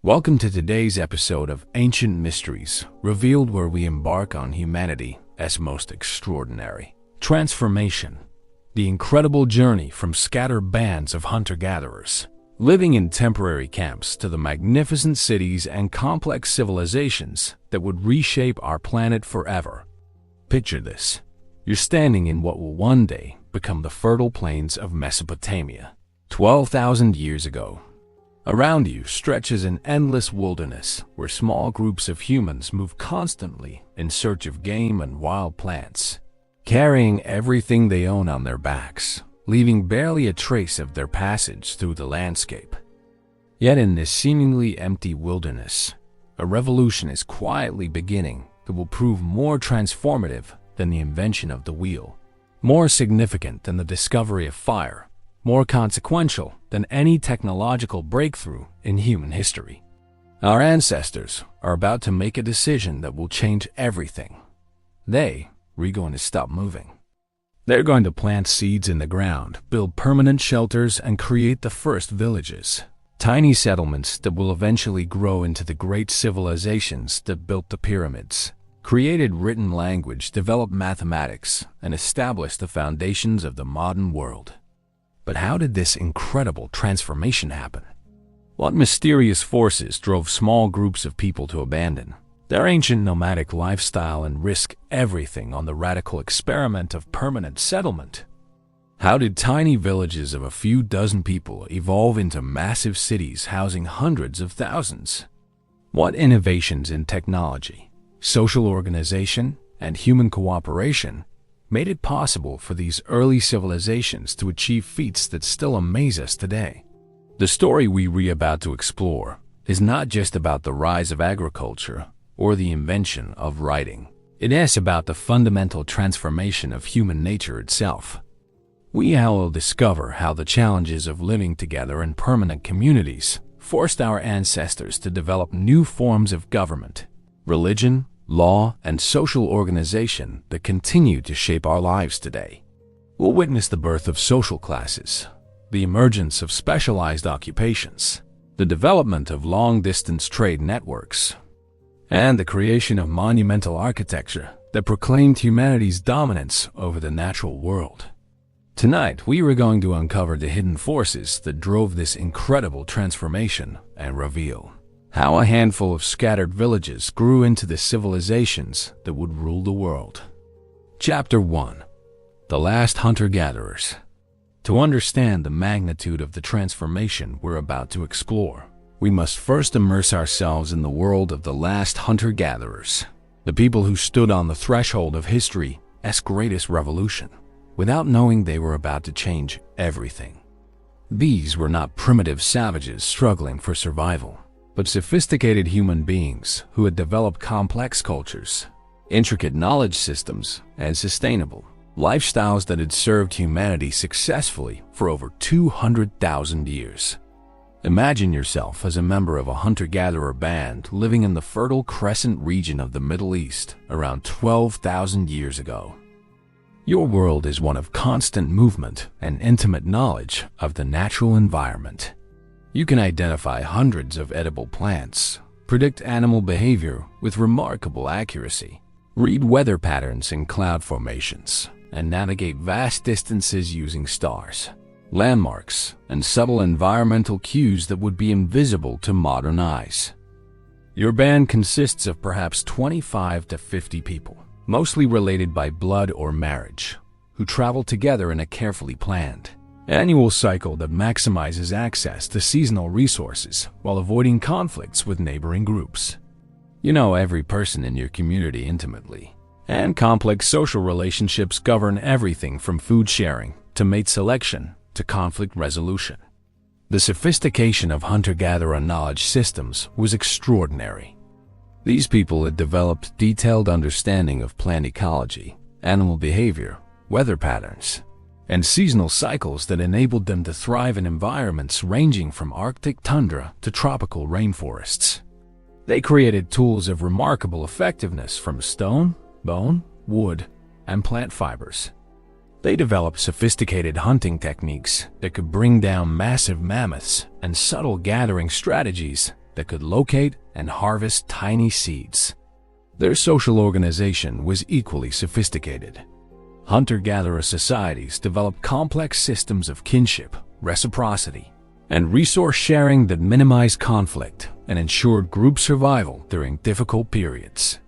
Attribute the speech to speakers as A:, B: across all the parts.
A: Welcome to today's episode of Ancient Mysteries Revealed, where we embark on humanity as most extraordinary transformation. The incredible journey from scattered bands of hunter-gatherers living in temporary camps to the magnificent cities and complex civilizations that would reshape our planet forever. Picture this. You're standing in what will one day become the fertile plains of Mesopotamia. 12,000 years ago, around you stretches an endless wilderness where small groups of humans move constantly in search of game and wild plants, carrying everything they own on their backs, leaving barely a trace of their passage through the landscape. Yet in this seemingly empty wilderness, a revolution is quietly beginning that will prove more transformative than the invention of the wheel, more significant than the discovery of fire, more consequential than any technological breakthrough in human history. Our ancestors are about to make a decision that will change everything. They're going to stop moving. They're going to plant seeds in the ground, build permanent shelters, and create the first villages. Tiny settlements that will eventually grow into the great civilizations that built the pyramids, created written language, developed mathematics, and established the foundations of the modern world. But how did this incredible transformation happen? What mysterious forces drove small groups of people to abandon their ancient nomadic lifestyle and risk everything on the radical experiment of permanent settlement? How did tiny villages of a few dozen people evolve into massive cities housing hundreds of thousands? What innovations in technology, social organization, and human cooperation made it possible for these early civilizations to achieve feats that still amaze us today? The story we're about to explore is not just about the rise of agriculture or the invention of writing. It is about the fundamental transformation of human nature itself. We will discover how the challenges of living together in permanent communities forced our ancestors to develop new forms of government, religion, law, and social organization that continue to shape our lives today. We'll witness the birth of social classes, the emergence of specialized occupations, the development of long-distance trade networks, and the creation of monumental architecture that proclaimed humanity's dominance over the natural world. Tonight, we are going to uncover the hidden forces that drove this incredible transformation and reveal how a handful of scattered villages grew into the civilizations that would rule the world. Chapter 1. The Last Hunter-Gatherers. To understand the magnitude of the transformation we're about to explore, we must first immerse ourselves in the world of the last hunter-gatherers, the people who stood on the threshold of history's greatest revolution, without knowing they were about to change everything. These were not primitive savages struggling for survival, but sophisticated human beings who had developed complex cultures, intricate knowledge systems, and sustainable lifestyles that had served humanity successfully for over 200,000 years. Imagine yourself as a member of a hunter-gatherer band living in the Fertile Crescent region of the Middle East around 12,000 years ago. Your world is one of constant movement and intimate knowledge of the natural environment. You can identify hundreds of edible plants, predict animal behavior with remarkable accuracy, read weather patterns in cloud formations, and navigate vast distances using stars, landmarks, and subtle environmental cues that would be invisible to modern eyes. Your band consists of perhaps 25 to 50 people, mostly related by blood or marriage, who travel together in a carefully planned annual cycle that maximizes access to seasonal resources while avoiding conflicts with neighboring groups. You know every person in your community intimately, and complex social relationships govern everything from food sharing to mate selection to conflict resolution. The sophistication of hunter-gatherer knowledge systems was extraordinary. These people had developed detailed understanding of plant ecology, animal behavior, weather patterns, and seasonal cycles that enabled them to thrive in environments ranging from Arctic tundra to tropical rainforests. They created tools of remarkable effectiveness from stone, bone, wood, and plant fibers. They developed sophisticated hunting techniques that could bring down massive mammoths and subtle gathering strategies that could locate and harvest tiny seeds. Their social organization was equally sophisticated. Hunter-gatherer societies developed complex systems of kinship, reciprocity, and resource sharing that minimized conflict and ensured group survival during difficult periods.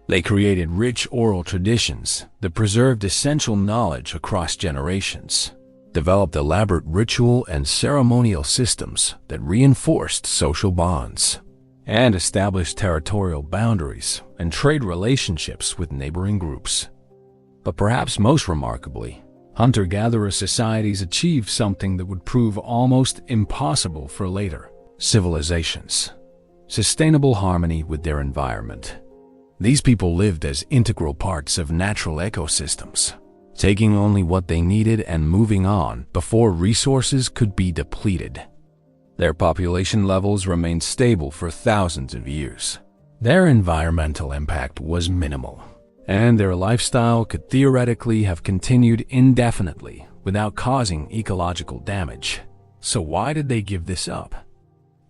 A: They created rich oral traditions that preserved essential knowledge across generations, developed elaborate ritual and ceremonial systems that reinforced social bonds, and established territorial boundaries and trade relationships with neighboring groups. But perhaps most remarkably, hunter-gatherer societies achieved something that would prove almost impossible for later civilizations: sustainable harmony with their environment. These people lived as integral parts of natural ecosystems, taking only what they needed and moving on before resources could be depleted. Their population levels remained stable for thousands of years. Their environmental impact was minimal, and their lifestyle could theoretically have continued indefinitely without causing ecological damage. So why did they give this up?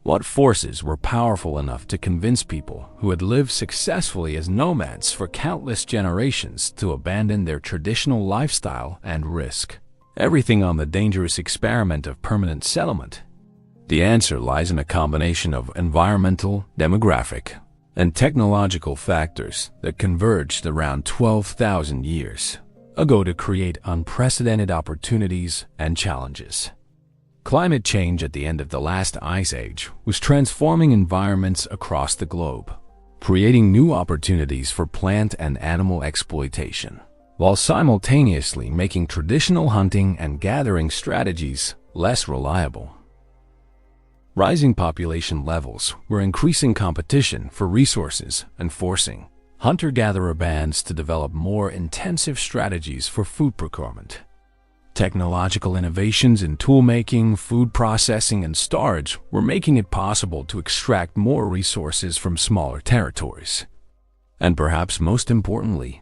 A: What forces were powerful enough to convince people who had lived successfully as nomads for countless generations to abandon their traditional lifestyle and risk everything on the dangerous experiment of permanent settlement? The answer lies in a combination of environmental, demographic, and technological factors that converged around 12,000 years ago to create unprecedented opportunities and challenges. Climate change at the end of the last ice age was transforming environments across the globe, creating new opportunities for plant and animal exploitation, while simultaneously making traditional hunting and gathering strategies less reliable. Rising population levels were increasing competition for resources and forcing hunter-gatherer bands to develop more intensive strategies for food procurement. Technological innovations in tool-making, food processing, and storage were making it possible to extract more resources from smaller territories. And perhaps most importantly,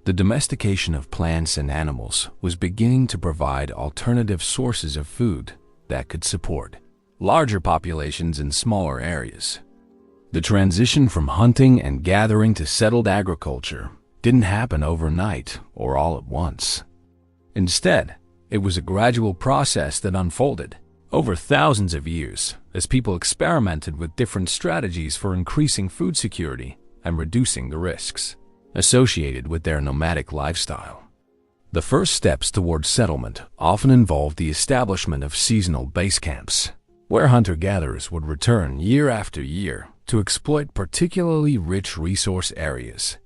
A: the domestication of plants and animals was beginning to provide alternative sources of food that could support larger populations in smaller areas. The transition from hunting and gathering to settled agriculture didn't happen overnight or all at once. Instead, it was a gradual process that unfolded over thousands of years as people experimented with different strategies for increasing food security and reducing the risks associated with their nomadic lifestyle. The first steps towards settlement often involved the establishment of seasonal base camps, where hunter-gatherers would return year after year to exploit particularly rich resource areas.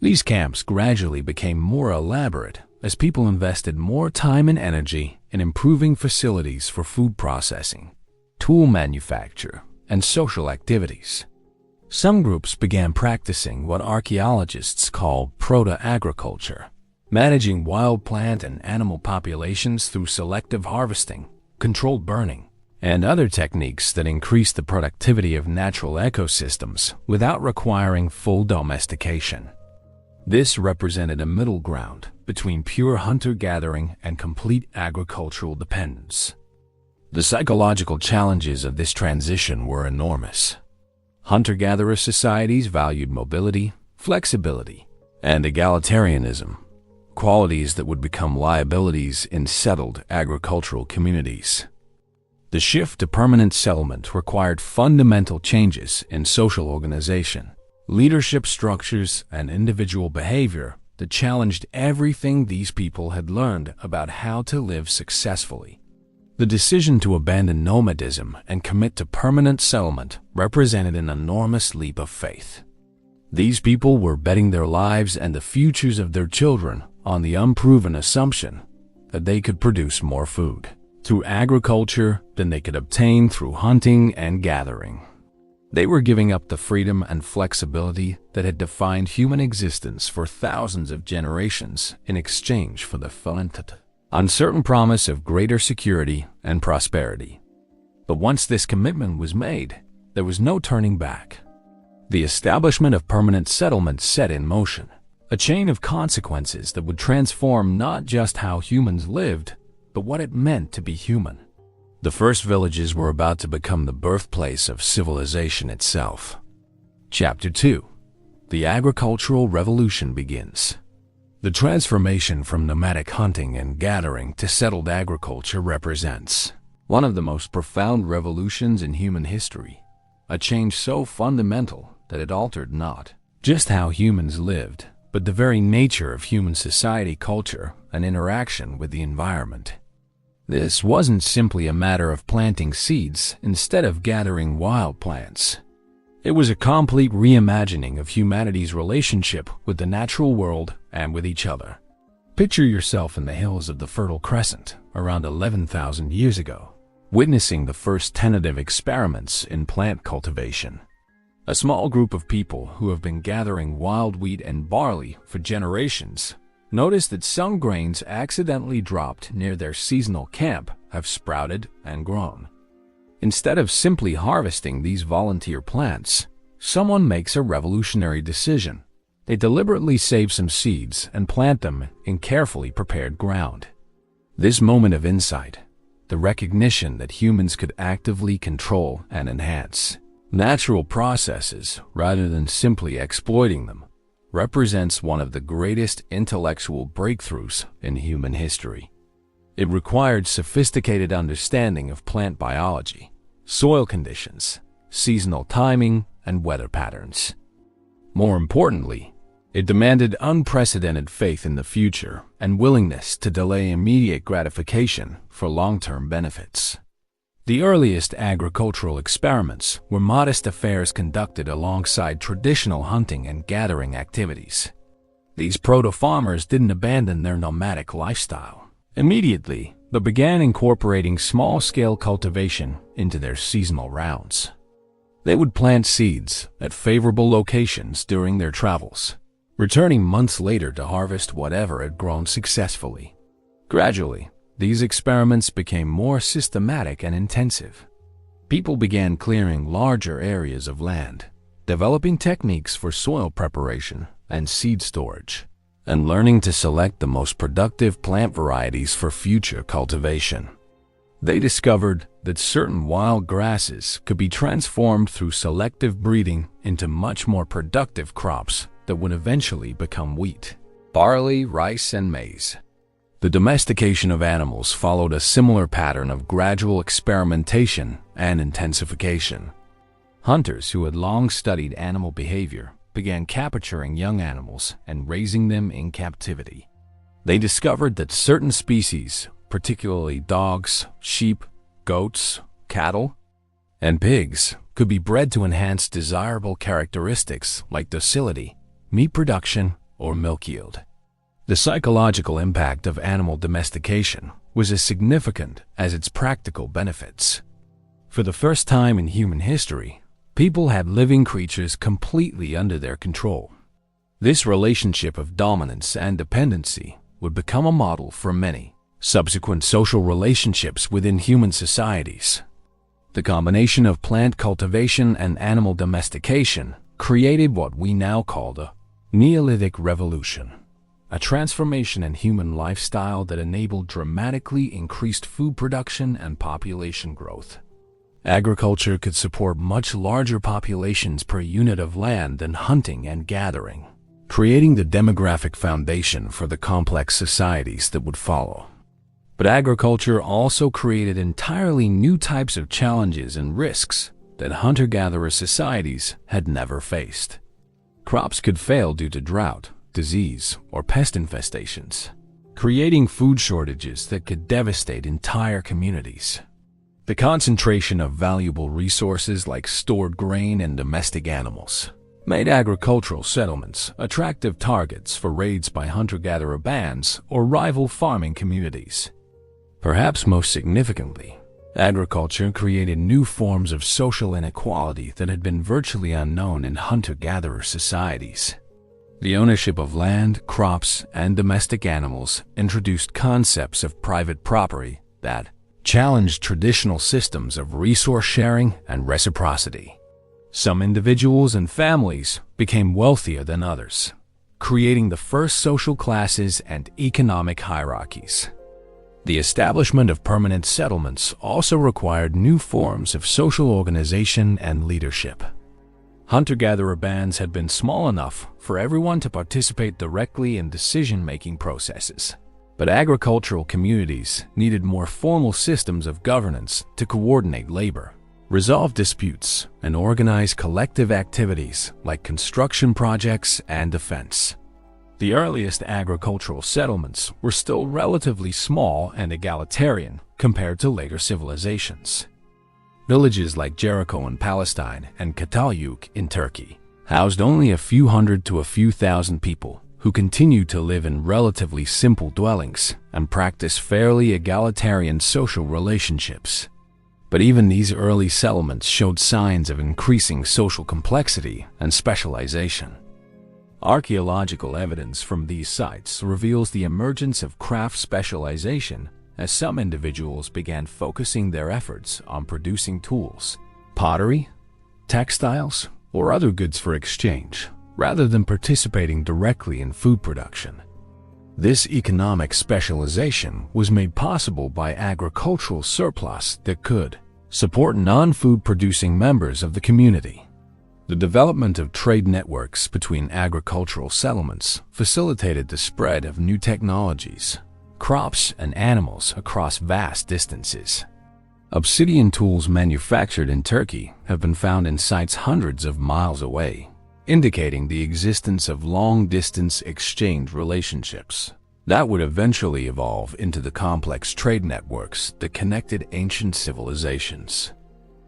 A: These camps gradually became more elaborate as people invested more time and energy in improving facilities for food processing, tool manufacture, and social activities. Some groups began practicing what archaeologists call proto-agriculture, managing wild plant and animal populations through selective harvesting, controlled burning, and other techniques that increase the productivity of natural ecosystems without requiring full domestication. This represented a middle ground between pure hunter-gathering and complete agricultural dependence. The psychological challenges of this transition were enormous. Hunter-gatherer societies valued mobility, flexibility, and egalitarianism, qualities that would become liabilities in settled agricultural communities. The shift to permanent settlement required fundamental changes in social organization, leadership structures, and individual behavior that challenged everything these people had learned about how to live successfully. The decision to abandon nomadism and commit to permanent settlement represented an enormous leap of faith. These people were betting their lives and the futures of their children on the unproven assumption that they could produce more food through agriculture than they could obtain through hunting and gathering. They were giving up the freedom and flexibility that had defined human existence for thousands of generations in exchange for the faint, uncertain promise of greater security and prosperity. But once this commitment was made, there was no turning back. The establishment of permanent settlements set in motion a chain of consequences that would transform not just how humans lived, but what it meant to be human. The first villages were about to become the birthplace of civilization itself. Chapter 2. The Agricultural Revolution begins. The transformation from nomadic hunting and gathering to settled agriculture represents one of the most profound revolutions in human history, a change so fundamental that it altered not just how humans lived, but the very nature of human society, culture, and interaction with the environment. This wasn't simply a matter of planting seeds instead of gathering wild plants. It was a complete reimagining of humanity's relationship with the natural world and with each other. Picture yourself in the hills of the Fertile Crescent around 11,000 years ago, witnessing the first tentative experiments in plant cultivation. A small group of people who have been gathering wild wheat and barley for generations noticed that some grains accidentally dropped near their seasonal camp have sprouted and grown. Instead of simply harvesting these volunteer plants, someone makes a revolutionary decision. They deliberately save some seeds and plant them in carefully prepared ground. This moment of insight, the recognition that humans could actively control and enhance natural processes rather than simply exploiting them, represents one of the greatest intellectual breakthroughs in human history. It required sophisticated understanding of plant biology, soil conditions, seasonal timing, and weather patterns. More importantly, it demanded unprecedented faith in the future and willingness to delay immediate gratification for long-term benefits. The earliest agricultural experiments were modest affairs conducted alongside traditional hunting and gathering activities. These proto-farmers didn't abandon their nomadic lifestyle immediately, but began incorporating small-scale cultivation into their seasonal rounds. They would plant seeds at favorable locations during their travels, returning months later to harvest whatever had grown successfully. Gradually, these experiments became more systematic and intensive. People began clearing larger areas of land, developing techniques for soil preparation and seed storage, and learning to select the most productive plant varieties for future cultivation. They discovered that certain wild grasses could be transformed through selective breeding into much more productive crops that would eventually become wheat, barley, rice, and maize. The domestication of animals followed a similar pattern of gradual experimentation and intensification. Hunters who had long studied animal behavior began capturing young animals and raising them in captivity. They discovered that certain species, particularly dogs, sheep, goats, cattle, and pigs, could be bred to enhance desirable characteristics like docility, meat production, or milk yield. The psychological impact of animal domestication was as significant as its practical benefits. For the first time in human history, people had living creatures completely under their control. This relationship of dominance and dependency would become a model for many subsequent social relationships within human societies. The combination of plant cultivation and animal domestication created what we now call the Neolithic Revolution, a transformation in human lifestyle that enabled dramatically increased food production and population growth. Agriculture could support much larger populations per unit of land than hunting and gathering, creating the demographic foundation for the complex societies that would follow. But agriculture also created entirely new types of challenges and risks that hunter-gatherer societies had never faced. Crops could fail due to drought, disease, or pest infestations, creating food shortages that could devastate entire communities. The concentration of valuable resources like stored grain and domestic animals made agricultural settlements attractive targets for raids by hunter-gatherer bands or rival farming communities. Perhaps most significantly, agriculture created new forms of social inequality that had been virtually unknown in hunter-gatherer societies. The ownership of land, crops, and domestic animals introduced concepts of private property that challenged traditional systems of resource sharing and reciprocity. Some individuals and families became wealthier than others, creating the first social classes and economic hierarchies. The establishment of permanent settlements also required new forms of social organization and leadership. Hunter-gatherer bands had been small enough for everyone to participate directly in decision-making processes. But agricultural communities needed more formal systems of governance to coordinate labor, resolve disputes, and organize collective activities like construction projects and defense. The earliest agricultural settlements were still relatively small and egalitarian compared to later civilizations. Villages like Jericho in Palestine and Catalyuk in Turkey housed only a few hundred to a few thousand people who continued to live in relatively simple dwellings and practice fairly egalitarian social relationships. But even these early settlements showed signs of increasing social complexity and specialization. Archaeological evidence from these sites reveals the emergence of craft specialization as some individuals began focusing their efforts on producing tools, pottery, textiles, or other goods for exchange, rather than participating directly in food production. This economic specialization was made possible by agricultural surplus that could support non-food producing members of the community. The development of trade networks between agricultural settlements facilitated the spread of new technologies, crops, and animals across vast distances. Obsidian tools manufactured in Turkey have been found in sites hundreds of miles away, indicating the existence of long-distance exchange relationships that would eventually evolve into the complex trade networks that connected ancient civilizations.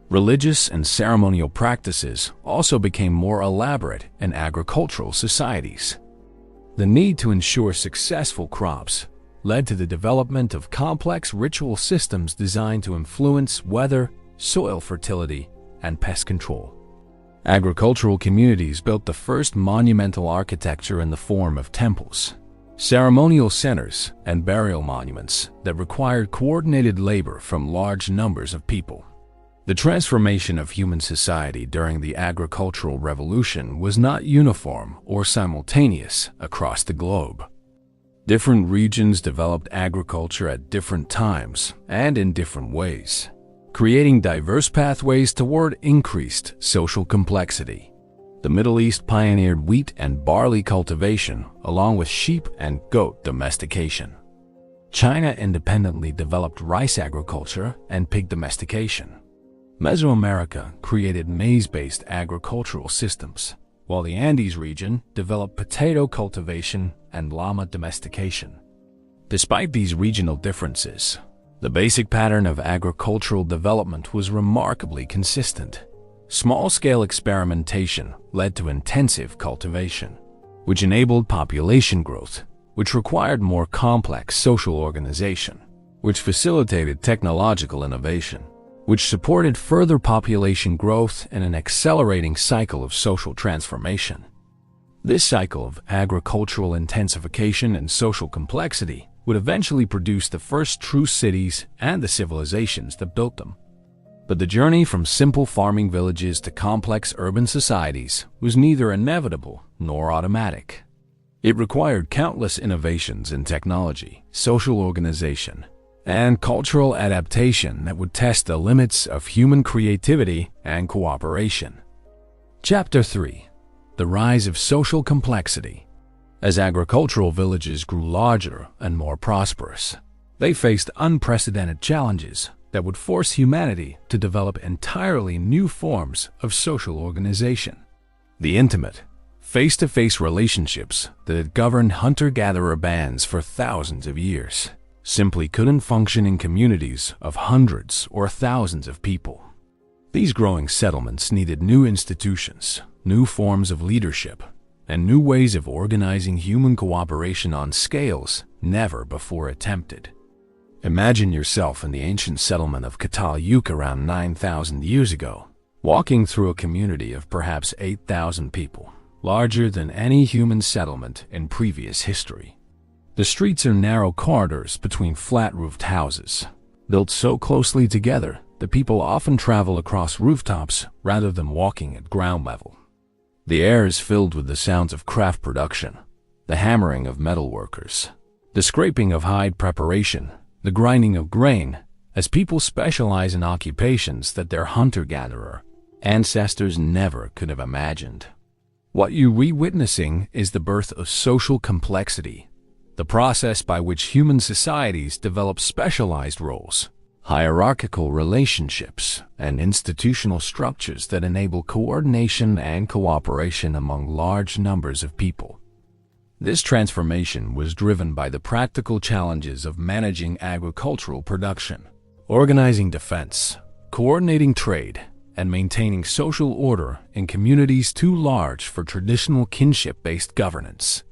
A: Religious and ceremonial practices also became more elaborate in agricultural societies. The need to ensure successful crops led to the development of complex ritual systems designed to influence weather, soil fertility, and pest control. Agricultural communities built the first monumental architecture in the form of temples, ceremonial centers, and burial monuments that required coordinated labor from large numbers of people. The transformation of human society during the agricultural revolution was not uniform or simultaneous across the globe. Different regions developed agriculture at different times and in different ways, creating diverse pathways toward increased social complexity. The Middle East pioneered wheat and barley cultivation, along with sheep and goat domestication. China independently developed rice agriculture and pig domestication. Mesoamerica created maize-based agricultural systems, while the Andes region developed potato cultivation and llama domestication. Despite these regional differences, the basic pattern of agricultural development was remarkably consistent. Small-scale experimentation led to intensive cultivation, which enabled population growth, which required more complex social organization, which facilitated technological innovation, which supported further population growth and an accelerating cycle of social transformation. This cycle of agricultural intensification and social complexity would eventually produce the first true cities and the civilizations that built them. But the journey from simple farming villages to complex urban societies was neither inevitable nor automatic. It required countless innovations in technology, social organization, and cultural adaptation that would test the limits of human creativity and cooperation. Chapter 3. The Rise of Social Complexity. As agricultural villages grew larger and more prosperous, they faced unprecedented challenges that would force humanity to develop entirely new forms of social organization. The intimate, face-to-face relationships that had governed hunter-gatherer bands for thousands of years simply couldn't function in communities of hundreds or thousands of people. These growing settlements needed new institutions, new forms of leadership, and new ways of organizing human cooperation on scales never before attempted. Imagine yourself in the ancient settlement of Catalyuk around 9,000 years ago, walking through a community of perhaps 8,000 people, larger than any human settlement in previous history. The streets are narrow corridors between flat-roofed houses, built so closely together that people often travel across rooftops rather than walking at ground level. The air is filled with the sounds of craft production, the hammering of metal workers, the scraping of hide preparation, the grinding of grain, as people specialize in occupations that their hunter-gatherer ancestors never could have imagined. What you're witnessing is the birth of social complexity, the process by which human societies develop specialized roles, hierarchical relationships, and institutional structures that enable coordination and cooperation among large numbers of people. This transformation was driven by the practical challenges of managing agricultural production, organizing defense, coordinating trade, and maintaining social order in communities too large for traditional kinship-based governance.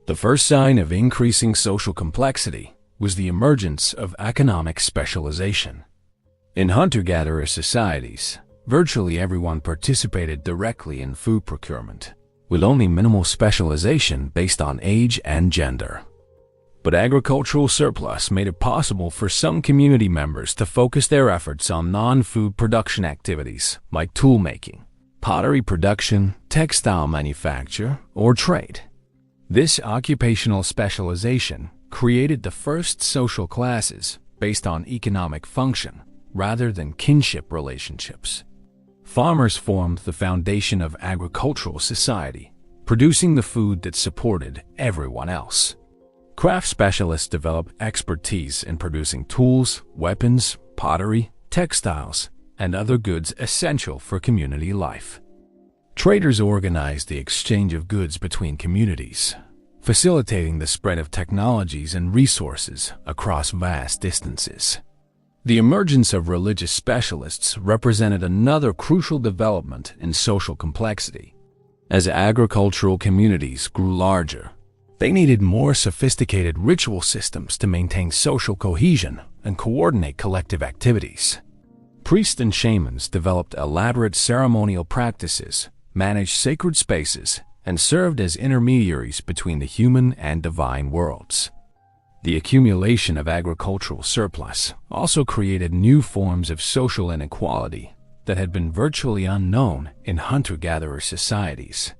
A: The first sign of increasing social complexity was the emergence of economic specialization. In hunter-gatherer societies, virtually everyone participated directly in food procurement, with only minimal specialization based on age and gender. But agricultural surplus made it possible for some community members to focus their efforts on non-food production activities like tool-making, pottery production, textile manufacture, or trade. This occupational specialization created the first social classes based on economic function rather than kinship relationships. Farmers formed the foundation of agricultural society, producing the food that supported everyone else. Craft specialists developed expertise in producing tools, weapons, pottery, textiles, and other goods essential for community life. Traders organized the exchange of goods between communities, facilitating the spread of technologies and resources across vast distances. The emergence of religious specialists represented another crucial development in social complexity. As agricultural communities grew larger, they needed more sophisticated ritual systems to maintain social cohesion and coordinate collective activities. Priests and shamans developed elaborate ceremonial practices, managed sacred spaces, and served as intermediaries between the human and divine worlds. The accumulation of agricultural surplus also created new forms of social inequality that had been virtually unknown in hunter-gatherer societies.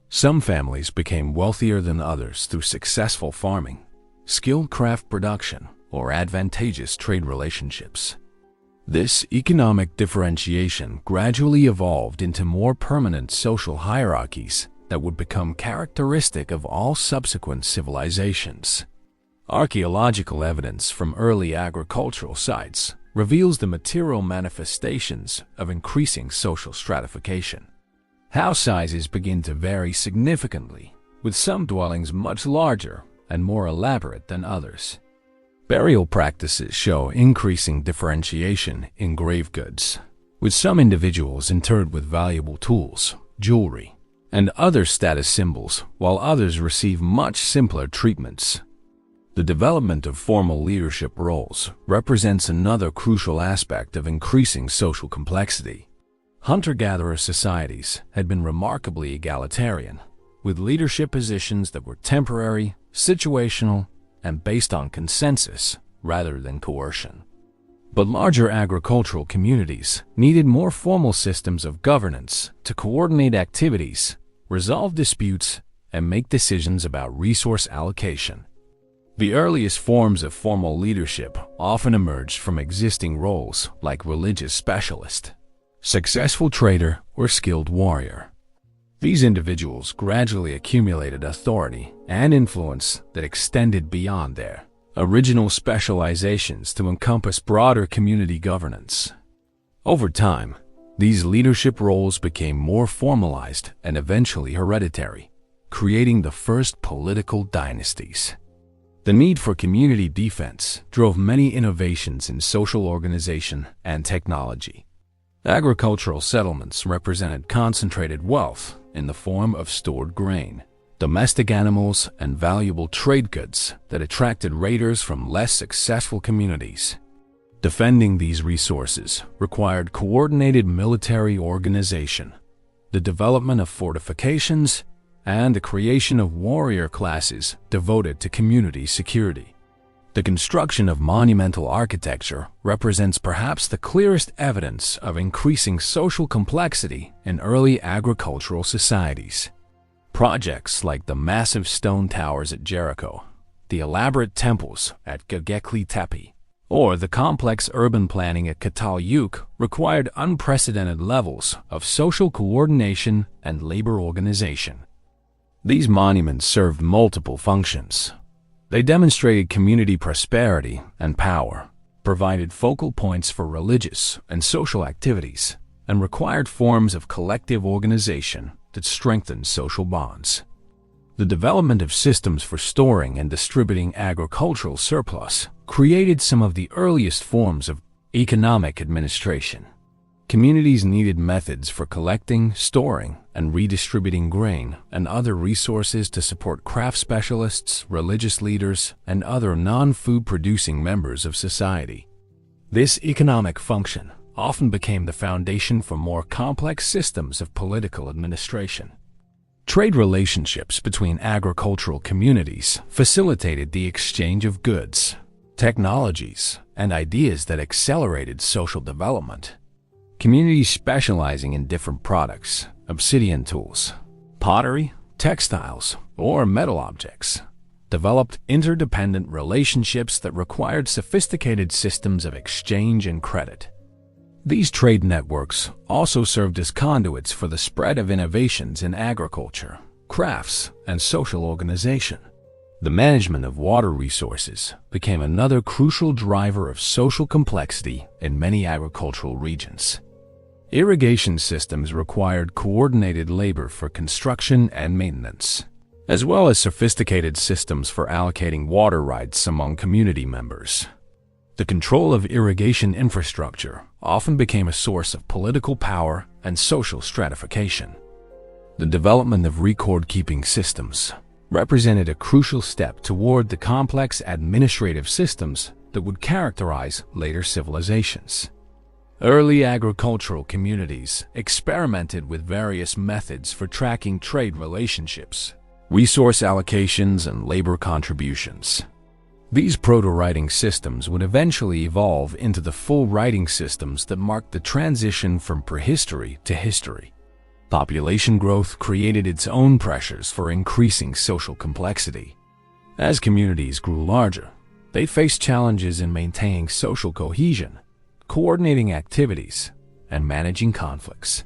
A: Some families became wealthier than others through successful farming, skilled craft production, or advantageous trade relationships. This economic differentiation gradually evolved into more permanent social hierarchies that would become characteristic of all subsequent civilizations. Archaeological evidence from early agricultural sites reveals the material manifestations of increasing social stratification. House sizes begin to vary significantly, with some dwellings much larger and more elaborate than others. Burial practices show increasing differentiation in grave goods, with some individuals interred with valuable tools, jewelry, and other status symbols, while others receive much simpler treatments. The development of formal leadership roles represents another crucial aspect of increasing social complexity. Hunter-gatherer societies had been remarkably egalitarian, with leadership positions that were temporary, situational, and based on consensus rather than coercion. But larger agricultural communities needed more formal systems of governance to coordinate activities, resolve disputes, and make decisions about resource allocation. The earliest forms of formal leadership often emerged from existing roles like religious specialist, successful trader, or skilled warrior. These individuals gradually accumulated authority and influence that extended beyond their original specializations to encompass broader community governance. Over time, these leadership roles became more formalized and eventually hereditary, creating the first political dynasties. The need for community defense drove many innovations in social organization and technology. Agricultural settlements represented concentrated wealth in the form of stored grain, domestic animals, and valuable trade goods that attracted raiders from less successful communities. Defending these resources required coordinated military organization, the development of fortifications, and the creation of warrior classes devoted to community security. The construction of monumental architecture represents perhaps the clearest evidence of increasing social complexity in early agricultural societies. Projects like the massive stone towers at Jericho, the elaborate temples at Göbekli Tepe, or the complex urban planning at Cataluyuk required unprecedented levels of social coordination and labor organization. These monuments served multiple functions. They demonstrated community prosperity and power, provided focal points for religious and social activities, and required forms of collective organization that strengthened social bonds. The development of systems for storing and distributing agricultural surplus created some of the earliest forms of economic administration. Communities needed methods for collecting, storing, and redistributing grain and other resources to support craft specialists, religious leaders, and other non-food producing members of society. This economic function often became the foundation for more complex systems of political administration. Trade relationships between agricultural communities facilitated the exchange of goods, technologies, and ideas that accelerated social development. Communities specializing in different products, obsidian tools, pottery, textiles, or metal objects, developed interdependent relationships that required sophisticated systems of exchange and credit. These trade networks also served as conduits for the spread of innovations in agriculture, crafts, and social organization. The management of water resources became another crucial driver of social complexity in many agricultural regions. Irrigation systems required coordinated labor for construction and maintenance, as well as sophisticated systems for allocating water rights among community members. The control of irrigation infrastructure often became a source of political power and social stratification. The development of record-keeping systems represented a crucial step toward the complex administrative systems that would characterize later civilizations. Early agricultural communities experimented with various methods for tracking trade relationships, resource allocations, and labor contributions. These proto-writing systems would eventually evolve into the full writing systems that marked the transition from prehistory to history. Population growth created its own pressures for increasing social complexity. As communities grew larger, they faced challenges in maintaining social cohesion, coordinating activities, and managing conflicts.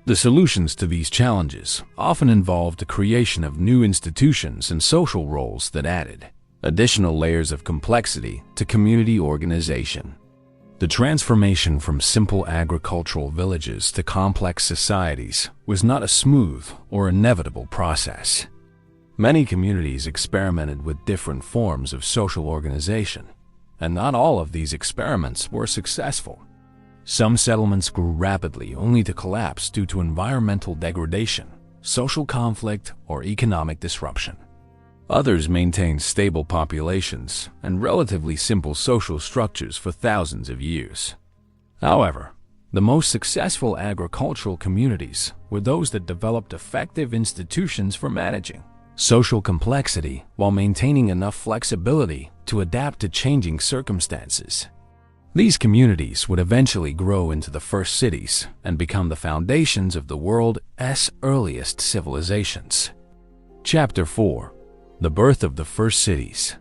A: The solutions to these challenges often involved the creation of new institutions and social roles that added additional layers of complexity to community organization. The transformation from simple agricultural villages to complex societies was not a smooth or inevitable process. Many communities experimented with different forms of social organization, and not all of these experiments were successful. Some settlements grew rapidly only to collapse due to environmental degradation, social conflict, or economic disruption. Others maintained stable populations and relatively simple social structures for thousands of years. However, the most successful agricultural communities were those that developed effective institutions for managing social complexity while maintaining enough flexibility to adapt to changing circumstances. These communities would eventually grow into the first cities and become the foundations of the world's earliest civilizations. Chapter 4. The birth of the first cities.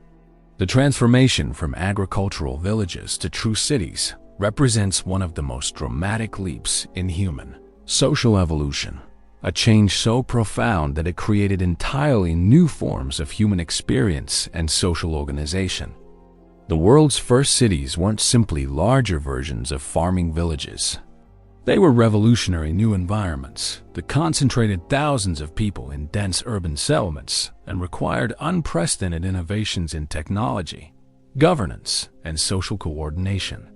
A: The transformation from agricultural villages to true cities represents one of the most dramatic leaps in human social evolution, a change so profound that it created entirely new forms of human experience and social organization. The world's first cities weren't simply larger versions of farming villages. They were revolutionary new environments that concentrated thousands of people in dense urban settlements and required unprecedented innovations in technology, governance, and social coordination.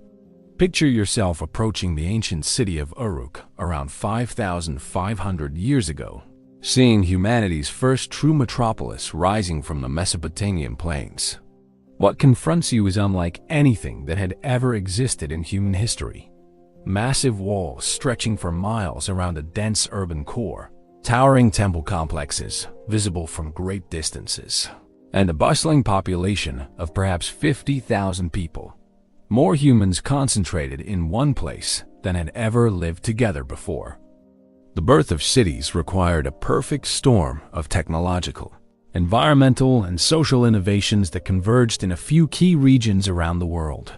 A: Picture yourself approaching the ancient city of Uruk around 5,500 years ago, seeing humanity's first true metropolis rising from the Mesopotamian plains. What confronts you is unlike anything that had ever existed in human history. Massive walls stretching for miles around a dense urban core, towering temple complexes visible from great distances, and a bustling population of perhaps 50,000 people. More humans concentrated in one place than had ever lived together before. The birth of cities required a perfect storm of technological, environmental, and social innovations that converged in a few key regions around the world.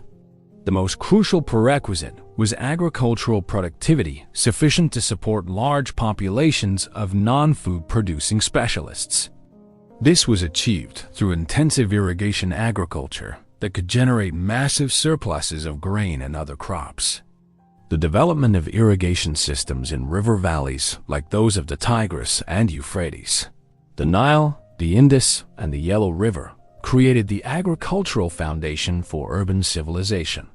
A: The most crucial prerequisite was agricultural productivity sufficient to support large populations of non-food producing specialists. This was achieved through intensive irrigation agriculture that could generate massive surpluses of grain and other crops. The development of irrigation systems in river valleys like those of the Tigris and Euphrates, the Nile, the Indus, and the Yellow River created the agricultural foundation for urban civilization.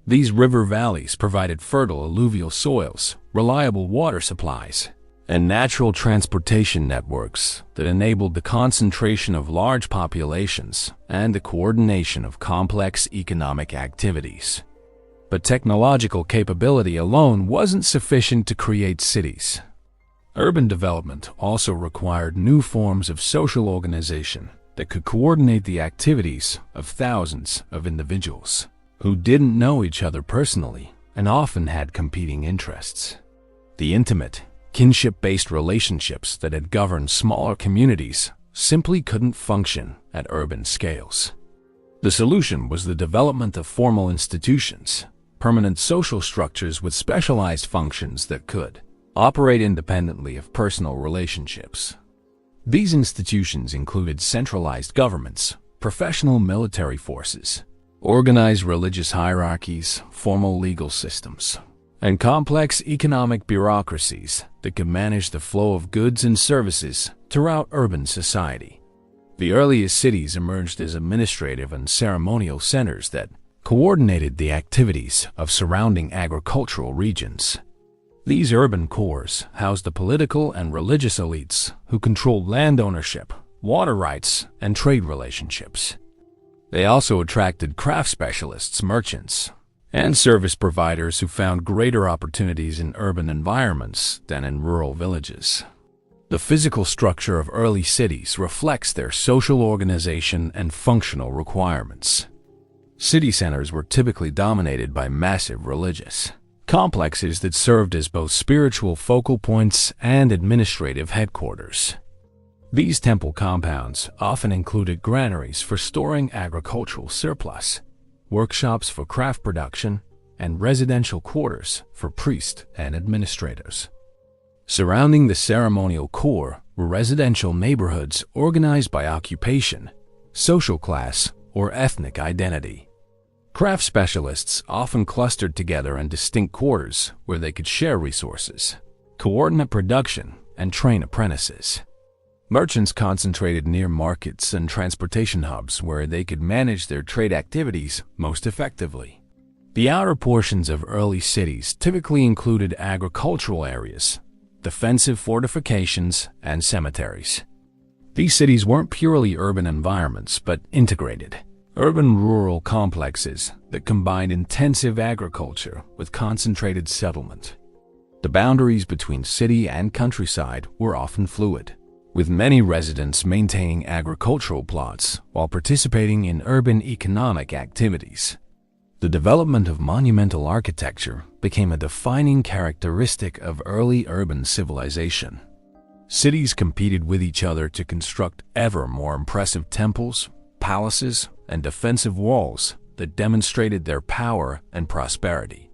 A: These river valleys provided fertile alluvial soils, reliable water supplies, and natural transportation networks that enabled the concentration of large populations and the coordination of complex economic activities. But technological capability alone wasn't sufficient to create cities. Urban development also required new forms of social organization that could coordinate the activities of thousands of individuals who didn't know each other personally and often had competing interests. The intimate, kinship-based relationships that had governed smaller communities simply couldn't function at urban scales. The solution was the development of formal institutions, permanent social structures with specialized functions that could operate independently of personal relationships. These institutions included centralized governments, professional military forces, organized religious hierarchies, formal legal systems, and complex economic bureaucracies that could manage the flow of goods and services throughout urban society. The earliest cities emerged as administrative and ceremonial centers that coordinated the activities of surrounding agricultural regions. These urban cores housed the political and religious elites who controlled land ownership, water rights, and trade relationships. They also attracted craft specialists, merchants, and service providers who found greater opportunities in urban environments than in rural villages. The physical structure of early cities reflects their social organization and functional requirements. City centers were typically dominated by massive religious complexes that served as both spiritual focal points and administrative headquarters. These temple compounds often included granaries for storing agricultural surplus, workshops for craft production, and residential quarters for priests and administrators. Surrounding the ceremonial core were residential neighborhoods organized by occupation, social class, or ethnic identity. Craft specialists often clustered together in distinct quarters where they could share resources, coordinate production, and train apprentices. Merchants concentrated near markets and transportation hubs where they could manage their trade activities most effectively. The outer portions of early cities typically included agricultural areas, defensive fortifications, and cemeteries. These cities weren't purely urban environments, but integrated, urban-rural complexes that combined intensive agriculture with concentrated settlement. The boundaries between city and countryside were often fluid, with many residents maintaining agricultural plots while participating in urban economic activities. The development of monumental architecture became a defining characteristic of early urban civilization. Cities competed with each other to construct ever more impressive temples, palaces, and defensive walls that demonstrated their power and prosperity.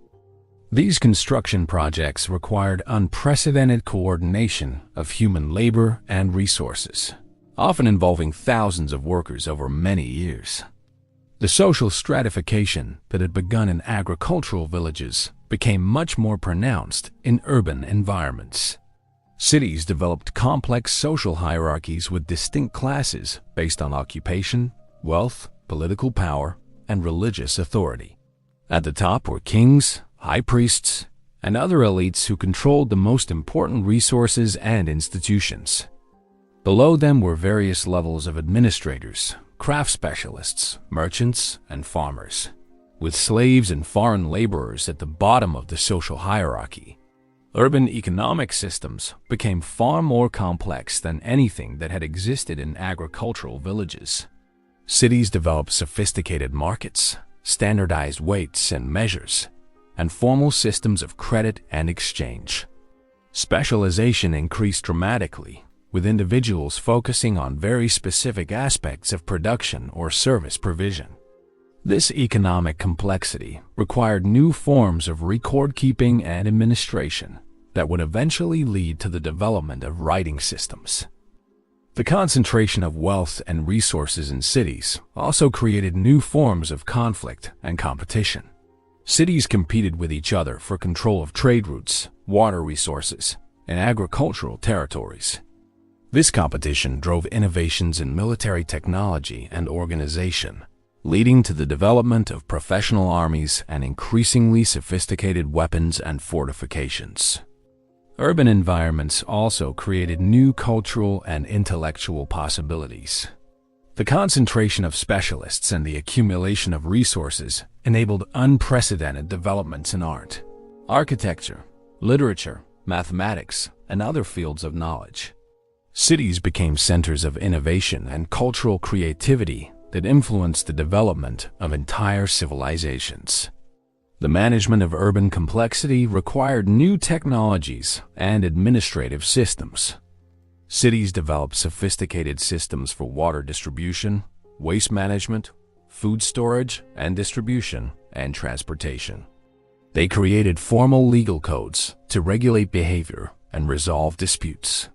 A: These construction projects required unprecedented coordination of human labor and resources, often involving thousands of workers over many years. The social stratification that had begun in agricultural villages became much more pronounced in urban environments. Cities developed complex social hierarchies with distinct classes based on occupation, wealth, political power, and religious authority. At the top were kings, high priests, and other elites who controlled the most important resources and institutions. Below them were various levels of administrators, craft specialists, merchants, and farmers, with slaves and foreign laborers at the bottom of the social hierarchy. Urban economic systems became far more complex than anything that had existed in agricultural villages. Cities developed sophisticated markets, standardized weights and measures, and formal systems of credit and exchange. Specialization increased dramatically, with individuals focusing on very specific aspects of production or service provision. This economic complexity required new forms of record-keeping and administration that would eventually lead to the development of writing systems. The concentration of wealth and resources in cities also created new forms of conflict and competition. Cities competed with each other for control of trade routes, water resources, and agricultural territories. This competition drove innovations in military technology and organization, leading to the development of professional armies and increasingly sophisticated weapons and fortifications. Urban environments also created new cultural and intellectual possibilities. The concentration of specialists and the accumulation of resources enabled unprecedented developments in art, architecture, literature, mathematics, and other fields of knowledge. Cities became centers of innovation and cultural creativity that influenced the development of entire civilizations. The management of urban complexity required new technologies and administrative systems. Cities developed sophisticated systems for water distribution, waste management, food storage and distribution, and transportation. They created formal legal codes to regulate behavior and resolve disputes.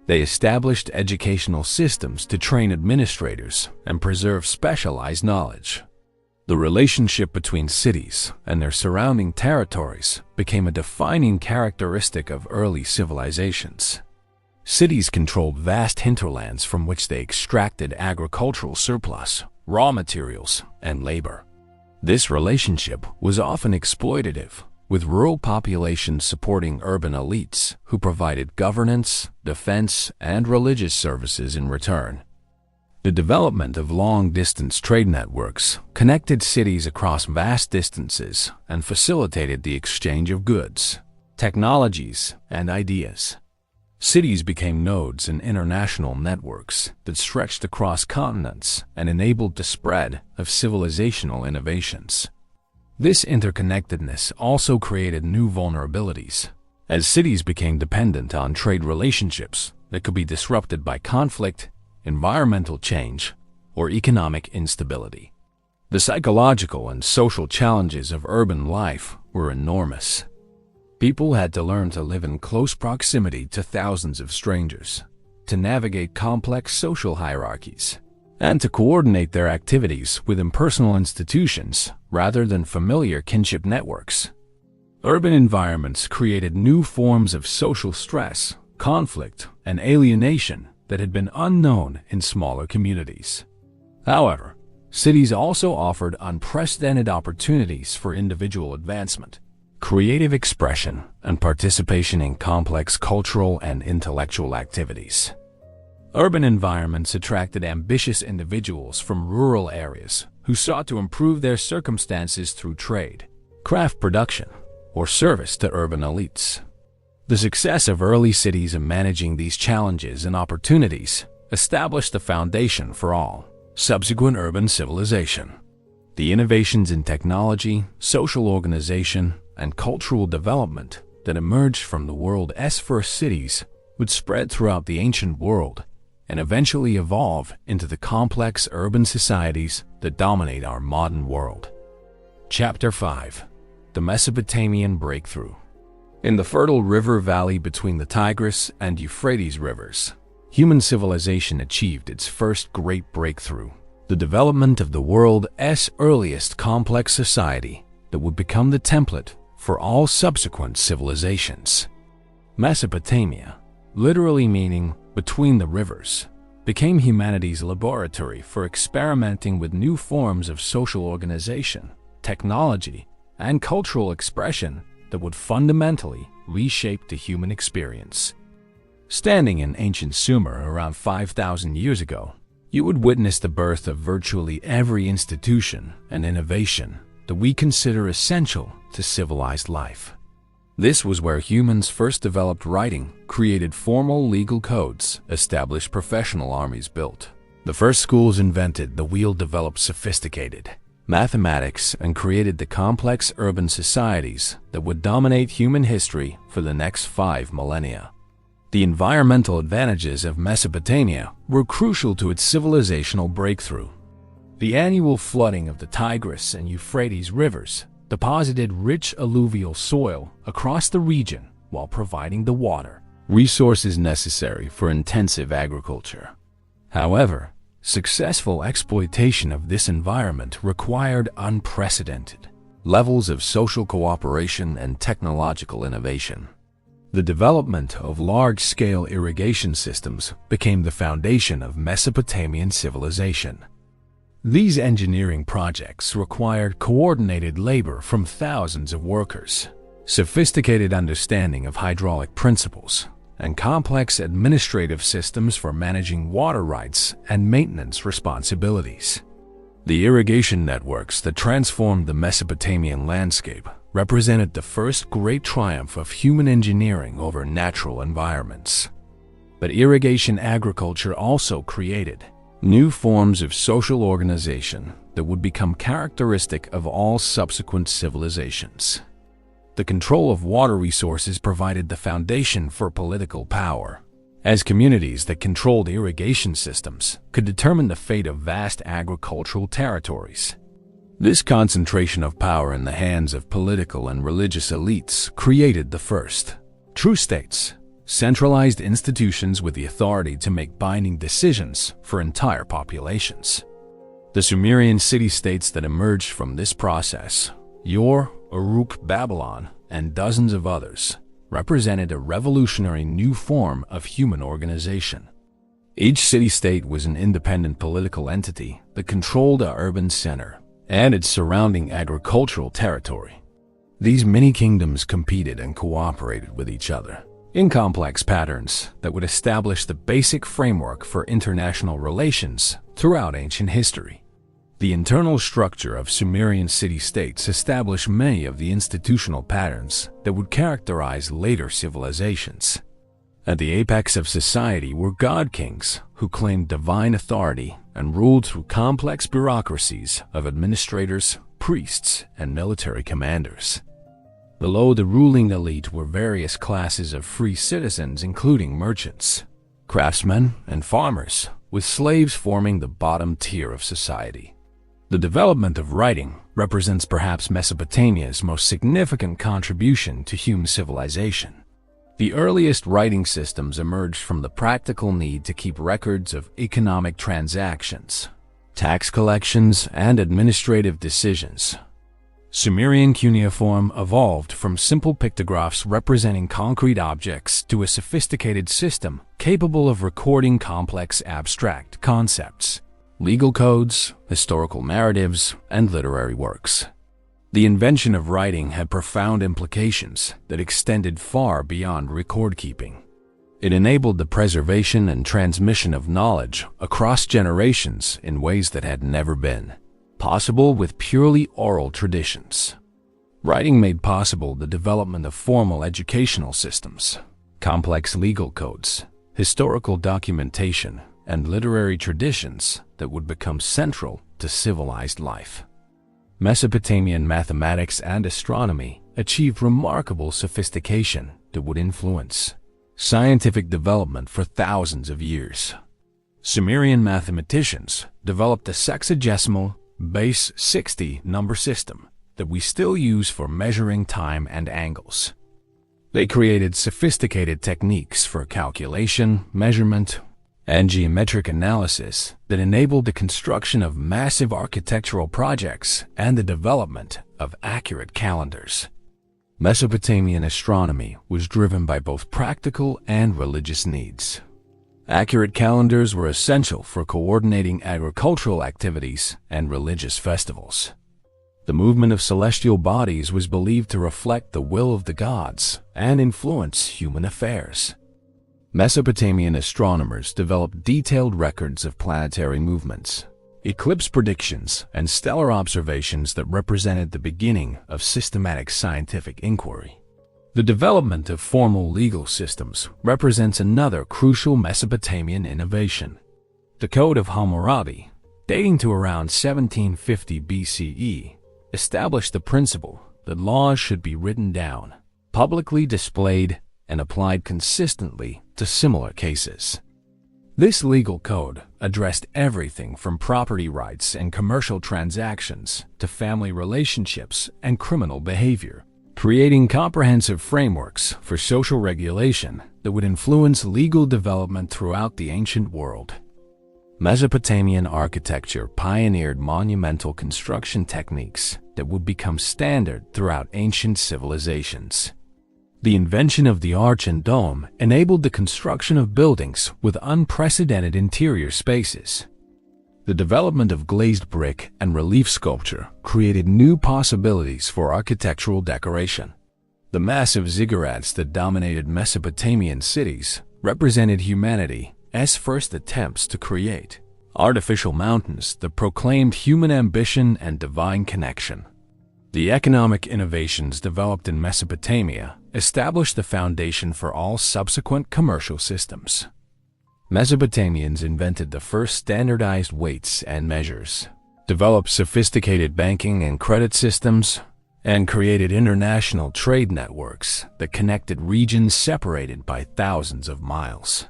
A: They established educational systems to train administrators and preserve specialized knowledge. The relationship between cities and their surrounding territories became a defining characteristic of early civilizations. Cities controlled vast hinterlands from which they extracted agricultural surplus, raw materials, and labor. This relationship was often exploitative, with rural populations supporting urban elites who provided governance, defense, and religious services in return. The development of long-distance trade networks connected cities across vast distances and facilitated the exchange of goods, technologies, and ideas. Cities became nodes in international networks that stretched across continents and enabled the spread of civilizational innovations. This interconnectedness also created new vulnerabilities, as cities became dependent on trade relationships that could be disrupted by conflict, environmental change, or economic instability. The psychological and social challenges of urban life were enormous. People had to learn to live in close proximity to thousands of strangers, to navigate complex social hierarchies, and to coordinate their activities with impersonal institutions rather than familiar kinship networks. Urban environments created new forms of social stress, conflict, and alienation that had been unknown in smaller communities. However, cities also offered unprecedented opportunities for individual advancement, creative expression, and participation in complex cultural and intellectual activities. Urban environments attracted ambitious individuals from rural areas who sought to improve their circumstances through trade, craft production, or service to urban elites. The success of early cities in managing these challenges and opportunities established the foundation for all subsequent urban civilization. The innovations in technology, social organization, and cultural development that emerged from the world's first cities would spread throughout the ancient world and eventually evolve into the complex urban societies that dominate our modern world. Chapter 5. The Mesopotamian Breakthrough. In the fertile river valley between the Tigris and Euphrates rivers, human civilization achieved its first great breakthrough, the development of the world's earliest complex society that would become the template for all subsequent civilizations. Mesopotamia, literally meaning between the rivers, became humanity's laboratory for experimenting with new forms of social organization, technology, and cultural expression that would fundamentally reshape the human experience. Standing in ancient Sumer around 5,000 years ago, you would witness the birth of virtually every institution and innovation that we consider essential to civilized life. This was where humans first developed writing, created formal legal codes, established professional armies, built the first schools, invented the wheel, developed sophisticated mathematics, and created the complex urban societies that would dominate human history for the next 5 millennia. The environmental advantages of Mesopotamia were crucial to its civilizational breakthrough. The annual flooding of the Tigris and Euphrates rivers deposited rich alluvial soil across the region while providing the water resources necessary for intensive agriculture. However, successful exploitation of this environment required unprecedented levels of social cooperation and technological innovation. The development of large-scale irrigation systems became the foundation of Mesopotamian civilization. These engineering projects required coordinated labor from thousands of workers, sophisticated understanding of hydraulic principles, and complex administrative systems for managing water rights and maintenance responsibilities. The irrigation networks that transformed the Mesopotamian landscape represented the first great triumph of human engineering over natural environments. But irrigation agriculture also created new forms of social organization that would become characteristic of all subsequent civilizations. The control of water resources provided the foundation for political power, as communities that controlled irrigation systems could determine the fate of vast agricultural territories. This concentration of power in the hands of political and religious elites created the first true states, centralized institutions with the authority to make binding decisions for entire populations. The Sumerian city-states that emerged from this process, Ur, Uruk, Babylon, and dozens of others, represented a revolutionary new form of human organization. Each city-state was an independent political entity that controlled a urban center and its surrounding agricultural territory. These mini-kingdoms competed and cooperated with each other in complex patterns that would establish the basic framework for international relations throughout ancient history. The internal structure of Sumerian city-states established many of the institutional patterns that would characterize later civilizations. At the apex of society were god-kings who claimed divine authority and ruled through complex bureaucracies of administrators, priests, and military commanders. Below the ruling elite were various classes of free citizens, including merchants, craftsmen, and farmers, with slaves forming the bottom tier of society. The development of writing represents perhaps Mesopotamia's most significant contribution to human civilization. The earliest writing systems emerged from the practical need to keep records of economic transactions, tax collections, and administrative decisions. Sumerian cuneiform evolved from simple pictographs representing concrete objects to a sophisticated system capable of recording complex abstract concepts, legal codes, historical narratives, and literary works. The invention of writing had profound implications that extended far beyond record-keeping. It enabled the preservation and transmission of knowledge across generations in ways that had never been possible with purely oral traditions. Writing made possible the development of formal educational systems, complex legal codes, historical documentation, and literary traditions that would become central to civilized life. Mesopotamian mathematics and astronomy achieved remarkable sophistication that would influence scientific development for thousands of years. Sumerian mathematicians developed the sexagesimal base 60 number system that we still use for measuring time and angles. They created sophisticated techniques for calculation, measurement, and geometric analysis that enabled the construction of massive architectural projects and the development of accurate calendars. Mesopotamian astronomy was driven by both practical and religious needs. Accurate calendars were essential for coordinating agricultural activities and religious festivals. The movement of celestial bodies was believed to reflect the will of the gods and influence human affairs. Mesopotamian astronomers developed detailed records of planetary movements, eclipse predictions, and stellar observations that represented the beginning of systematic scientific inquiry. The development of formal legal systems represents another crucial Mesopotamian innovation. The Code of Hammurabi, dating to around 1750 BCE, established the principle that laws should be written down, publicly displayed, and applied consistently to similar cases. This legal code addressed everything from property rights and commercial transactions to family relationships and criminal behavior, creating comprehensive frameworks for social regulation that would influence legal development throughout the ancient world. Mesopotamian architecture pioneered monumental construction techniques that would become standard throughout ancient civilizations. The invention of the arch and dome enabled the construction of buildings with unprecedented interior spaces. The development of glazed brick and relief sculpture created new possibilities for architectural decoration. The massive ziggurats that dominated Mesopotamian cities represented humanity's first attempts to create artificial mountains that proclaimed human ambition and divine connection. The economic innovations developed in Mesopotamia established the foundation for all subsequent commercial systems. Mesopotamians invented the first standardized weights and measures, developed sophisticated banking and credit systems, and created international trade networks that connected regions separated by thousands of miles.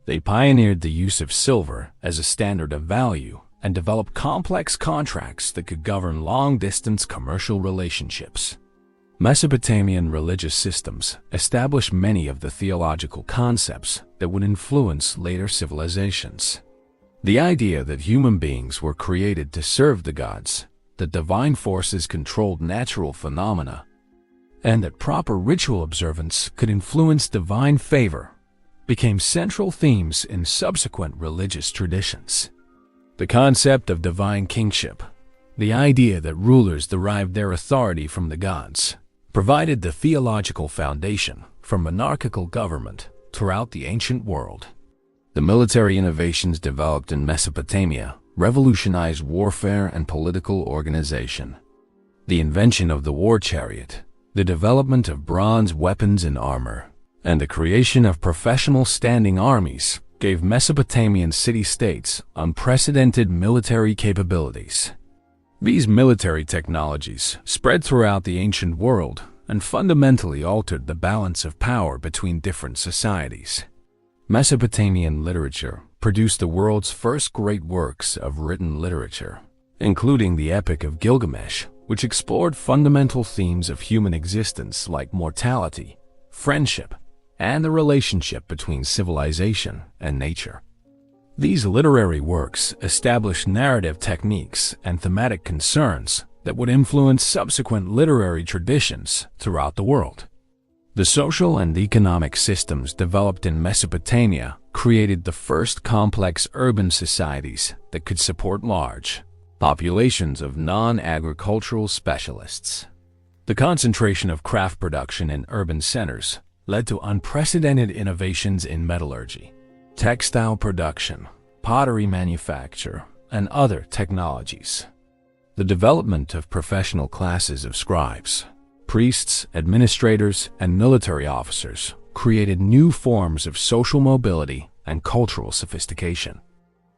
A: They pioneered the use of silver as a standard of value and developed complex contracts that could govern long-distance commercial relationships. Mesopotamian religious systems established many of the theological concepts that would influence later civilizations. The idea that human beings were created to serve the gods, that divine forces controlled natural phenomena, and that proper ritual observance could influence divine favor became central themes in subsequent religious traditions. The concept of divine kingship, the idea that rulers derived their authority from the gods, provided the theological foundation for monarchical government throughout the ancient world. The military innovations developed in Mesopotamia revolutionized warfare and political organization. The invention of the war chariot, the development of bronze weapons and armor, and the creation of professional standing armies gave Mesopotamian city-states unprecedented military capabilities. These military technologies spread throughout the ancient world and fundamentally altered the balance of power between different societies. Mesopotamian literature produced the world's first great works of written literature, including the Epic of Gilgamesh, which explored fundamental themes of human existence like mortality, friendship, and the relationship between civilization and nature. These literary works established narrative techniques and thematic concerns that would influence subsequent literary traditions throughout the world. The social and economic systems developed in Mesopotamia created the first complex urban societies that could support large populations of non-agricultural specialists. The concentration of craft production in urban centers led to unprecedented innovations in metallurgy, textile production, pottery manufacture, and other technologies. The development of professional classes of scribes, priests, administrators, and military officers created new forms of social mobility and cultural sophistication.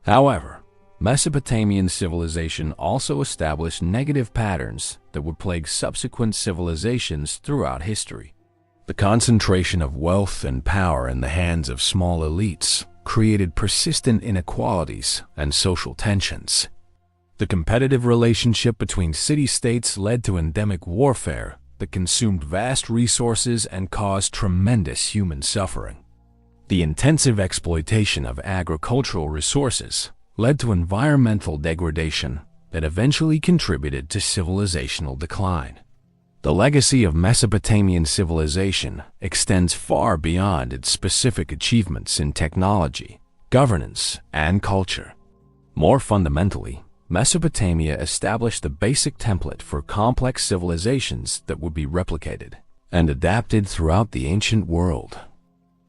A: However, Mesopotamian civilization also established negative patterns that would plague subsequent civilizations throughout history. The concentration of wealth and power in the hands of small elites created persistent inequalities and social tensions. The competitive relationship between city-states led to endemic warfare that consumed vast resources and caused tremendous human suffering. The intensive exploitation of agricultural resources led to environmental degradation that eventually contributed to civilizational decline. The legacy of Mesopotamian civilization extends far beyond its specific achievements in technology, governance, and culture. More fundamentally, Mesopotamia established the basic template for complex civilizations that would be replicated and adapted throughout the ancient world.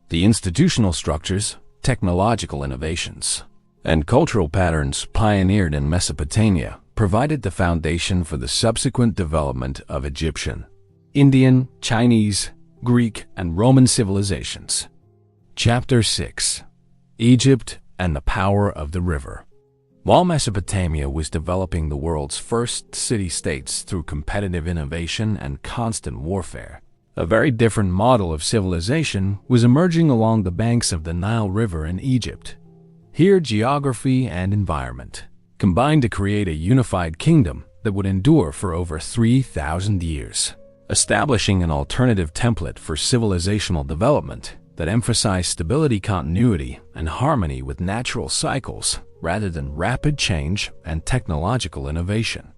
A: The institutional structures, technological innovations, and cultural patterns pioneered in Mesopotamia provided the foundation for the subsequent development of Egyptian, Indian, Chinese, Greek, and Roman civilizations. Chapter 6: Egypt and the Power of the River. While Mesopotamia was developing the world's first city-states through competitive innovation and constant warfare, a very different model of civilization was emerging along the banks of the Nile River in Egypt. Here, geography and environment combined to create a unified kingdom that would endure for over 3,000 years, establishing an alternative template for civilizational development that emphasized stability, continuity, and harmony with natural cycles rather than rapid change and technological innovation.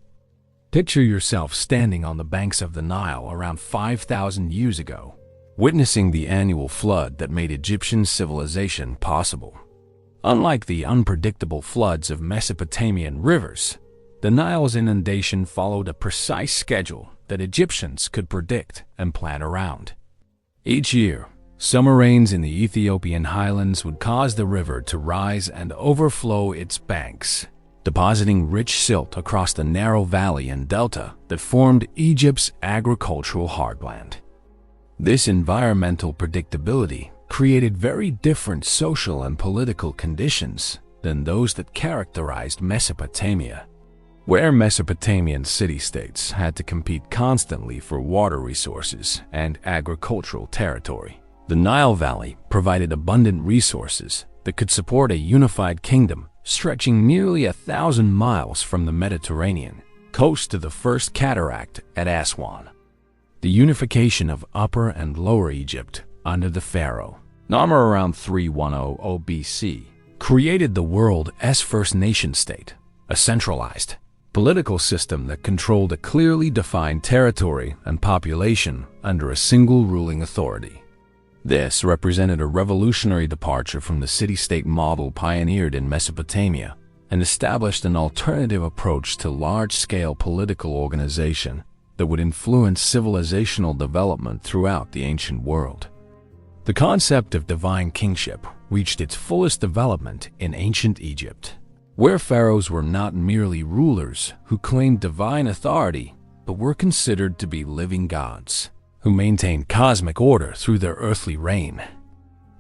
A: Picture yourself standing on the banks of the Nile around 5,000 years ago, witnessing the annual flood that made Egyptian civilization possible. Unlike the unpredictable floods of Mesopotamian rivers, the Nile's inundation followed a precise schedule that Egyptians could predict and plan around. Each year, summer rains in the Ethiopian highlands would cause the river to rise and overflow its banks, depositing rich silt across the narrow valley and delta that formed Egypt's agricultural heartland. This environmental predictability created very different social and political conditions than those that characterized Mesopotamia, where Mesopotamian city-states had to compete constantly for water resources and agricultural territory. The Nile Valley provided abundant resources that could support a unified kingdom stretching nearly 1,000 miles from the Mediterranean coast to the first cataract at Aswan. The unification of Upper and Lower Egypt under the pharaoh, Namur around 3100 BC, created the world's first nation-state, a centralized political system that controlled a clearly defined territory and population under a single ruling authority. This represented a revolutionary departure from the city-state model pioneered in Mesopotamia and established an alternative approach to large-scale political organization that would influence civilizational development throughout the ancient world. The concept of divine kingship reached its fullest development in ancient Egypt, where pharaohs were not merely rulers who claimed divine authority, but were considered to be living gods who maintained cosmic order through their earthly reign.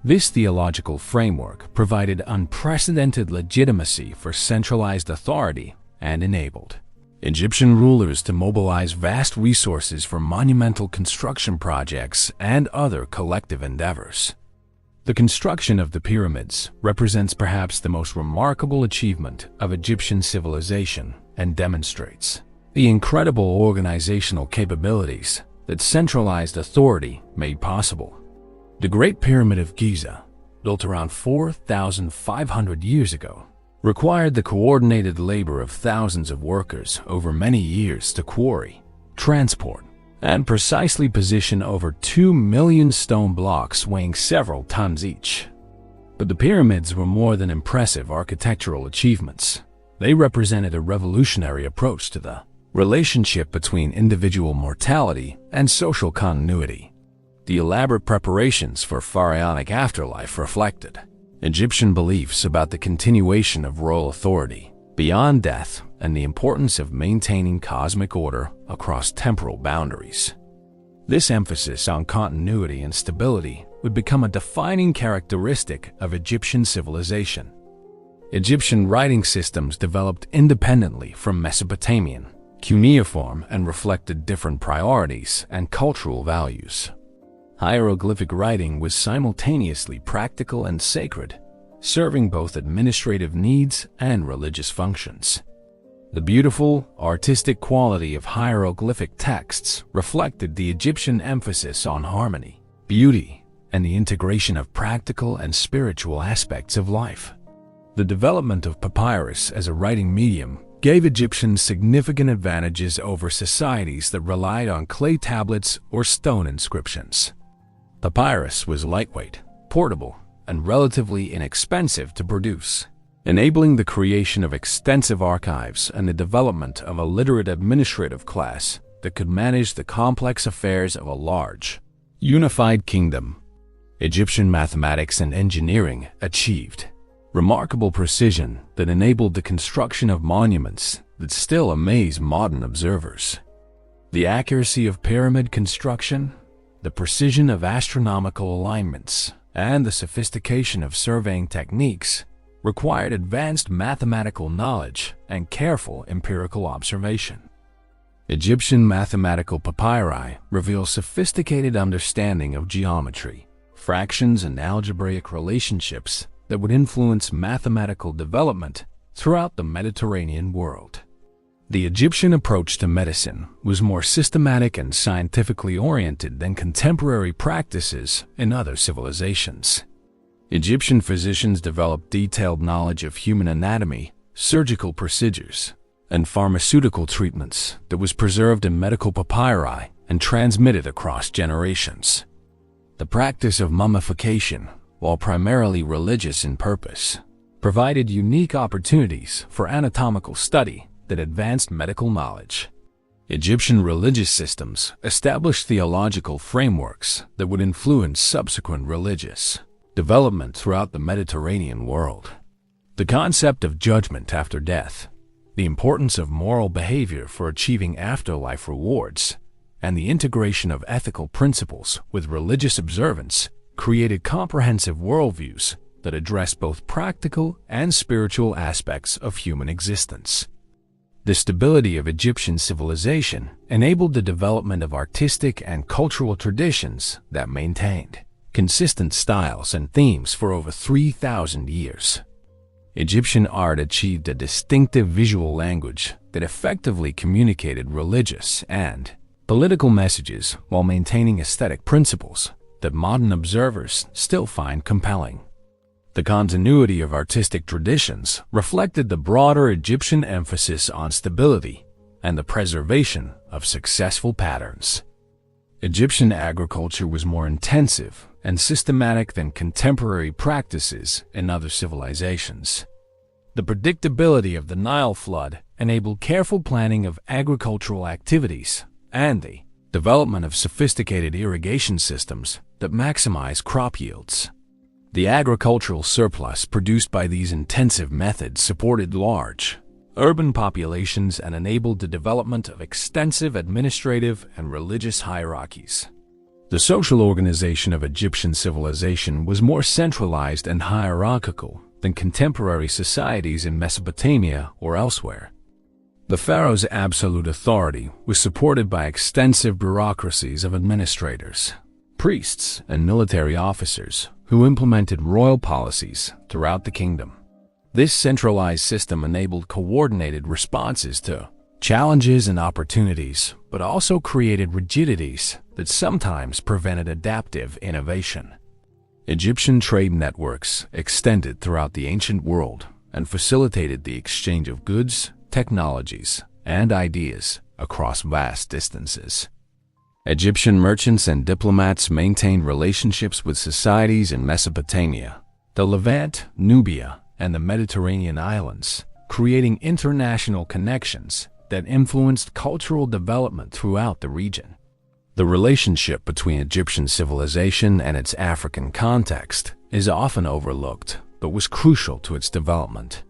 A: This theological framework provided unprecedented legitimacy for centralized authority and enabled Egyptian rulers to mobilize vast resources for monumental construction projects and other collective endeavors. The construction of the pyramids represents perhaps the most remarkable achievement of Egyptian civilization and demonstrates the incredible organizational capabilities that centralized authority made possible. The Great Pyramid of Giza, built around 4,500 years ago, required the coordinated labor of thousands of workers over many years to quarry, transport, and precisely position over 2 million stone blocks weighing several tons each. But the pyramids were more than impressive architectural achievements. They represented a revolutionary approach to the relationship between individual mortality and social continuity. The elaborate preparations for pharaonic afterlife reflected Egyptian beliefs about the continuation of royal authority beyond death and the importance of maintaining cosmic order across temporal boundaries. This emphasis on continuity and stability would become a defining characteristic of Egyptian civilization. Egyptian writing systems developed independently from Mesopotamian, cuneiform, and reflected different priorities and cultural values. Hieroglyphic writing was simultaneously practical and sacred, serving both administrative needs and religious functions. The beautiful, artistic quality of hieroglyphic texts reflected the Egyptian emphasis on harmony, beauty, and the integration of practical and spiritual aspects of life. The development of papyrus as a writing medium gave Egyptians significant advantages over societies that relied on clay tablets or stone inscriptions. Papyrus was lightweight, portable, and relatively inexpensive to produce, enabling the creation of extensive archives and the development of a literate administrative class that could manage the complex affairs of a large, unified kingdom. Egyptian mathematics and engineering achieved remarkable precision that enabled the construction of monuments that still amaze modern observers. The accuracy of pyramid construction, the precision of astronomical alignments, and the sophistication of surveying techniques required advanced mathematical knowledge and careful empirical observation. Egyptian mathematical papyri reveal sophisticated understanding of geometry, fractions, and algebraic relationships that would influence mathematical development throughout the Mediterranean world. The Egyptian approach to medicine was more systematic and scientifically oriented than contemporary practices in other civilizations. Egyptian physicians developed detailed knowledge of human anatomy, surgical procedures, and pharmaceutical treatments that was preserved in medical papyri and transmitted across generations. The practice of mummification, while primarily religious in purpose, provided unique opportunities for anatomical study that advanced medical knowledge. Egyptian religious systems established theological frameworks that would influence subsequent religious development throughout the Mediterranean world. The concept of judgment after death, the importance of moral behavior for achieving afterlife rewards, and the integration of ethical principles with religious observance created comprehensive worldviews that address both practical and spiritual aspects of human existence. The stability of Egyptian civilization enabled the development of artistic and cultural traditions that maintained consistent styles and themes for over 3,000 years. Egyptian art achieved a distinctive visual language that effectively communicated religious and political messages while maintaining aesthetic principles that modern observers still find compelling. The continuity of artistic traditions reflected the broader Egyptian emphasis on stability and the preservation of successful patterns. Egyptian agriculture was more intensive and systematic than contemporary practices in other civilizations. The predictability of the Nile flood enabled careful planning of agricultural activities and the development of sophisticated irrigation systems that maximize crop yields. The agricultural surplus produced by these intensive methods supported large urban populations and enabled the development of extensive administrative and religious hierarchies. The social organization of Egyptian civilization was more centralized and hierarchical than contemporary societies in Mesopotamia or elsewhere. The pharaoh's absolute authority was supported by extensive bureaucracies of administrators, priests, and military officers who implemented royal policies throughout the kingdom. This centralized system enabled coordinated responses to challenges and opportunities, but also created rigidities that sometimes prevented adaptive innovation. Egyptian trade networks extended throughout the ancient world and facilitated the exchange of goods, technologies, and ideas across vast distances. Egyptian merchants and diplomats maintained relationships with societies in Mesopotamia, the Levant, Nubia, and the Mediterranean islands, creating international connections that influenced cultural development throughout the region. The relationship between Egyptian civilization and its African context is often overlooked, but was crucial to its development.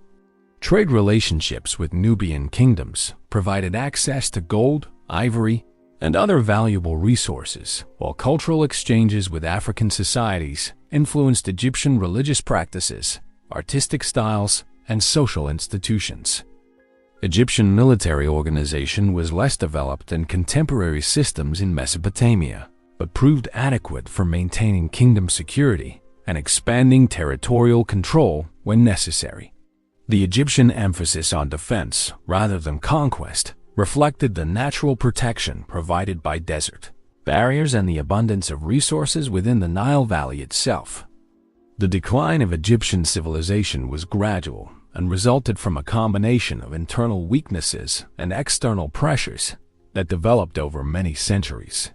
A: Trade relationships with Nubian kingdoms provided access to gold, ivory, and other valuable resources, while cultural exchanges with African societies influenced Egyptian religious practices, artistic styles, and social institutions. Egyptian military organization was less developed than contemporary systems in Mesopotamia, but proved adequate for maintaining kingdom security and expanding territorial control when necessary. The Egyptian emphasis on defense rather than conquest reflected the natural protection provided by desert barriers and the abundance of resources within the Nile Valley itself. The decline of Egyptian civilization was gradual and resulted from a combination of internal weaknesses and external pressures that developed over many centuries.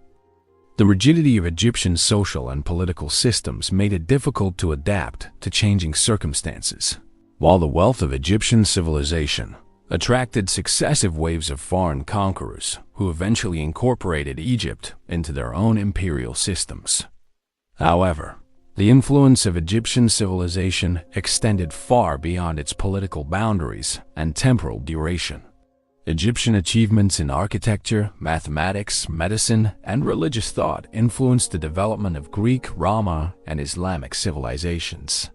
A: The rigidity of Egyptian social and political systems made it difficult to adapt to changing circumstances, while the wealth of Egyptian civilization attracted successive waves of foreign conquerors who eventually incorporated Egypt into their own imperial systems. However, the influence of Egyptian civilization extended far beyond its political boundaries and temporal duration. Egyptian achievements in architecture, mathematics, medicine, and religious thought influenced the development of Greek, Roman, and Islamic civilizations.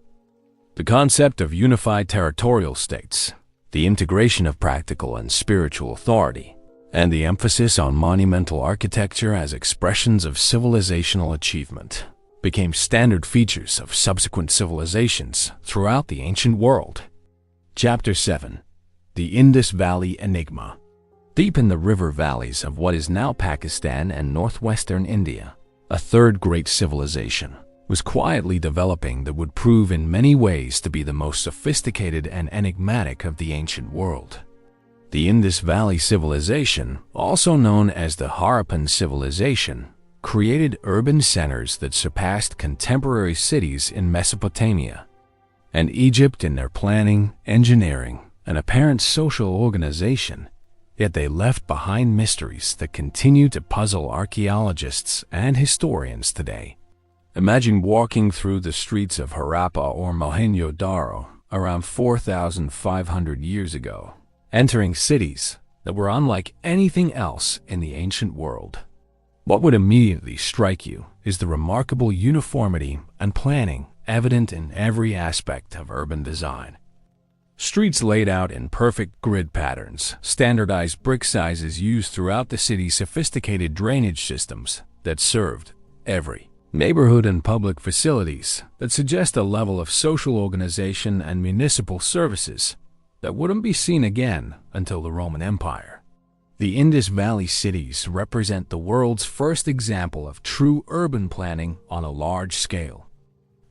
A: The concept of unified territorial states, the integration of practical and spiritual authority, and the emphasis on monumental architecture as expressions of civilizational achievement became standard features of subsequent civilizations throughout the ancient world. Chapter 7. The Indus Valley Enigma. Deep in the river valleys of what is now Pakistan and northwestern India, a third great civilization was quietly developing that would prove in many ways to be the most sophisticated and enigmatic of the ancient world. The Indus Valley Civilization, also known as the Harappan Civilization, created urban centers that surpassed contemporary cities in Mesopotamia and Egypt in their planning, engineering, and apparent social organization, yet they left behind mysteries that continue to puzzle archaeologists and historians today. Imagine walking through the streets of Harappa or Mohenjo-daro around 4,500 years ago, entering cities that were unlike anything else in the ancient world. What would immediately strike you is the remarkable uniformity and planning evident in every aspect of urban design. Streets laid out in perfect grid patterns, standardized brick sizes used throughout the city, sophisticated drainage systems that served every neighborhood, and public facilities that suggest a level of social organization and municipal services that wouldn't be seen again until the Roman Empire. The Indus Valley cities represent the world's first example of true urban planning on a large scale.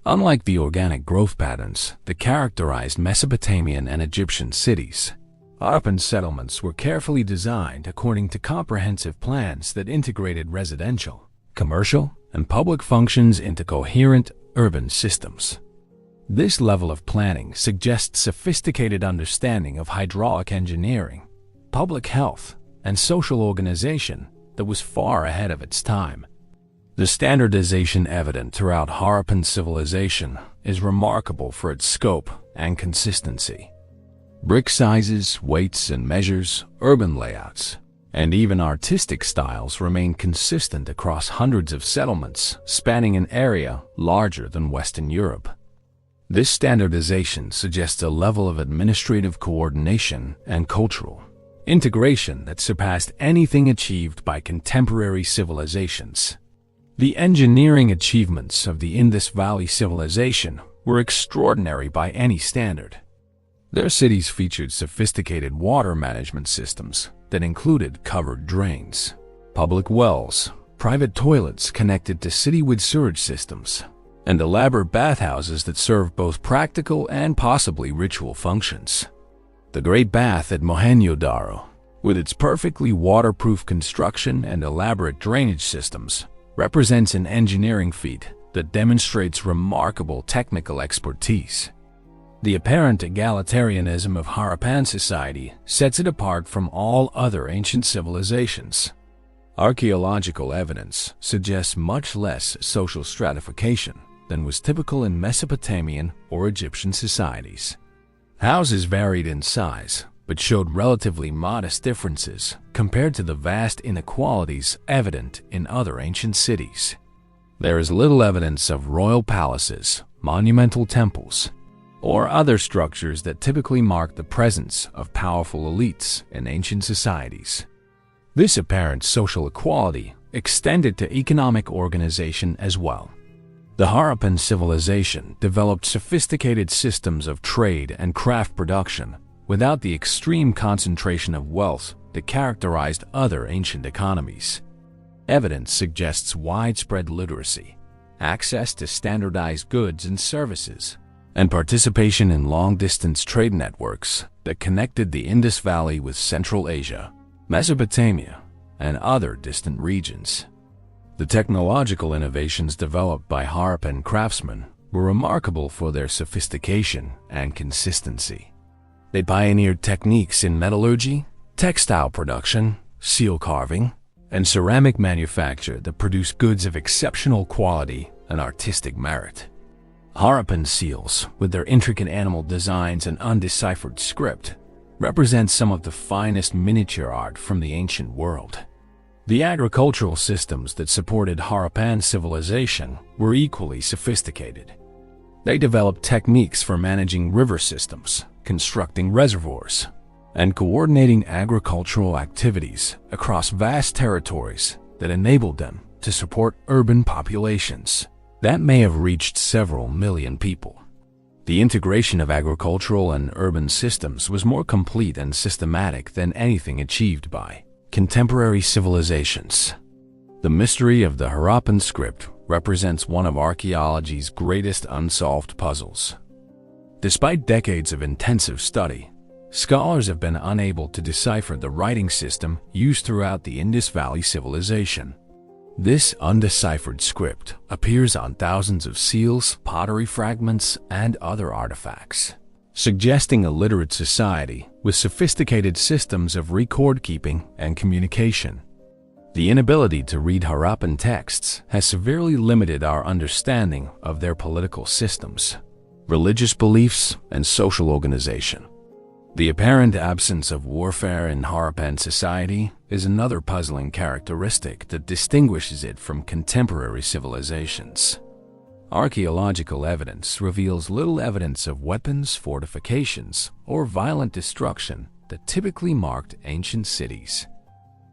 A: Unlike the organic growth patterns that characterized Mesopotamian and Egyptian cities, Harappan settlements were carefully designed according to comprehensive plans that integrated residential, commercial, and public functions into coherent urban systems. This level of planning suggests sophisticated understanding of hydraulic engineering, public health, and social organization that was far ahead of its time. The standardization evident throughout Harappan civilization is remarkable for its scope and consistency. Brick sizes, weights and measures, urban layouts, and even artistic styles remain consistent across hundreds of settlements spanning an area larger than Western Europe. This standardization suggests a level of administrative coordination and cultural integration that surpassed anything achieved by contemporary civilizations. The engineering achievements of the Indus Valley Civilization were extraordinary by any standard. Their cities featured sophisticated water management systems that included covered drains, public wells, private toilets connected to citywide sewage systems, and elaborate bathhouses that served both practical and possibly ritual functions. The Great Bath at Mohenjo-daro, with its perfectly waterproof construction and elaborate drainage systems, represents an engineering feat that demonstrates remarkable technical expertise. The apparent egalitarianism of Harappan society sets it apart from all other ancient civilizations. Archaeological evidence suggests much less social stratification than was typical in Mesopotamian or Egyptian societies. Houses varied in size, but showed relatively modest differences compared to the vast inequalities evident in other ancient cities. There is little evidence of royal palaces, monumental temples, or other structures that typically mark the presence of powerful elites in ancient societies. This apparent social equality extended to economic organization as well. The Harappan civilization developed sophisticated systems of trade and craft production without the extreme concentration of wealth that characterized other ancient economies. Evidence suggests widespread literacy, access to standardized goods and services, and participation in long-distance trade networks that connected the Indus Valley with Central Asia, Mesopotamia, and other distant regions. The technological innovations developed by Harappan craftsmen were remarkable for their sophistication and consistency. They pioneered techniques in metallurgy, textile production, seal carving, and ceramic manufacture that produced goods of exceptional quality and artistic merit. Harappan seals, with their intricate animal designs and undeciphered script, represent some of the finest miniature art from the ancient world. The agricultural systems that supported Harappan civilization were equally sophisticated. They developed techniques for managing river systems, constructing reservoirs, and coordinating agricultural activities across vast territories that enabled them to support urban populations. that may have reached several million people. The integration of agricultural and urban systems was more complete and systematic than anything achieved by contemporary civilizations. The mystery of the Harappan script represents one of archaeology's greatest unsolved puzzles. Despite decades of intensive study, scholars have been unable to decipher the writing system used throughout the Indus Valley civilization. This undeciphered script appears on thousands of seals, pottery fragments, and other artifacts, suggesting a literate society with sophisticated systems of record-keeping and communication. The inability to read Harappan texts has severely limited our understanding of their political systems, religious beliefs, and social organization. The apparent absence of warfare in Harappan society is another puzzling characteristic that distinguishes it from contemporary civilizations. Archaeological evidence reveals little evidence of weapons, fortifications, or violent destruction that typically marked ancient cities.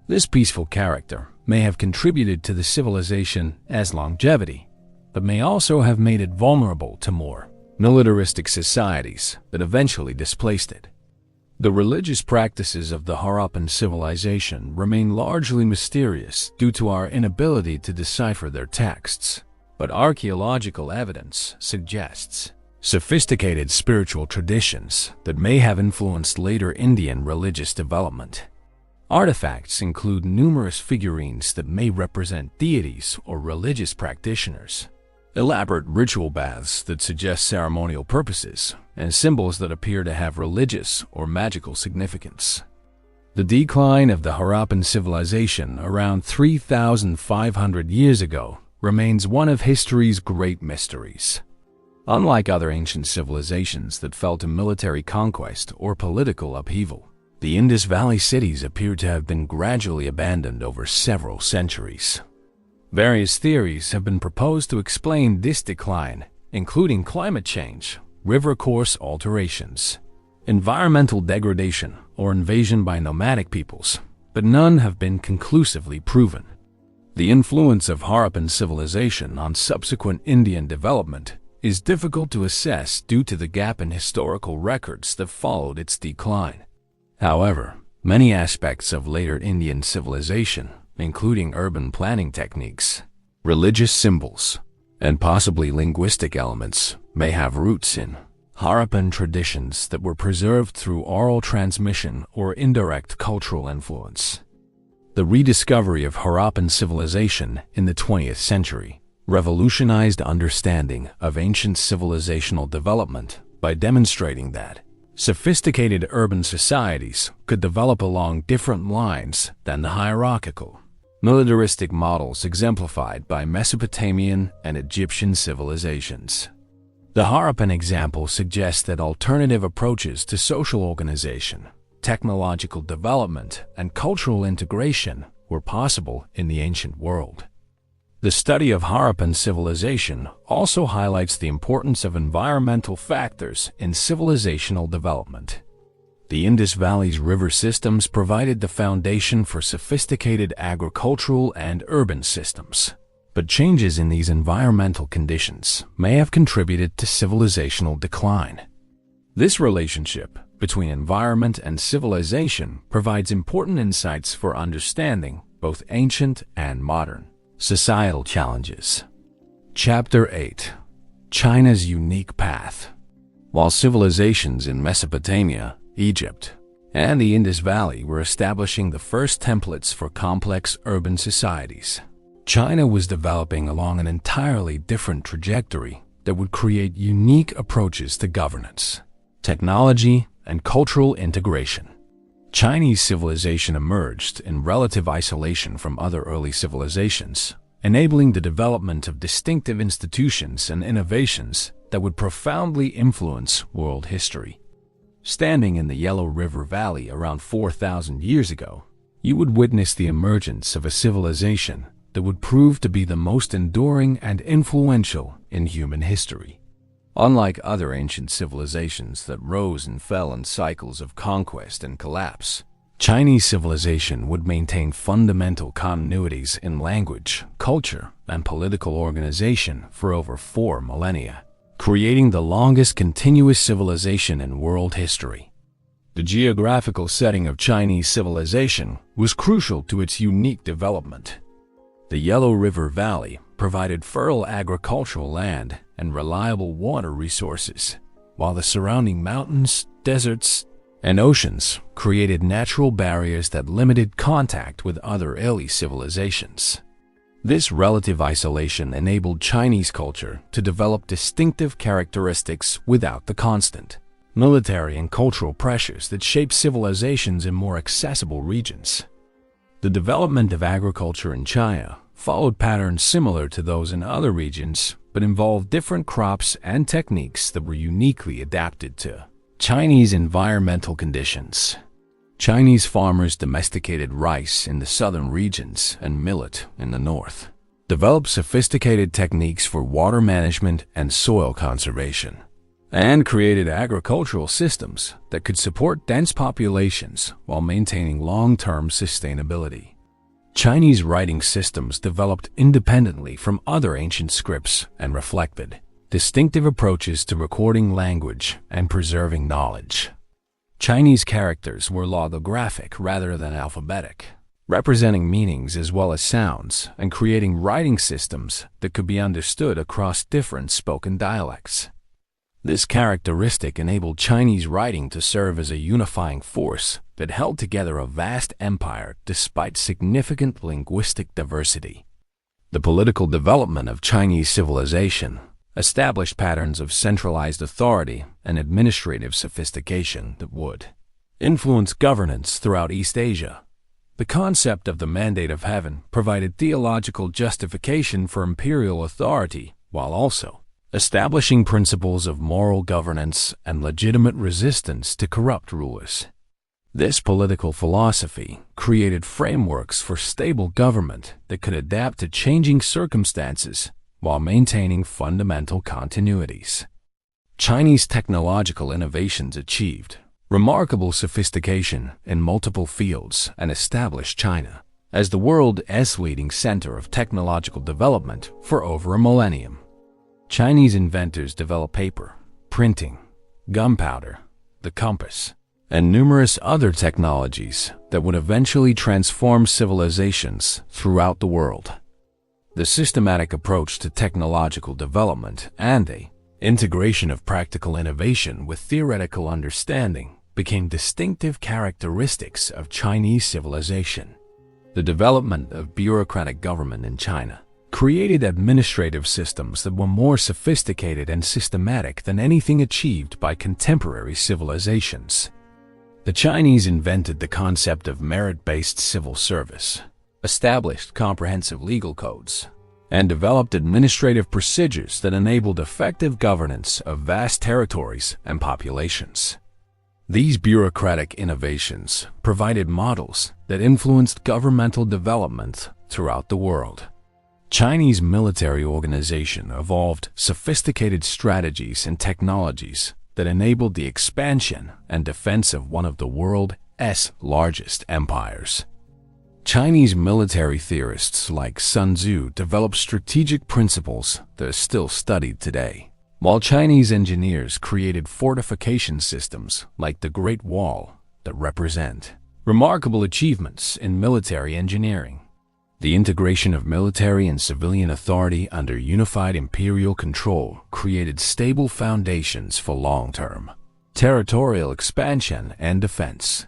A: This peaceful character may have contributed to the civilization as longevity, but may also have made it vulnerable to more militaristic societies that eventually displaced it. The religious practices of the Harappan civilization remain largely mysterious due to our inability to decipher their texts, but archaeological evidence suggests sophisticated spiritual traditions that may have influenced later Indian religious development. Artifacts include numerous figurines that may represent deities or religious practitioners, elaborate ritual baths that suggest ceremonial purposes, and symbols that appear to have religious or magical significance. The decline of the Harappan civilization around 3,500 years ago remains one of history's great mysteries. Unlike other ancient civilizations that fell to military conquest or political upheaval, the Indus Valley cities appear to have been gradually abandoned over several centuries. Various theories have been proposed to explain this decline, including climate change, river course alterations, environmental degradation, or invasion by nomadic peoples, but none have been conclusively proven. The influence of Harappan civilization on subsequent Indian development is difficult to assess due to the gap in historical records that followed its decline. However, many aspects of later Indian civilization, including urban planning techniques, religious symbols, and possibly linguistic elements, may have roots in Harappan traditions that were preserved through oral transmission or indirect cultural influence. The rediscovery of Harappan civilization in the 20th century revolutionized understanding of ancient civilizational development by demonstrating that sophisticated urban societies could develop along different lines than the hierarchical, militaristic models exemplified by Mesopotamian and Egyptian civilizations. The Harappan example suggests that alternative approaches to social organization, technological development, and cultural integration were possible in the ancient world. The study of Harappan civilization also highlights the importance of environmental factors in civilizational development. The Indus Valley's river systems provided the foundation for sophisticated agricultural and urban systems, but changes in these environmental conditions may have contributed to civilizational decline. This relationship between environment and civilization provides important insights for understanding both ancient and modern societal challenges. Chapter 8: China's Unique Path. While civilizations in Mesopotamia, Egypt, and the Indus Valley were establishing the first templates for complex urban societies, China was developing along an entirely different trajectory that would create unique approaches to governance, technology, and cultural integration. Chinese civilization emerged in relative isolation from other early civilizations, enabling the development of distinctive institutions and innovations that would profoundly influence world history. Standing in the Yellow River Valley around 4,000 years ago, you would witness the emergence of a civilization that would prove to be the most enduring and influential in human history. Unlike other ancient civilizations that rose and fell in cycles of conquest and collapse, Chinese civilization would maintain fundamental continuities in language, culture, and political organization for over 4 millennia, creating the longest continuous civilization in world history. The geographical setting of Chinese civilization was crucial to its unique development. The Yellow River Valley provided fertile agricultural land and reliable water resources, while the surrounding mountains, deserts, and oceans created natural barriers that limited contact with other early civilizations. This relative isolation enabled Chinese culture to develop distinctive characteristics without the constant military and cultural pressures that shaped civilizations in more accessible regions. The development of agriculture in China followed patterns similar to those in other regions, but involved different crops and techniques that were uniquely adapted to Chinese environmental conditions. Chinese farmers domesticated rice in the southern regions and millet in the north, developed sophisticated techniques for water management and soil conservation, and created agricultural systems that could support dense populations while maintaining long-term sustainability. Chinese writing systems developed independently from other ancient scripts and reflected distinctive approaches to recording language and preserving knowledge. Chinese characters were logographic rather than alphabetic, representing meanings as well as sounds and creating writing systems that could be understood across different spoken dialects. This characteristic enabled Chinese writing to serve as a unifying force that held together a vast empire despite significant linguistic diversity. The political development of Chinese civilization established patterns of centralized authority and administrative sophistication that would influence governance throughout East Asia. The concept of the mandate of heaven provided theological justification for imperial authority while also establishing principles of moral governance and legitimate resistance to corrupt rulers. This political philosophy created frameworks for stable government that could adapt to changing circumstances while maintaining fundamental continuities. Chinese technological innovations achieved remarkable sophistication in multiple fields and established China as the world's leading center of technological development for over a millennium. Chinese inventors developed paper, printing, gunpowder, the compass, and numerous other technologies that would eventually transform civilizations throughout the world. The systematic approach to technological development and the integration of practical innovation with theoretical understanding became distinctive characteristics of Chinese civilization. The development of bureaucratic government in China created administrative systems that were more sophisticated and systematic than anything achieved by contemporary civilizations. The Chinese invented the concept of merit-based civil service, established comprehensive legal codes, and developed administrative procedures that enabled effective governance of vast territories and populations. These bureaucratic innovations provided models that influenced governmental development throughout the world. Chinese military organization evolved sophisticated strategies and technologies that enabled the expansion and defense of one of the world's largest empires. Chinese military theorists like Sun Tzu developed strategic principles that are still studied today, while Chinese engineers created fortification systems like the Great Wall that represent remarkable achievements in military engineering. The integration of military and civilian authority under unified imperial control created stable foundations for long-term territorial expansion and defense.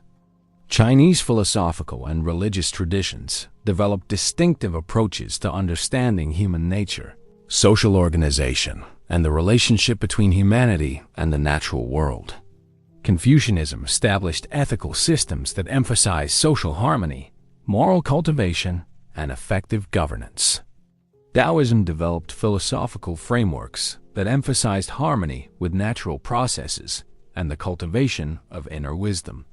A: Chinese philosophical and religious traditions developed distinctive approaches to understanding human nature, social organization, and the relationship between humanity and the natural world. Confucianism established ethical systems that emphasized social harmony, moral cultivation, and effective governance. Taoism developed philosophical frameworks that emphasized harmony with natural processes and the cultivation of inner wisdom.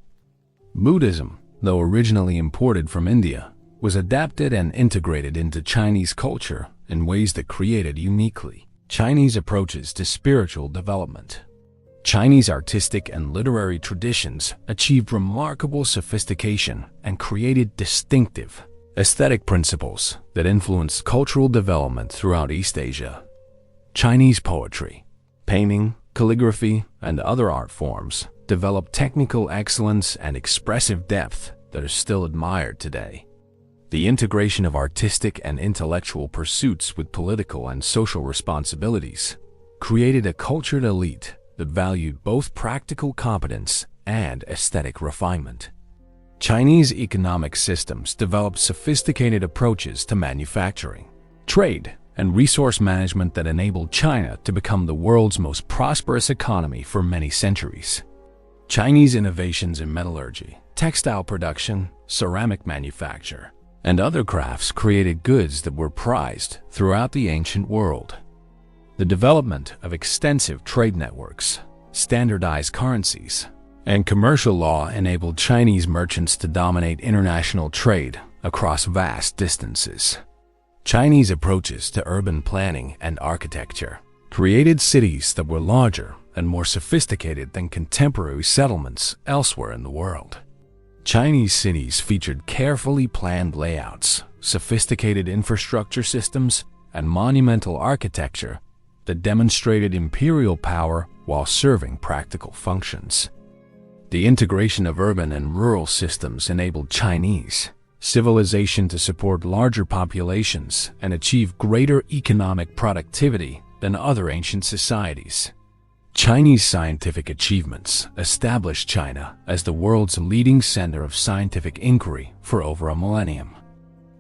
A: Buddhism, though originally imported from India, was adapted and integrated into Chinese culture in ways that created uniquely Chinese approaches to spiritual development. Chinese artistic and literary traditions achieved remarkable sophistication and created distinctive aesthetic principles that influenced cultural development throughout East Asia. Chinese poetry, painting, calligraphy, and other art forms developed technical excellence and expressive depth that are still admired today. The integration of artistic and intellectual pursuits with political and social responsibilities created a cultured elite that valued both practical competence and aesthetic refinement. Chinese economic systems developed sophisticated approaches to manufacturing, trade, and resource management that enabled China to become the world's most prosperous economy for many centuries. Chinese innovations in metallurgy, textile production, ceramic manufacture, and other crafts created goods that were prized throughout the ancient world. The development of extensive trade networks, standardized currencies, and commercial law enabled Chinese merchants to dominate international trade across vast distances. Chinese approaches to urban planning and architecture created cities that were larger and more sophisticated than contemporary settlements elsewhere in the world. Chinese cities featured carefully planned layouts, sophisticated infrastructure systems, and monumental architecture that demonstrated imperial power while serving practical functions. The integration of urban and rural systems enabled Chinese civilization to support larger populations and achieve greater economic productivity than other ancient societies. Chinese scientific achievements established China as the world's leading center of scientific inquiry for over a millennium.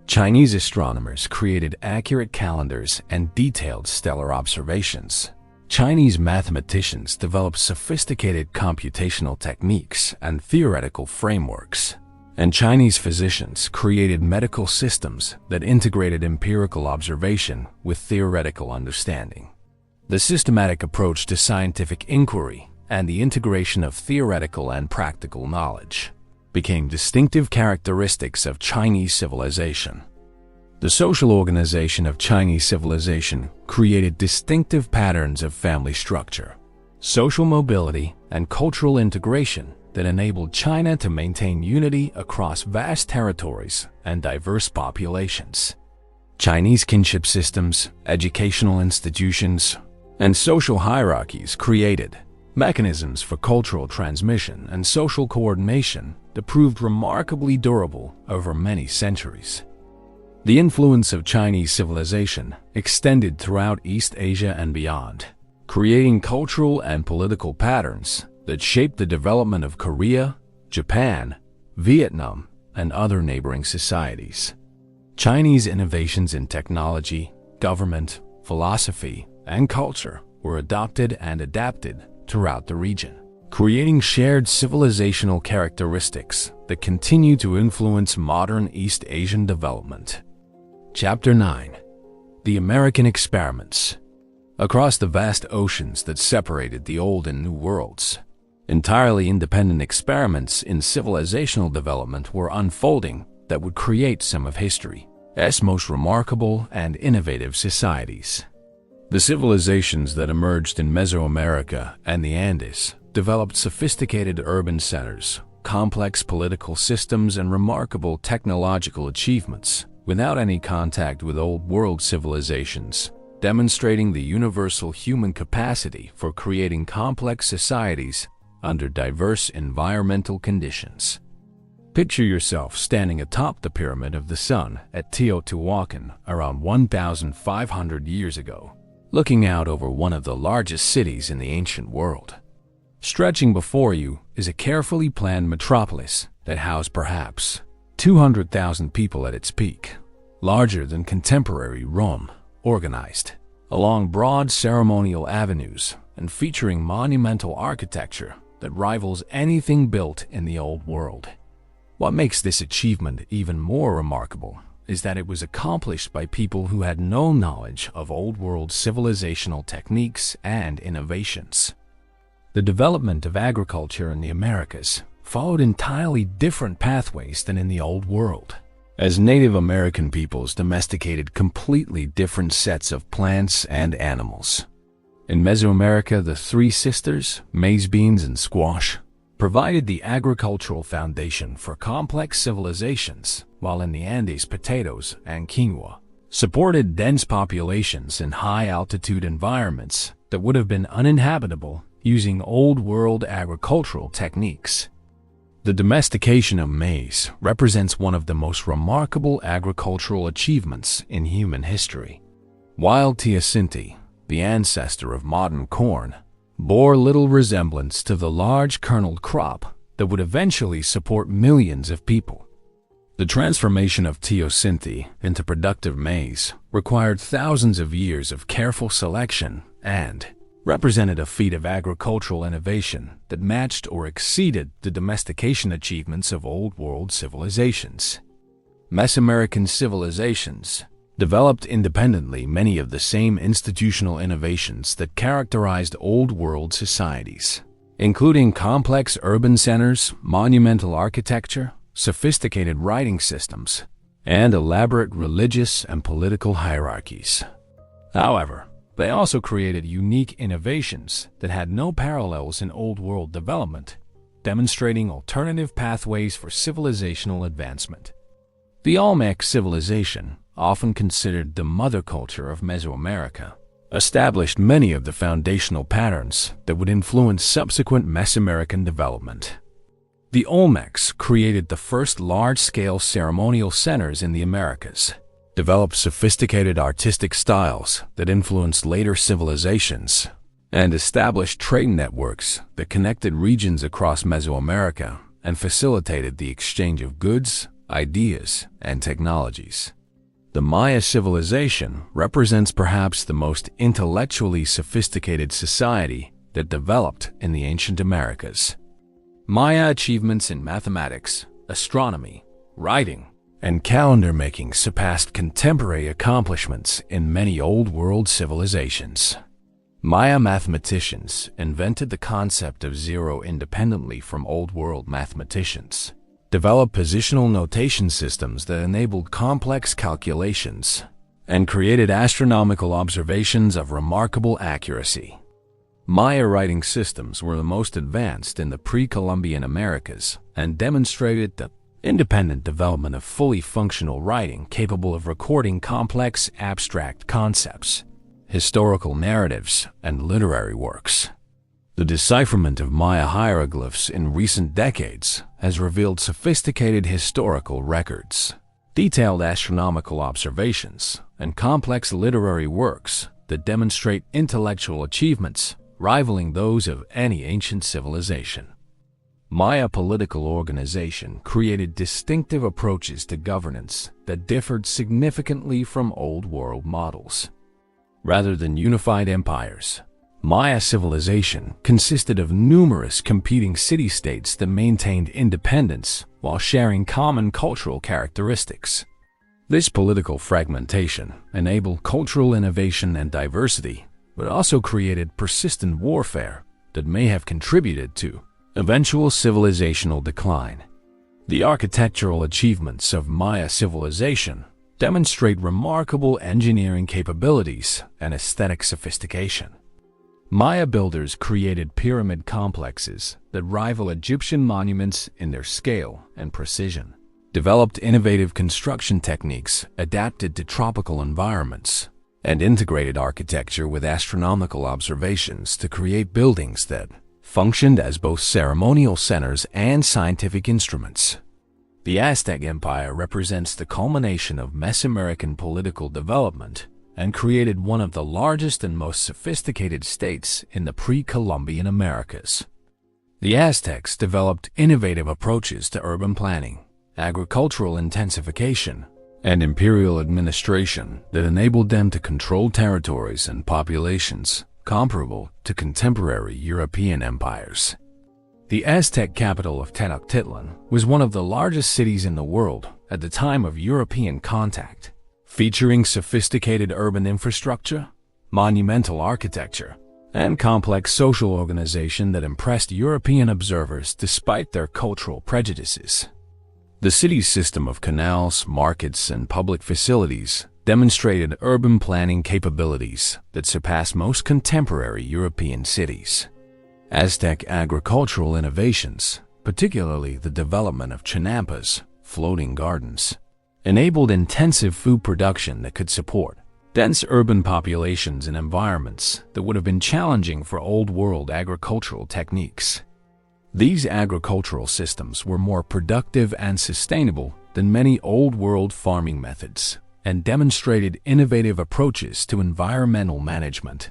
A: Chinese astronomers created accurate calendars and detailed stellar observations. Chinese mathematicians developed sophisticated computational techniques and theoretical frameworks. And Chinese physicians created medical systems that integrated empirical observation with theoretical understanding. The systematic approach to scientific inquiry and the integration of theoretical and practical knowledge became distinctive characteristics of Chinese civilization. The social organization of Chinese civilization created distinctive patterns of family structure, social mobility, and cultural integration that enabled China to maintain unity across vast territories and diverse populations. Chinese kinship systems, educational institutions, and social hierarchies created mechanisms for cultural transmission and social coordination that proved remarkably durable over many centuries. The influence of Chinese civilization extended throughout East Asia and beyond, creating cultural and political patterns that shaped the development of Korea, Japan, Vietnam, and other neighboring societies. Chinese innovations in technology, government, philosophy, and culture were adopted and adapted throughout the region, creating shared civilizational characteristics that continue to influence modern East Asian development. Chapter 9. The American Experiments. Across the vast oceans that separated the Old and New Worlds, entirely independent experiments in civilizational development were unfolding that would create some of history's most remarkable and innovative societies. The civilizations that emerged in Mesoamerica and the Indus developed sophisticated urban centers, complex political systems, and remarkable technological achievements without any contact with Old World civilizations, demonstrating the universal human capacity for creating complex societies under diverse environmental conditions. Picture yourself standing atop the Pyramid of the Sun at Teotihuacan around 1,500 years ago, looking out over one of the largest cities in the ancient world. Stretching before you is a carefully planned metropolis that housed perhaps 200,000 people at its peak, larger than contemporary Rome, organized along broad ceremonial avenues and featuring monumental architecture that rivals anything built in the Old World. What makes this achievement even more remarkable is that it was accomplished by people who had no knowledge of Old World civilizational techniques and innovations. The development of agriculture in the Americas followed entirely different pathways than in the Old World, as Native American peoples domesticated completely different sets of plants and animals. In Mesoamerica, the three sisters, maize beans and squash, provided the agricultural foundation for complex civilizations, while in the Andes, potatoes and quinoa supported dense populations in high-altitude environments that would have been uninhabitable using old-world agricultural techniques. The domestication of maize represents one of the most remarkable agricultural achievements in human history. While teosinte, the ancestor of modern corn, bore little resemblance to the large kerneled crop that would eventually support millions of people. The transformation of teosinte into productive maize required thousands of years of careful selection and represented a feat of agricultural innovation that matched or exceeded the domestication achievements of Old World civilizations. Mesoamerican civilizations developed independently many of the same institutional innovations that characterized Old World societies, including complex urban centers, monumental architecture, sophisticated writing systems, and elaborate religious and political hierarchies. However, they also created unique innovations that had no parallels in Old World development, demonstrating alternative pathways for civilizational advancement. The Olmec civilization, often considered the mother culture of Mesoamerica, established many of the foundational patterns that would influence subsequent Mesoamerican development. The Olmecs created the first large-scale ceremonial centers in the Americas, developed sophisticated artistic styles that influenced later civilizations, and established trade networks that connected regions across Mesoamerica and facilitated the exchange of goods, ideas, and technologies. The Maya civilization represents perhaps the most intellectually sophisticated society that developed in the ancient Americas. Maya achievements in mathematics, astronomy, writing, and calendar making surpassed contemporary accomplishments in many Old World civilizations. Maya mathematicians invented the concept of zero independently from Old World mathematicians, developed positional notation systems that enabled complex calculations, and created astronomical observations of remarkable accuracy. Maya writing systems were the most advanced in the pre-Columbian Americas and demonstrated the independent development of fully functional writing capable of recording complex abstract concepts, historical narratives, and literary works. The decipherment of Maya hieroglyphs in recent decades has revealed sophisticated historical records, detailed astronomical observations, and complex literary works that demonstrate intellectual achievements rivaling those of any ancient civilization. Maya political organization created distinctive approaches to governance that differed significantly from Old World models. Rather than unified empires, Maya civilization consisted of numerous competing city-states that maintained independence while sharing common cultural characteristics. This political fragmentation enabled cultural innovation and diversity, but also created persistent warfare that may have contributed to eventual civilizational decline. The architectural achievements of Maya civilization demonstrate remarkable engineering capabilities and aesthetic sophistication. Maya builders created pyramid complexes that rival Egyptian monuments in their scale and precision, developed innovative construction techniques adapted to tropical environments, and integrated architecture with astronomical observations to create buildings that functioned as both ceremonial centers and scientific instruments. The Aztec Empire represents the culmination of Mesoamerican political development and created one of the largest and most sophisticated states in the pre-Columbian Americas. The Aztecs developed innovative approaches to urban planning, agricultural intensification, and imperial administration that enabled them to control territories and populations comparable to contemporary European empires. The Aztec capital of Tenochtitlan was one of the largest cities in the world at the time of European contact, featuring sophisticated urban infrastructure, monumental architecture, and complex social organization that impressed European observers despite their cultural prejudices. The city's system of canals, markets, and public facilities demonstrated urban planning capabilities that surpassed most contemporary European cities. Aztec agricultural innovations, particularly the development of chinampas, floating gardens, enabled intensive food production that could support dense urban populations in environments that would have been challenging for Old World agricultural techniques. These agricultural systems were more productive and sustainable than many Old World farming methods and demonstrated innovative approaches to environmental management.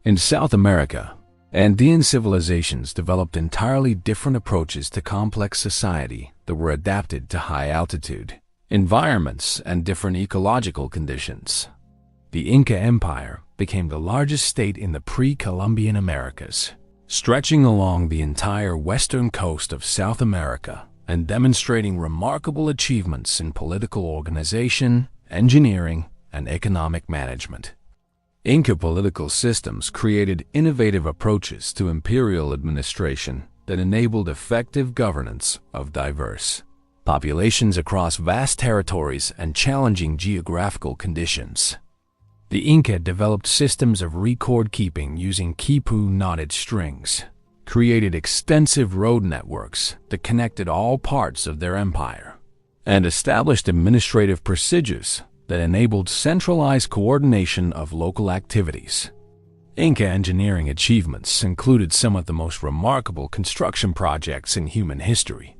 A: In South America, Andean civilizations developed entirely different approaches to complex society that were adapted to high-altitude environments and different ecological conditions. The Inca Empire became the largest state in the pre-Columbian Americas, stretching along the entire western coast of South America and demonstrating remarkable achievements in political organization, engineering, and economic management. Inca political systems created innovative approaches to imperial administration that enabled effective governance of diverse populations across vast territories and challenging geographical conditions. The Inca developed systems of record-keeping using quipu knotted strings, created extensive road networks that connected all parts of their empire, and established administrative procedures that enabled centralized coordination of local activities. Inca engineering achievements included some of the most remarkable construction projects in human history.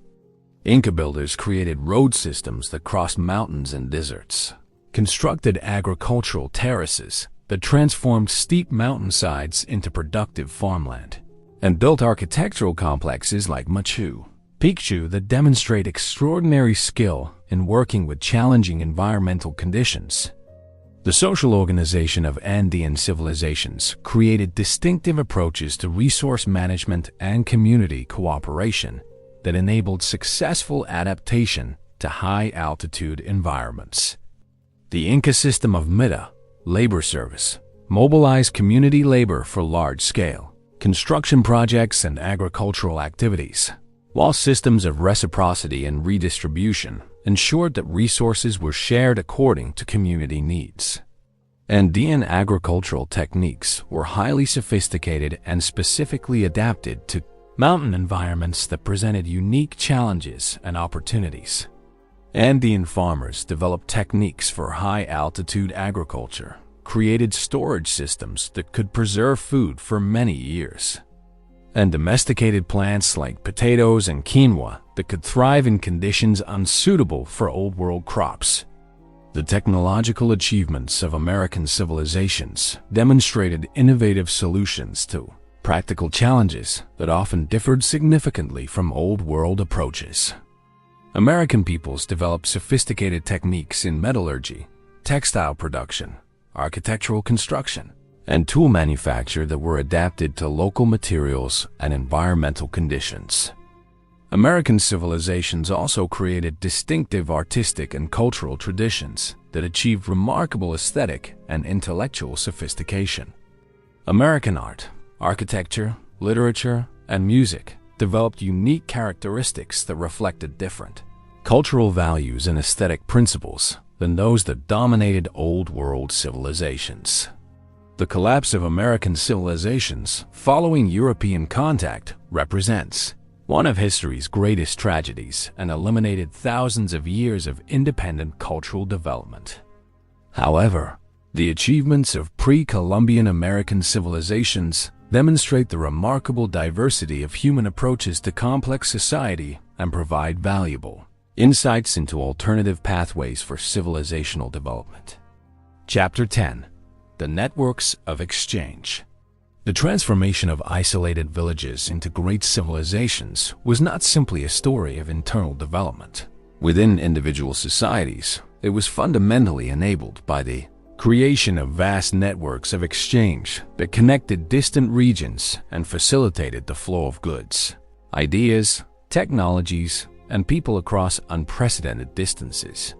A: Inca builders created road systems that crossed mountains and deserts, constructed agricultural terraces that transformed steep mountainsides into productive farmland, and built architectural complexes like Machu Picchu that demonstrate extraordinary skill in working with challenging environmental conditions. The social organization of Andean civilizations created distinctive approaches to resource management and community cooperation that enabled successful adaptation to high-altitude environments. The Inca system of Mita, labor service, mobilized community labor for large-scale construction projects and agricultural activities, while systems of reciprocity and redistribution ensured that resources were shared according to community needs. Andean agricultural techniques were highly sophisticated and specifically adapted to mountain environments that presented unique challenges and opportunities. Andean farmers developed techniques for high-altitude agriculture, created storage systems that could preserve food for many years, and domesticated plants like potatoes and quinoa that could thrive in conditions unsuitable for Old World crops. The technological achievements of American civilizations demonstrated innovative solutions to practical challenges that often differed significantly from Old World approaches. American peoples developed sophisticated techniques in metallurgy, textile production, architectural construction, and tool manufacture that were adapted to local materials and environmental conditions. American civilizations also created distinctive artistic and cultural traditions that achieved remarkable aesthetic and intellectual sophistication. American art, architecture, literature, and music developed unique characteristics that reflected different cultural values and aesthetic principles than those that dominated Old World civilizations. The collapse of American civilizations following European contact represents one of history's greatest tragedies and eliminated thousands of years of independent cultural development. However, the achievements of pre-Columbian American civilizations demonstrate the remarkable diversity of human approaches to complex society and provide valuable insights into alternative pathways for civilizational development. Chapter 10. The Networks of Exchange. The transformation of isolated villages into great civilizations was not simply a story of internal development. Within individual societies, it was fundamentally enabled by the creation of vast networks of exchange that connected distant regions and facilitated the flow of goods, ideas, technologies, and people across unprecedented distances.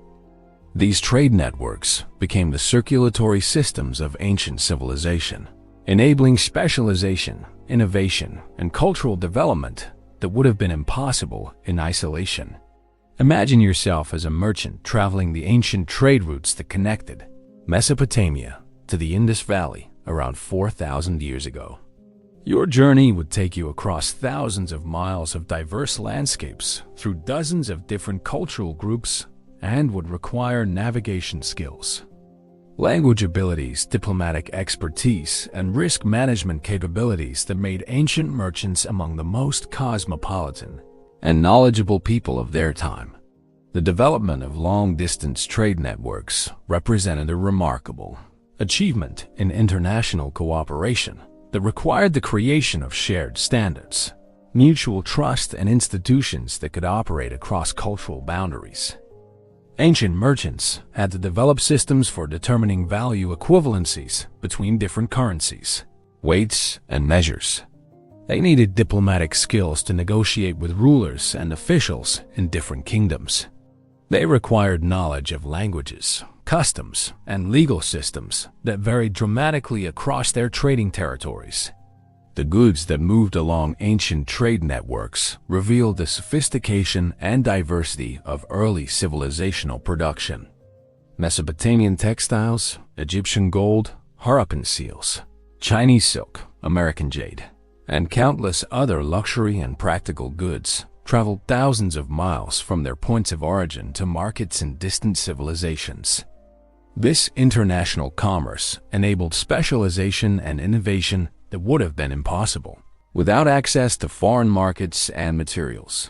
A: These trade networks became the circulatory systems of ancient civilization, enabling specialization, innovation, and cultural development that would have been impossible in isolation. Imagine yourself as a merchant traveling the ancient trade routes that connected Mesopotamia to the Indus Valley around 4,000 years ago. Your journey would take you across thousands of miles of diverse landscapes through dozens of different cultural groups and would require navigation skills, language abilities, diplomatic expertise, and risk management capabilities that made ancient merchants among the most cosmopolitan and knowledgeable people of their time. The development of long-distance trade networks represented a remarkable achievement in international cooperation that required the creation of shared standards, mutual trust, and institutions that could operate across cultural boundaries. Ancient merchants had to develop systems for determining value equivalencies between different currencies, weights, and measures. They needed diplomatic skills to negotiate with rulers and officials in different kingdoms. They required knowledge of languages, customs, and legal systems that varied dramatically across their trading territories. The goods that moved along ancient trade networks revealed the sophistication and diversity of early civilizational production. Mesopotamian textiles, Egyptian gold, Harappan seals, Chinese silk, American jade, and countless other luxury and practical goods traveled thousands of miles from their points of origin to markets in distant civilizations. This international commerce enabled specialization and innovation that would have been impossible without access to foreign markets and materials.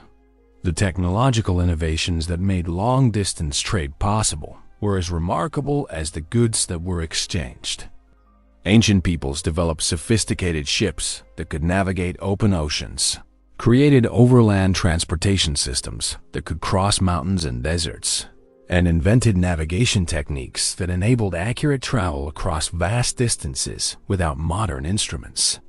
A: The technological innovations that made long-distance trade possible were as remarkable as the goods that were exchanged. Ancient peoples developed sophisticated ships that could navigate open oceans, created overland transportation systems that could cross mountains and deserts, and invented navigation techniques that enabled accurate travel across vast distances without modern instruments.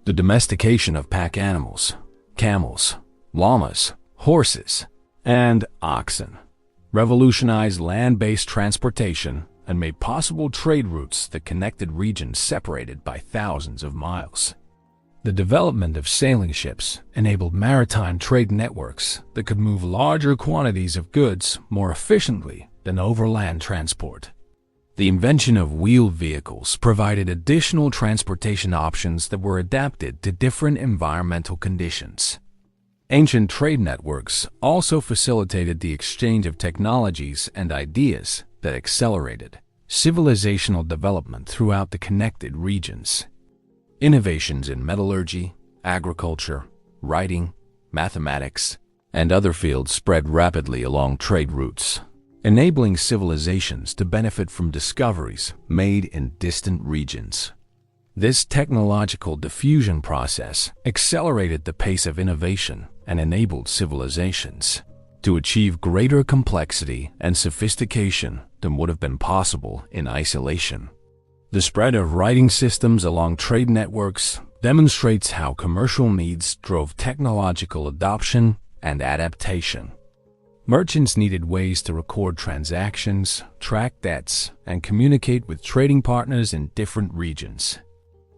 A: The domestication of pack animals, camels, llamas, horses, and oxen revolutionized land-based transportation and made possible trade routes that connected regions separated by thousands of miles. The development of sailing ships enabled maritime trade networks that could move larger quantities of goods more efficiently than overland transport. The invention of wheeled vehicles provided additional transportation options that were adapted to different environmental conditions. Ancient trade networks also facilitated the exchange of technologies and ideas that accelerated civilizational development throughout the connected regions. Innovations in metallurgy, agriculture, writing, mathematics, and other fields spread rapidly along trade routes, enabling civilizations to benefit from discoveries made in distant regions. This technological diffusion process accelerated the pace of innovation and enabled civilizations to achieve greater complexity and sophistication than would have been possible in isolation. The spread of writing systems along trade networks demonstrates how commercial needs drove technological adoption and adaptation. Merchants needed ways to record transactions, track debts, and communicate with trading partners in different regions.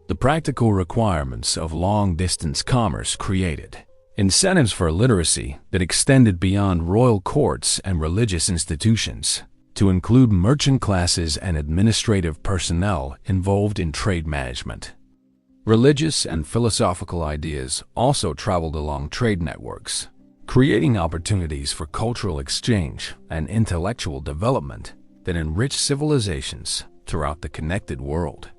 A: The practical requirements of long-distance commerce created incentives for literacy that extended beyond royal courts and religious institutions to include merchant classes and administrative personnel involved in trade management. Religious and philosophical ideas also traveled along trade networks, creating opportunities for cultural exchange and intellectual development that enriched civilizations throughout the connected world.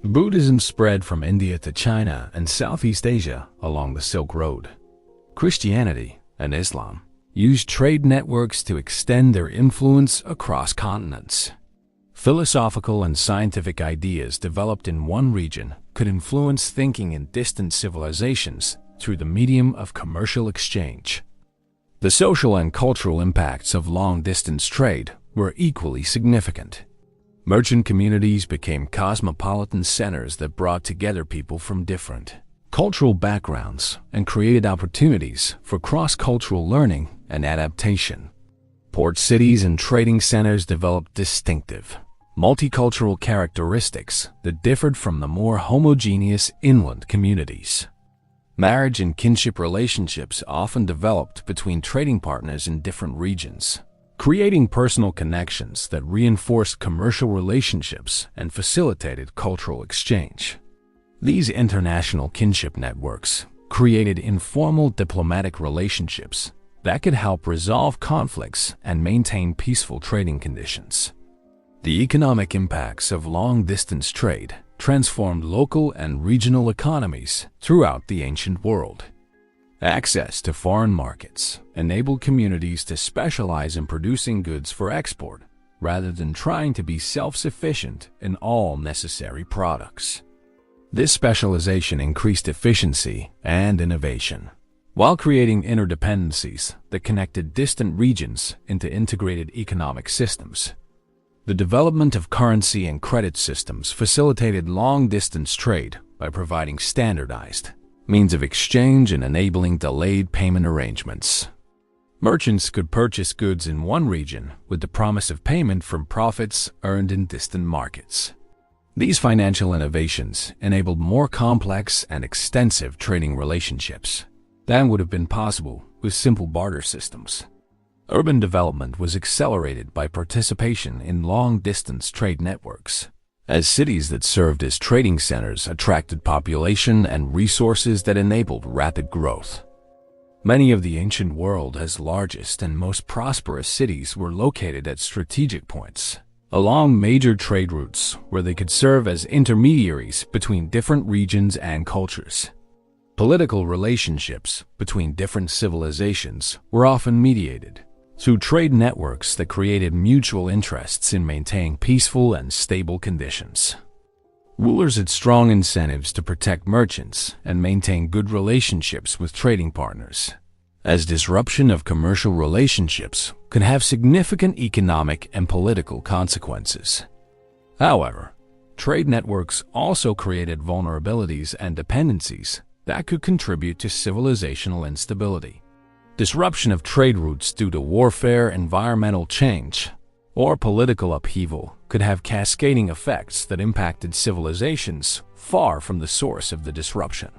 A: Buddhism spread from India to China and Southeast Asia along the Silk Road. Christianity and Islam used trade networks to extend their influence across continents. Philosophical and scientific ideas developed in one region could influence thinking in distant civilizations through the medium of commercial exchange. The social and cultural impacts of long-distance trade were equally significant. Merchant communities became cosmopolitan centers that brought together people from different cultural backgrounds and created opportunities for cross-cultural learning and adaptation. Port cities and trading centers developed distinctive, multicultural characteristics that differed from the more homogeneous inland communities. Marriage and kinship relationships often developed between trading partners in different regions, creating personal connections that reinforced commercial relationships and facilitated cultural exchange. These international kinship networks created informal diplomatic relationships that could help resolve conflicts and maintain peaceful trading conditions. The economic impacts of long-distance trade transformed local and regional economies throughout the ancient world. Access to foreign markets enabled communities to specialize in producing goods for export rather than trying to be self-sufficient in all necessary products. This specialization increased efficiency and innovation, while creating interdependencies that connected distant regions into integrated economic systems. The development of currency and credit systems facilitated long-distance trade by providing standardized means of exchange and enabling delayed payment arrangements. Merchants could purchase goods in one region with the promise of payment from profits earned in distant markets. These financial innovations enabled more complex and extensive trading relationships than would have been possible with simple barter systems. Urban development was accelerated by participation in long-distance trade networks, as cities that served as trading centers attracted population and resources that enabled rapid growth. Many of the ancient world's largest and most prosperous cities were located at strategic points along major trade routes where they could serve as intermediaries between different regions and cultures. Political relationships between different civilizations were often mediated through trade networks that created mutual interests in maintaining peaceful and stable conditions. Rulers had strong incentives to protect merchants and maintain good relationships with trading partners, as disruption of commercial relationships could have significant economic and political consequences. However, trade networks also created vulnerabilities and dependencies that could contribute to civilizational instability. Disruption of trade routes due to warfare, environmental change, or political upheaval could have cascading effects that impacted civilizations far from the source of the disruption.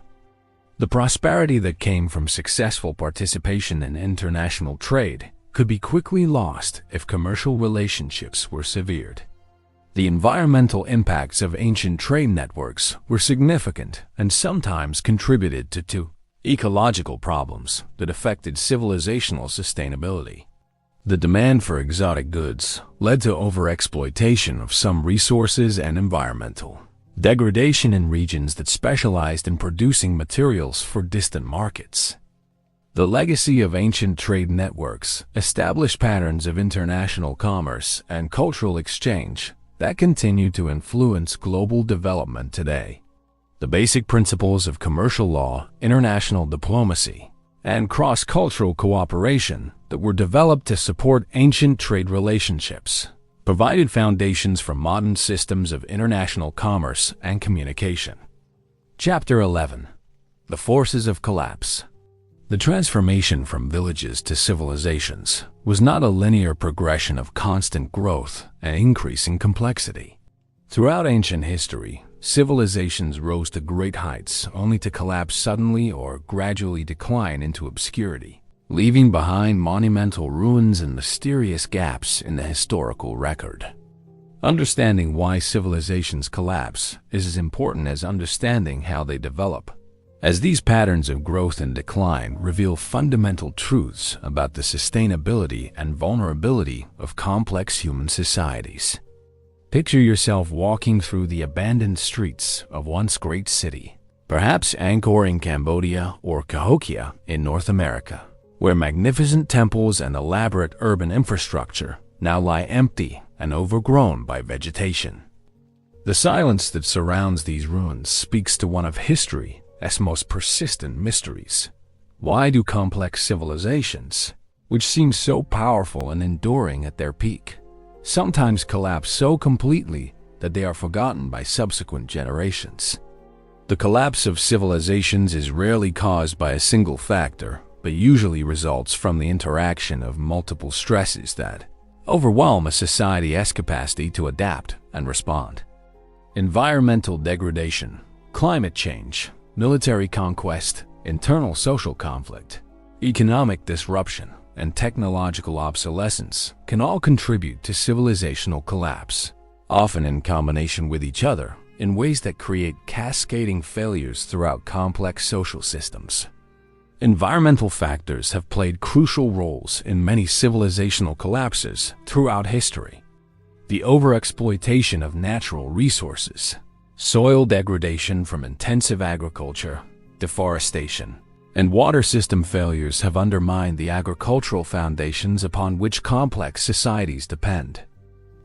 A: The prosperity that came from successful participation in international trade could be quickly lost if commercial relationships were severed. The environmental impacts of ancient trade networks were significant and sometimes contributed to ecological problems that affected civilizational sustainability. The demand for exotic goods led to overexploitation of some resources and environmental degradation in regions that specialized in producing materials for distant markets. The legacy of ancient trade networks established patterns of international commerce and cultural exchange that continue to influence global development today. The basic principles of commercial law, international diplomacy, and cross-cultural cooperation that were developed to support ancient trade relationships provided foundations for modern systems of international commerce and communication. Chapter 11. The Forces of Collapse. The transformation from villages to civilizations was not a linear progression of constant growth and increasing complexity. Throughout ancient history, civilizations rose to great heights only to collapse suddenly or gradually decline into obscurity, leaving behind monumental ruins and mysterious gaps in the historical record. Understanding why civilizations collapse is as important as understanding how they develop, as these patterns of growth and decline reveal fundamental truths about the sustainability and vulnerability of complex human societies. Picture yourself walking through the abandoned streets of once great city, perhaps Angkor in Cambodia or Cahokia in North America, where magnificent temples and elaborate urban infrastructure now lie empty and overgrown by vegetation. The silence that surrounds these ruins speaks to one of history's most persistent mysteries. Why do complex civilizations, which seem so powerful and enduring at their peak, sometimes collapse so completely that they are forgotten by subsequent generations? The collapse of civilizations is rarely caused by a single factor, but usually results from the interaction of multiple stresses that overwhelm a society's capacity to adapt and respond. Environmental degradation, climate change, military conquest, internal social conflict, economic disruption, and technological obsolescence can all contribute to civilizational collapse, often in combination with each other in ways that create cascading failures throughout complex social systems. Environmental factors have played crucial roles in many civilizational collapses throughout history. The overexploitation of natural resources, soil degradation from intensive agriculture, deforestation, and water system failures have undermined the agricultural foundations upon which complex societies depend.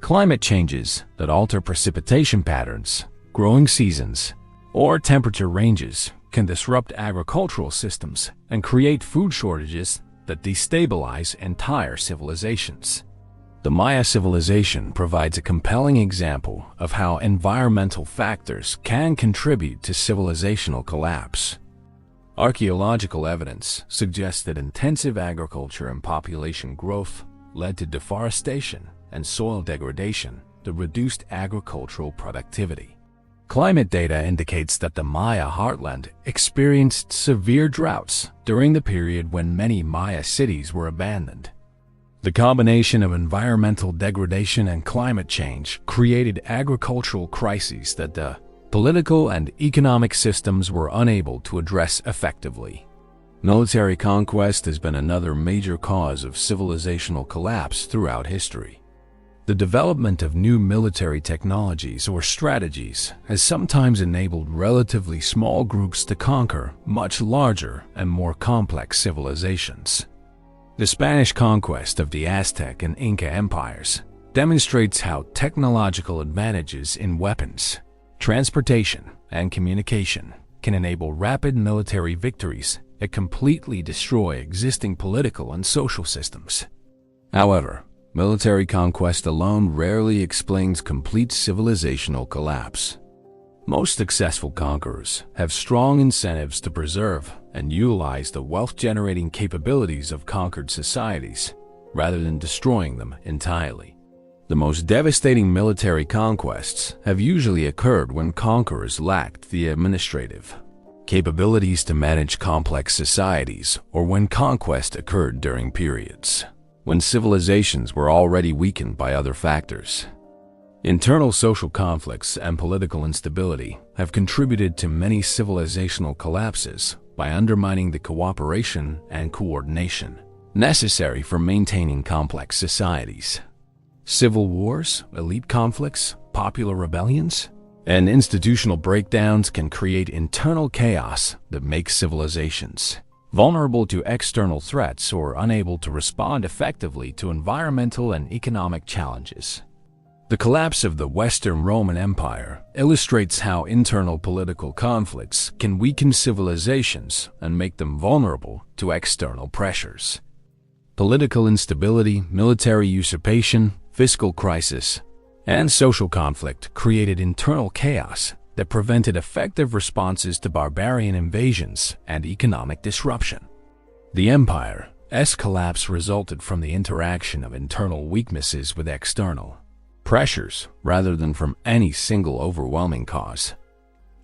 A: Climate changes that alter precipitation patterns, growing seasons, or temperature ranges can disrupt agricultural systems and create food shortages that destabilize entire civilizations. The Maya civilization provides a compelling example of how environmental factors can contribute to civilizational collapse. Archaeological evidence suggests that intensive agriculture and population growth led to deforestation and soil degradation that reduced agricultural productivity. Climate data indicates that the Maya heartland experienced severe droughts during the period when many Maya cities were abandoned. The combination of environmental degradation and climate change created agricultural crises that the political and economic systems were unable to address effectively. Military conquest has been another major cause of civilizational collapse throughout history. The development of new military technologies or strategies has sometimes enabled relatively small groups to conquer much larger and more complex civilizations. The Spanish conquest of the Aztec and Inca empires demonstrates how technological advantages in weapons, transportation, and communication can enable rapid military victories that completely destroy existing political and social systems. However, military conquest alone rarely explains complete civilizational collapse. Most successful conquerors have strong incentives to preserve and utilize the wealth-generating capabilities of conquered societies, rather than destroying them entirely. The most devastating military conquests have usually occurred when conquerors lacked the administrative capabilities to manage complex societies, or when conquest occurred during periods when civilizations were already weakened by other factors. Internal social conflicts and political instability have contributed to many civilizational collapses by undermining the cooperation and coordination necessary for maintaining complex societies. Civil wars, elite conflicts, popular rebellions, and institutional breakdowns can create internal chaos that makes civilizations vulnerable to external threats or unable to respond effectively to environmental and economic challenges. The collapse of the Western Roman Empire illustrates how internal political conflicts can weaken civilizations and make them vulnerable to external pressures. Political instability, military usurpation, fiscal crisis, and social conflict created internal chaos that prevented effective responses to barbarian invasions and economic disruption. The empire's collapse resulted from the interaction of internal weaknesses with external pressures rather than from any single overwhelming cause.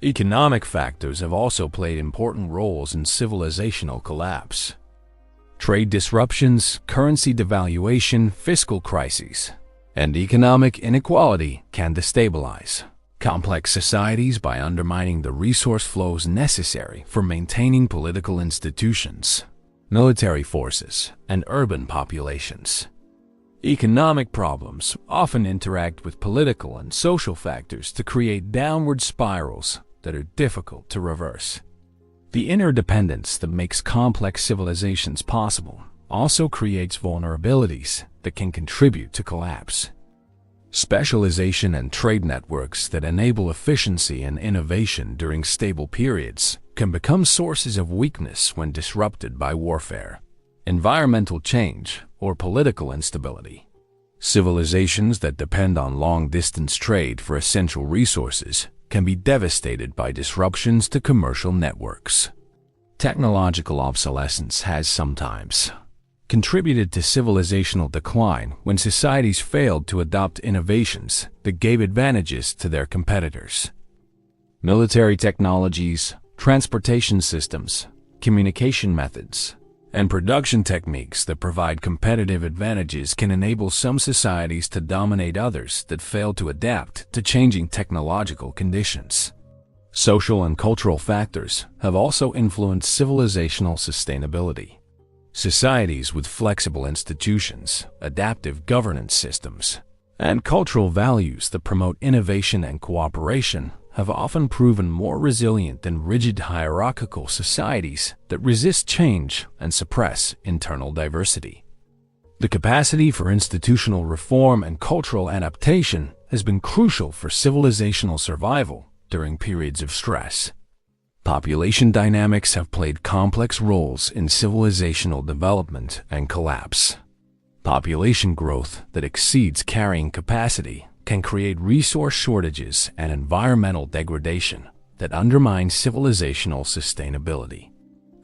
A: Economic factors have also played important roles in civilizational collapse. Trade disruptions, currency devaluation, fiscal crises, and economic inequality can destabilize complex societies by undermining the resource flows necessary for maintaining political institutions, military forces, and urban populations. Economic problems often interact with political and social factors to create downward spirals that are difficult to reverse. The interdependence that makes complex civilizations possible also creates vulnerabilities that can contribute to collapse. Specialization and trade networks that enable efficiency and innovation during stable periods can become sources of weakness when disrupted by warfare, environmental change, or political instability. Civilizations that depend on long-distance trade for essential resources can be devastated by disruptions to commercial networks. Technological obsolescence has sometimes contributed to civilizational decline when societies failed to adopt innovations that gave advantages to their competitors. Military technologies, transportation systems, communication methods, and production techniques that provide competitive advantages can enable some societies to dominate others that fail to adapt to changing technological conditions. Social and cultural factors have also influenced civilizational sustainability. Societies with flexible institutions, adaptive governance systems, and cultural values that promote innovation and cooperation have often proven more resilient than rigid hierarchical societies that resist change and suppress internal diversity. The capacity for institutional reform and cultural adaptation has been crucial for civilizational survival during periods of stress. Population dynamics have played complex roles in civilizational development and collapse. Population growth that exceeds carrying capacity can create resource shortages and environmental degradation that undermine civilizational sustainability.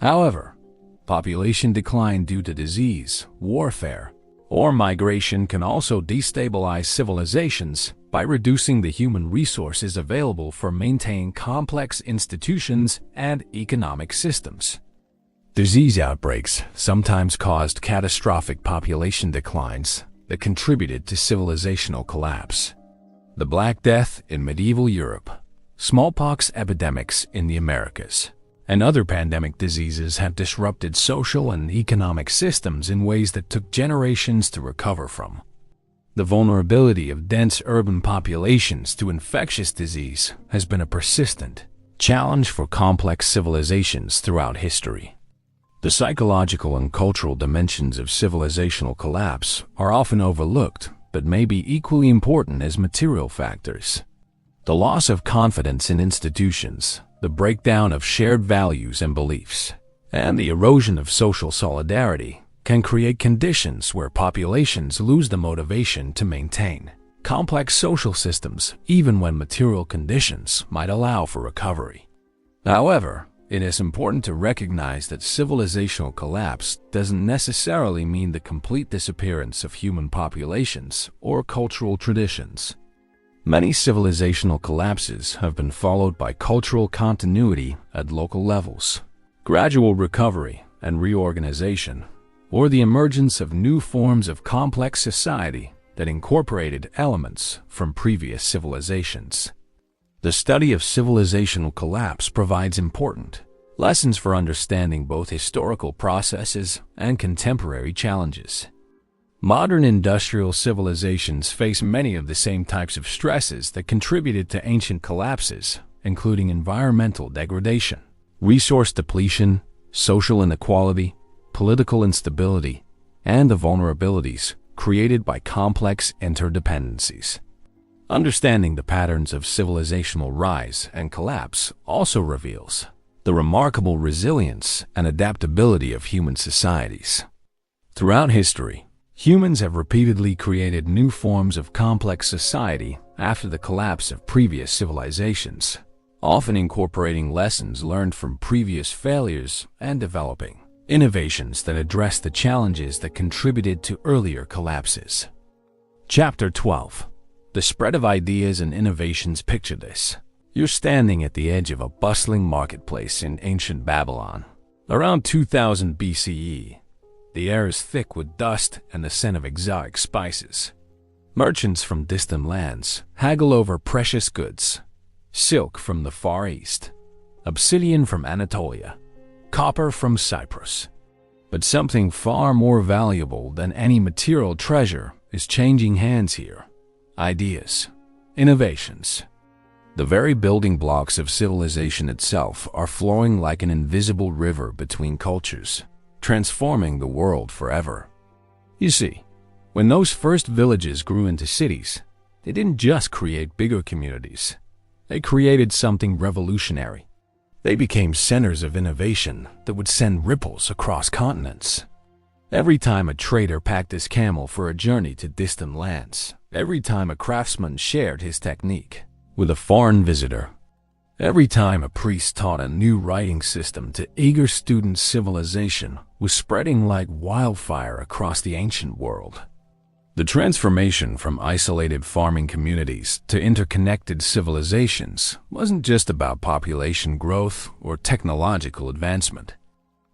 A: However, population decline due to disease, warfare, or migration can also destabilize civilizations by reducing the human resources available for maintaining complex institutions and economic systems. Disease outbreaks sometimes caused catastrophic population declines that contributed to civilizational collapse. The Black Death in medieval Europe, smallpox epidemics in the Americas, and other pandemic diseases have disrupted social and economic systems in ways that took generations to recover from. The vulnerability of dense urban populations to infectious disease has been a persistent challenge for complex civilizations throughout history. The psychological and cultural dimensions of civilizational collapse are often overlooked, but may be equally important as material factors. The loss of confidence in institutions, the breakdown of shared values and beliefs, and the erosion of social solidarity can create conditions where populations lose the motivation to maintain complex social systems even when material conditions might allow for recovery. However, it is important to recognize that civilizational collapse doesn't necessarily mean the complete disappearance of human populations or cultural traditions. Many civilizational collapses have been followed by cultural continuity at local levels, gradual recovery and reorganization, or the emergence of new forms of complex society that incorporated elements from previous civilizations. The study of civilizational collapse provides important lessons for understanding both historical processes and contemporary challenges. Modern industrial civilizations face many of the same types of stresses that contributed to ancient collapses, including environmental degradation, resource depletion, social inequality, political instability, and the vulnerabilities created by complex interdependencies. Understanding the patterns of civilizational rise and collapse also reveals the remarkable resilience and adaptability of human societies. Throughout history, humans have repeatedly created new forms of complex society after the collapse of previous civilizations, often incorporating lessons learned from previous failures and developing innovations that address the challenges that contributed to earlier collapses. Chapter 12. The spread of ideas and innovations. Picture this. You're standing at the edge of a bustling marketplace in ancient Babylon. Around 2000 BCE, the air is thick with dust and the scent of exotic spices. Merchants from distant lands haggle over precious goods: silk from the Far East, obsidian from Anatolia, copper from Cyprus. But something far more valuable than any material treasure is changing hands here: ideas, innovations. The very building blocks of civilization itself are flowing like an invisible river between cultures, transforming the world forever. You see, when those first villages grew into cities, they didn't just create bigger communities. They created something revolutionary. They became centers of innovation that would send ripples across continents. Every time a trader packed his camel for a journey to distant lands, every time a craftsman shared his technique with a foreign visitor, every time a priest taught a new writing system to eager students, civilization was spreading like wildfire across the ancient world. The transformation from isolated farming communities to interconnected civilizations wasn't just about population growth or technological advancement.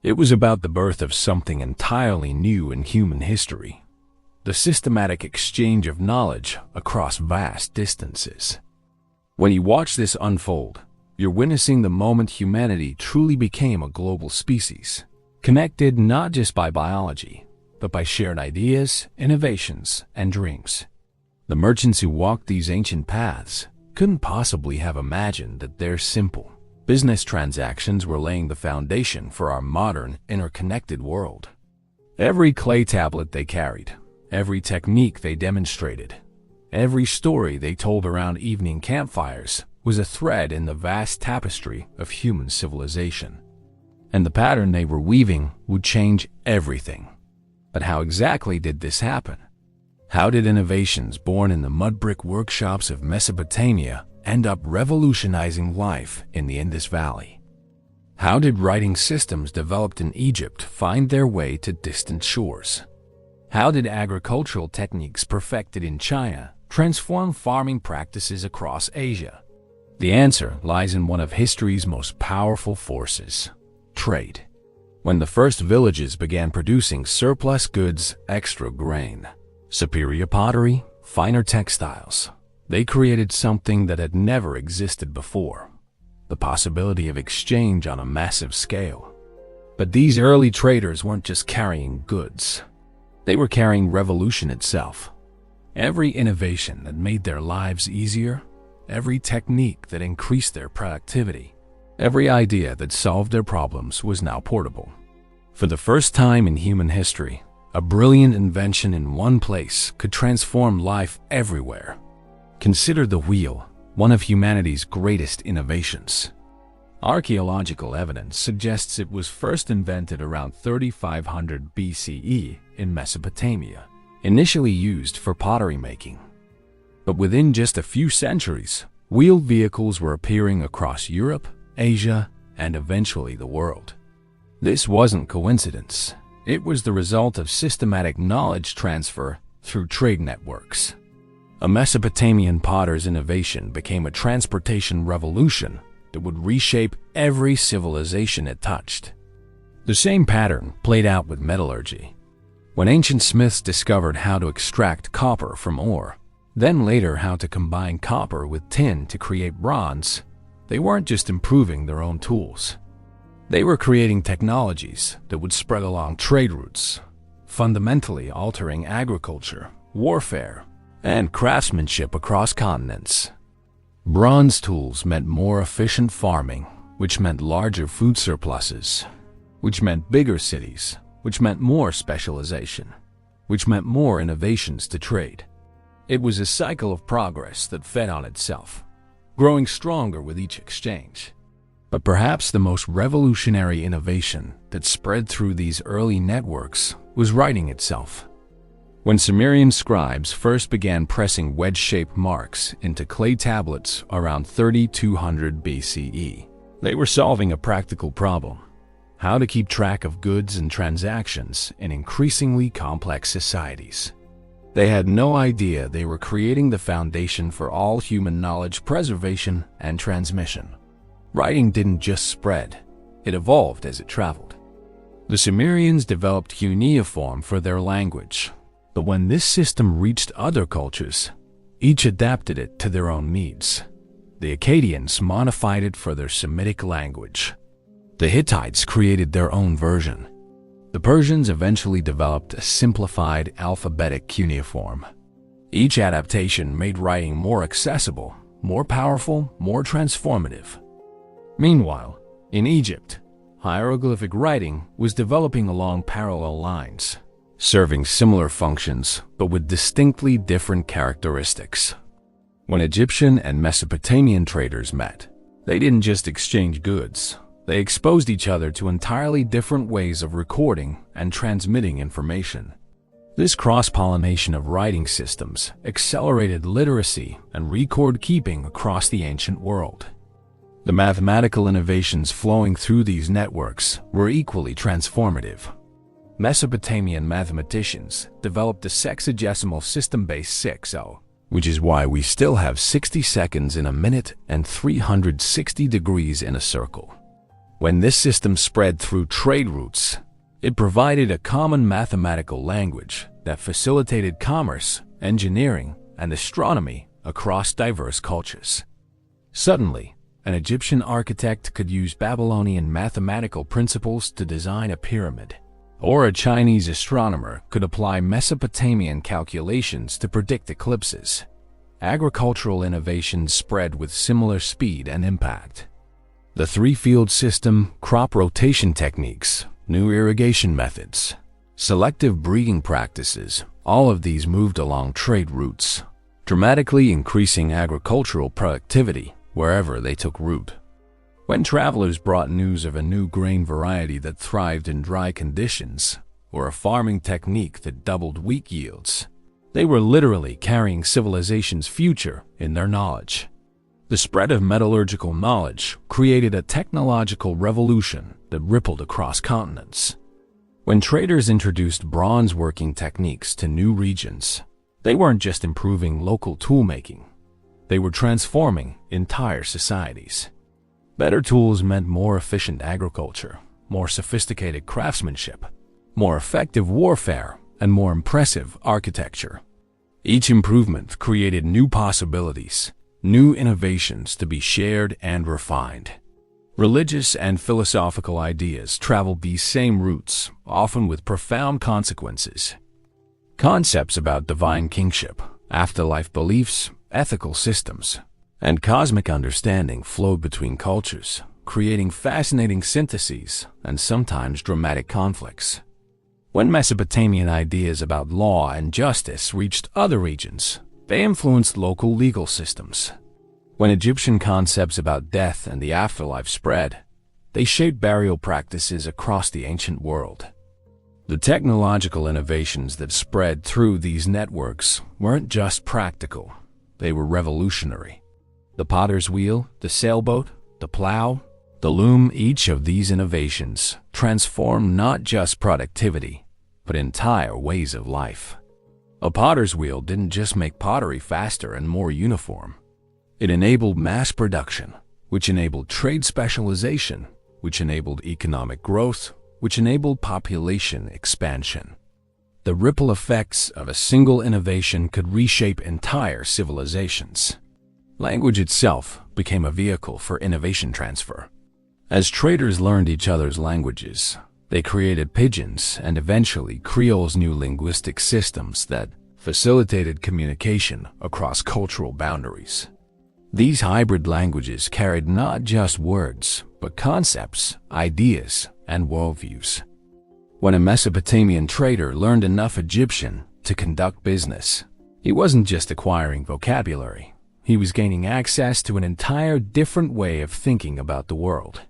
A: It was about the birth of something entirely new in human history, the systematic exchange of knowledge across vast distances. When you watch this unfold, you're witnessing the moment humanity truly became a global species, connected not just by biology, but by shared ideas, innovations, and dreams. The merchants who walked these ancient paths couldn't possibly have imagined that their simple business transactions were laying the foundation for our modern, interconnected world. Every clay tablet they carried, every technique they demonstrated, every story they told around evening campfires was a thread in the vast tapestry of human civilization. And the pattern they were weaving would change everything. But how exactly did this happen? How did innovations born in the mud brick workshops of Mesopotamia end up revolutionizing life in the Indus Valley? How did writing systems developed in Egypt find their way to distant shores? How did agricultural techniques perfected in China transform farming practices across Asia? The answer lies in one of history's most powerful forces: trade. When the first villages began producing surplus goods, extra grain, superior pottery, finer textiles, they created something that had never existed before: the possibility of exchange on a massive scale. But these early traders weren't just carrying goods. They were carrying revolution itself. Every innovation that made their lives easier, every technique that increased their productivity, every idea that solved their problems was now portable. For the first time in human history, a brilliant invention in one place could transform life everywhere. Consider the wheel, one of humanity's greatest innovations. Archaeological evidence suggests it was first invented around 3500 BCE in Mesopotamia, initially used for pottery making. But within just a few centuries, wheeled vehicles were appearing across Europe, Asia, and eventually the world. This wasn't coincidence. It was the result of systematic knowledge transfer through trade networks. A Mesopotamian potter's innovation became a transportation revolution that would reshape every civilization it touched. The same pattern played out with metallurgy. When ancient smiths discovered how to extract copper from ore, then later how to combine copper with tin to create bronze, they weren't just improving their own tools. They were creating technologies that would spread along trade routes, fundamentally altering agriculture, warfare, and craftsmanship across continents. Bronze tools meant more efficient farming, which meant larger food surpluses, which meant bigger cities, which meant more specialization, which meant more innovations to trade. It was a cycle of progress that fed on itself, growing stronger with each exchange. But perhaps the most revolutionary innovation that spread through these early networks was writing itself. When Sumerian scribes first began pressing wedge-shaped marks into clay tablets around 3200 BCE, they were solving a practical problem: how to keep track of goods and transactions in increasingly complex societies. They had no idea they were creating the foundation for all human knowledge preservation and transmission. Writing didn't just spread, it evolved as it traveled. The Sumerians developed cuneiform for their language, but when this system reached other cultures, each adapted it to their own needs. The Akkadians modified it for their Semitic language. The Hittites created their own version. The Persians eventually developed a simplified alphabetic cuneiform. Each adaptation made writing more accessible, more powerful, more transformative. Meanwhile, in Egypt, hieroglyphic writing was developing along parallel lines, serving similar functions but with distinctly different characteristics. When Egyptian and Mesopotamian traders met, they didn't just exchange goods, they exposed each other to entirely different ways of recording and transmitting information. This cross-pollination of writing systems accelerated literacy and record keeping across the ancient world. The mathematical innovations flowing through these networks were equally transformative. Mesopotamian mathematicians developed a sexagesimal system-based 6-0, which is why we still have 60 seconds in a minute and 360 degrees in a circle. When this system spread through trade routes, it provided a common mathematical language that facilitated commerce, engineering, and astronomy across diverse cultures. Suddenly, an Egyptian architect could use Babylonian mathematical principles to design a pyramid, or a Chinese astronomer could apply Mesopotamian calculations to predict eclipses. Agricultural innovations spread with similar speed and impact. The three-field system, crop rotation techniques, new irrigation methods, selective breeding practices, all of these moved along trade routes, dramatically increasing agricultural productivity wherever they took root. When travelers brought news of a new grain variety that thrived in dry conditions, or a farming technique that doubled wheat yields, they were literally carrying civilization's future in their knowledge. The spread of metallurgical knowledge created a technological revolution that rippled across continents. When traders introduced bronze working techniques to new regions, they weren't just improving local toolmaking, they were transforming entire societies. Better tools meant more efficient agriculture, more sophisticated craftsmanship, more effective warfare, and more impressive architecture. Each improvement created new possibilities, new innovations to be shared and refined. Religious and philosophical ideas traveled these same routes, often with profound consequences. Concepts about divine kingship, afterlife beliefs, ethical systems, and cosmic understanding flowed between cultures, creating fascinating syntheses and sometimes dramatic conflicts. When Mesopotamian ideas about law and justice reached other regions, they influenced local legal systems. When Egyptian concepts about death and the afterlife spread, they shaped burial practices across the ancient world. The technological innovations that spread through these networks weren't just practical, they were revolutionary. The potter's wheel, the sailboat, the plow, the loom, each of these innovations transformed not just productivity, but entire ways of life. A potter's wheel didn't just make pottery faster and more uniform. It enabled mass production, which enabled trade specialization, which enabled economic growth, which enabled population expansion. The ripple effects of a single innovation could reshape entire civilizations. Language itself became a vehicle for innovation transfer. As traders learned each other's languages, they created pidgins and eventually Creole's new linguistic systems that facilitated communication across cultural boundaries. These hybrid languages carried not just words, but concepts, ideas, and worldviews. When a Mesopotamian trader learned enough Egyptian to conduct business, he wasn't just acquiring vocabulary, he was gaining access to an entire different way of thinking about the world.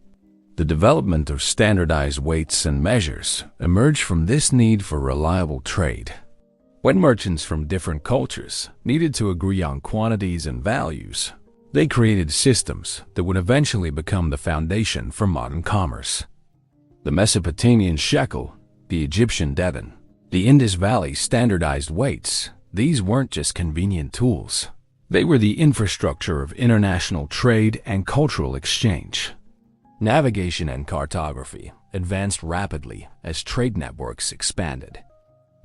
A: The development of standardized weights and measures emerged from this need for reliable trade. When merchants from different cultures needed to agree on quantities and values, they created systems that would eventually become the foundation for modern commerce. The Mesopotamian shekel, the Egyptian devin, the Indus Valley standardized weights, these weren't just convenient tools. They were the infrastructure of international trade and cultural exchange. Navigation and cartography advanced rapidly as trade networks expanded.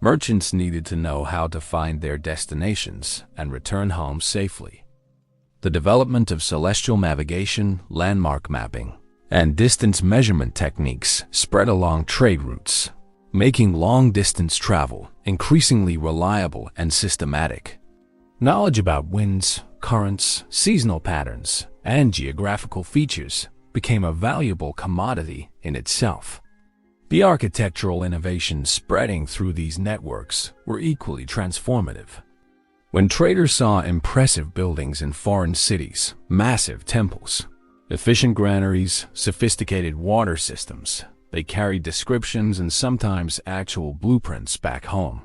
A: Merchants needed to know how to find their destinations and return home safely. The development of celestial navigation, landmark mapping, and distance measurement techniques spread along trade routes, making long-distance travel increasingly reliable and systematic. Knowledge about winds, currents, seasonal patterns, and geographical features became a valuable commodity in itself. The architectural innovations spreading through these networks were equally transformative. When traders saw impressive buildings in foreign cities, massive temples, efficient granaries, sophisticated water systems, they carried descriptions and sometimes actual blueprints back home.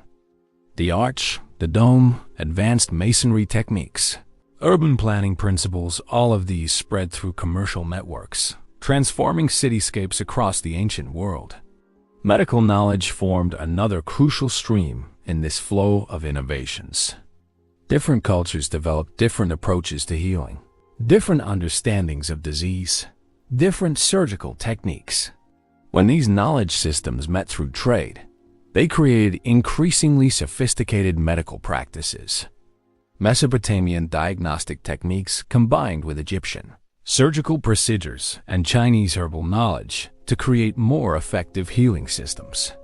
A: The arch, the dome, advanced masonry techniques, urban planning principles, all of these spread through commercial networks, transforming cityscapes across the ancient world. Medical knowledge formed another crucial stream in this flow of innovations. Different cultures developed different approaches to healing, different understandings of disease, different surgical techniques. When these knowledge systems met through trade, they created increasingly sophisticated medical practices. Mesopotamian diagnostic techniques combined with Egyptian surgical procedures and Chinese herbal knowledge to create more effective healing systems.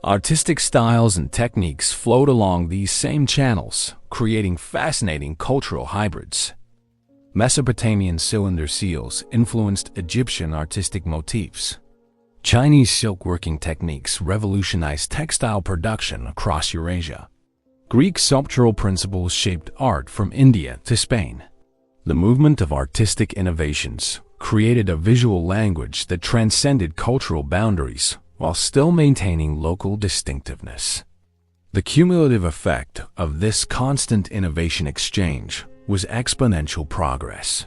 A: Artistic styles and techniques flowed along these same channels, creating fascinating cultural hybrids. Mesopotamian cylinder seals influenced Egyptian artistic motifs. Chinese silkworking techniques revolutionized textile production across Eurasia. Greek sculptural principles shaped art from India to Spain. The movement of artistic innovations created a visual language that transcended cultural boundaries while still maintaining local distinctiveness. The cumulative effect of this constant innovation exchange was exponential progress.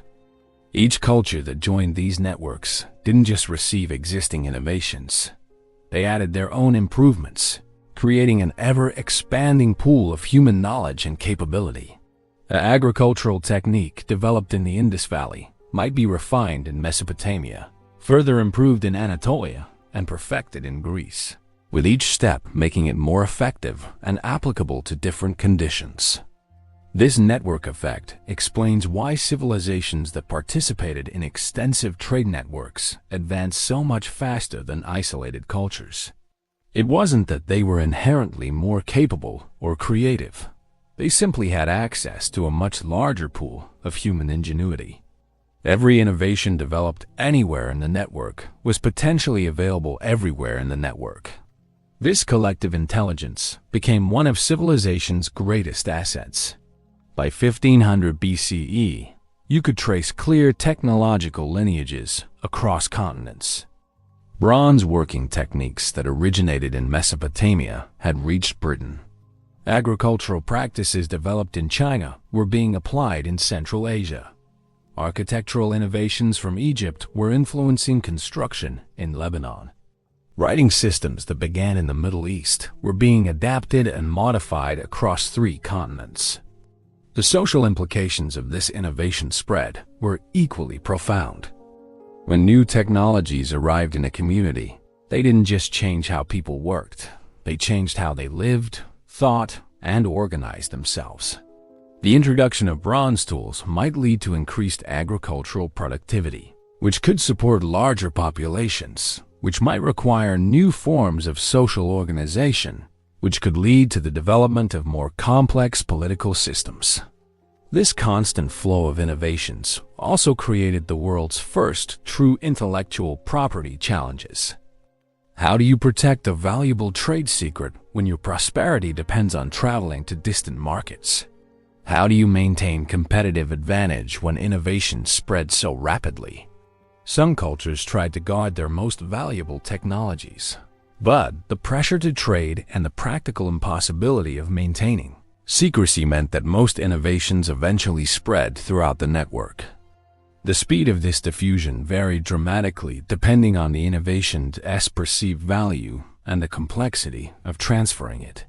A: Each culture that joined these networks didn't just receive existing innovations. They added their own improvements, creating an ever-expanding pool of human knowledge and capability. An agricultural technique developed in the Indus Valley might be refined in Mesopotamia, further improved in Anatolia, and perfected in Greece, with each step making it more effective and applicable to different conditions. This network effect explains why civilizations that participated in extensive trade networks advanced so much faster than isolated cultures. It wasn't that they were inherently more capable or creative. They simply had access to a much larger pool of human ingenuity. Every innovation developed anywhere in the network was potentially available everywhere in the network. This collective intelligence became one of civilization's greatest assets. By 1500 BCE, you could trace clear technological lineages across continents. Bronze working techniques that originated in Mesopotamia had reached Britain. Agricultural practices developed in China were being applied in Central Asia. Architectural innovations from Egypt were influencing construction in Lebanon. Writing systems that began in the Middle East were being adapted and modified across 3 continents. The social implications of this innovation spread were equally profound. When new technologies arrived in a community, they didn't just change how people worked. They changed how they lived, thought, and organized themselves. The introduction of bronze tools might lead to increased agricultural productivity, which could support larger populations, which might require new forms of social organization, which could lead to the development of more complex political systems. This constant flow of innovations also created the world's first true intellectual property challenges. How do you protect a valuable trade secret when your prosperity depends on traveling to distant markets? How do you maintain competitive advantage when innovation spreads so rapidly? Some cultures tried to guard their most valuable technologies, but the pressure to trade and the practical impossibility of maintaining secrecy meant that most innovations eventually spread throughout the network. The speed of this diffusion varied dramatically depending on the innovation's perceived value and the complexity of transferring it.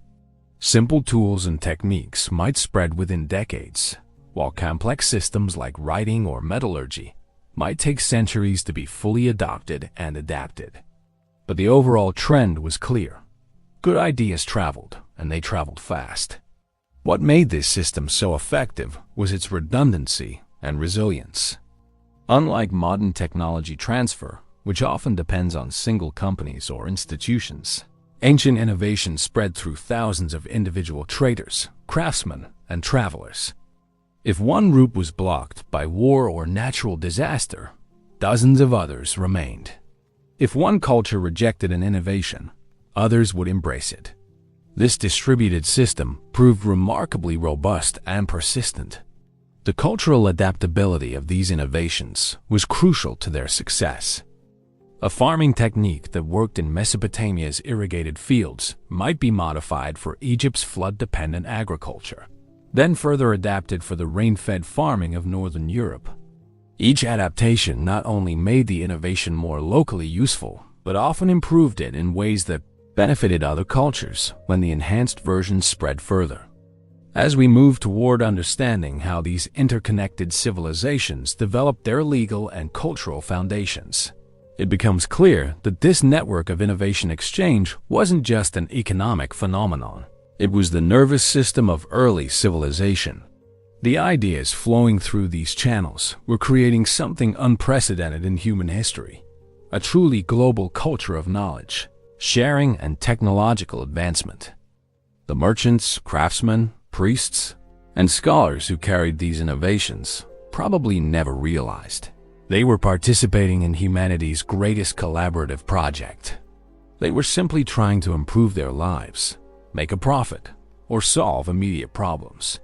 A: Simple tools and techniques might spread within decades, while complex systems like writing or metallurgy might take centuries to be fully adopted and adapted. But the overall trend was clear. Good ideas traveled, and they traveled fast. What made this system so effective was its redundancy and resilience. Unlike modern technology transfer, which often depends on single companies or institutions, ancient innovation spread through thousands of individual traders, craftsmen, and travelers. If one route was blocked by war or natural disaster, dozens of others remained. If one culture rejected an innovation, others would embrace it. This distributed system proved remarkably robust and persistent. The cultural adaptability of these innovations was crucial to their success. A farming technique that worked in Mesopotamia's irrigated fields might be modified for Egypt's flood-dependent agriculture, then further adapted for the rain-fed farming of northern Europe. Each adaptation not only made the innovation more locally useful, but often improved it in ways that benefited other cultures when the enhanced version spread further. As we move toward understanding how these interconnected civilizations developed their legal and cultural foundations, it becomes clear that this network of innovation exchange wasn't just an economic phenomenon. It was the nervous system of early civilization. The ideas flowing through these channels were creating something unprecedented in human history, a truly global culture of knowledge, sharing, and technological advancement. The merchants, craftsmen, priests, and scholars who carried these innovations probably never realized they were participating in humanity's greatest collaborative project. They were simply trying to improve their lives, make a profit, or solve immediate problems.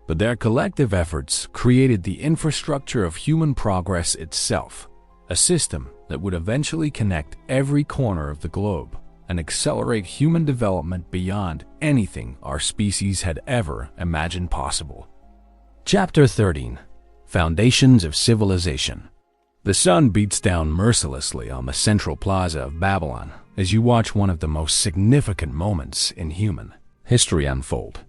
A: But their collective efforts created the infrastructure of human progress itself, a system that would eventually connect every corner of the globe and accelerate human development beyond anything our species had ever imagined possible. Chapter 13. Foundations of Civilization. The sun beats down mercilessly on the central plaza of Babylon as you watch one of the most significant moments in human history unfold.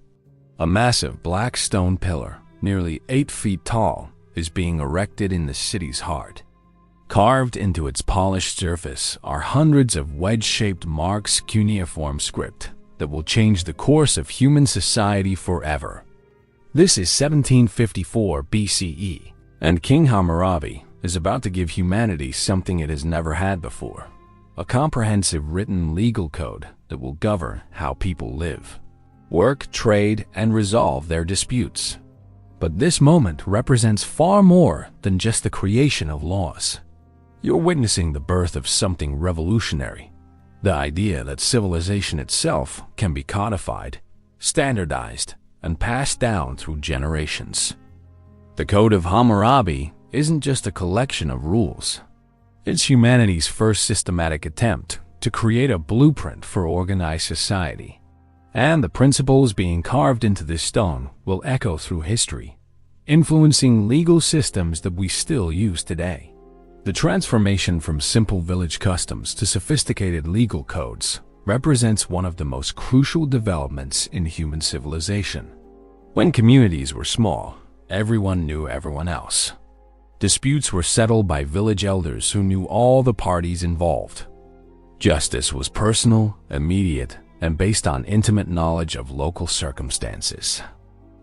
A: A massive black stone pillar, nearly 8 feet tall, is being erected in the city's heart. Carved into its polished surface are hundreds of wedge-shaped marks, cuneiform script that will change the course of human society forever. This is 1754 BCE, and King Hammurabi is about to give humanity something it has never had before, a comprehensive written legal code that will govern how people live, work, trade, and resolve their disputes. But this moment represents far more than just the creation of laws. You're witnessing the birth of something revolutionary, the idea that civilization itself can be codified, standardized, and passed down through generations. The Code of Hammurabi isn't just a collection of rules. It's humanity's first systematic attempt to create a blueprint for organized society. And the principles being carved into this stone will echo through history, influencing legal systems that we still use today. The transformation from simple village customs to sophisticated legal codes represents one of the most crucial developments in human civilization. When communities were small, everyone knew everyone else. Disputes were settled by village elders who knew all the parties involved. Justice was personal, immediate, and based on intimate knowledge of local circumstances.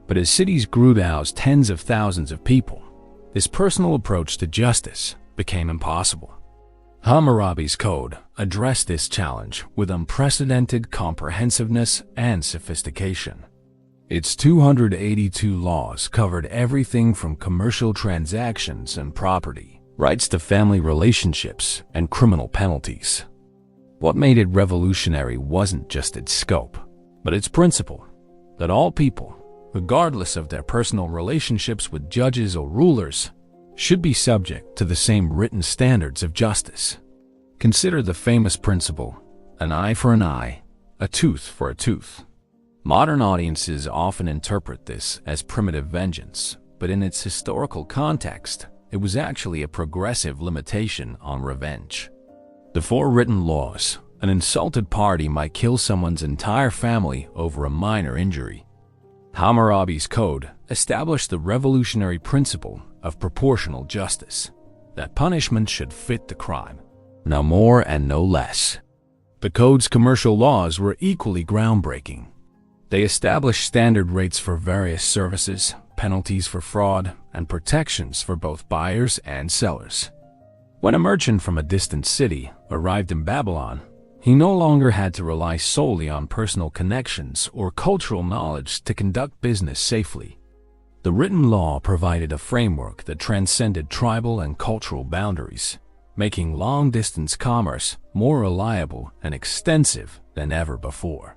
A: But as cities grew to house tens of thousands of people, this personal approach to justice became impossible. Hammurabi's code addressed this challenge with unprecedented comprehensiveness and sophistication. Its 282 laws covered everything from commercial transactions and property rights to family relationships and criminal penalties. What made it revolutionary wasn't just its scope, but its principle that all people, regardless of their personal relationships with judges or rulers, should be subject to the same written standards of justice. Consider the famous principle, an eye for an eye, a tooth for a tooth. Modern audiences often interpret this as primitive vengeance, but in its historical context, it was actually a progressive limitation on revenge. Before written laws, an insulted party might kill someone's entire family over a minor injury. Hammurabi's code established the revolutionary principle of proportional justice, that punishment should fit the crime, no more and no less. The code's commercial laws were equally groundbreaking. They established standard rates for various services, penalties for fraud, and protections for both buyers and sellers. When a merchant from a distant city arrived in Babylon, he no longer had to rely solely on personal connections or cultural knowledge to conduct business safely. The written law provided a framework that transcended tribal and cultural boundaries, making long-distance commerce more reliable and extensive than ever before.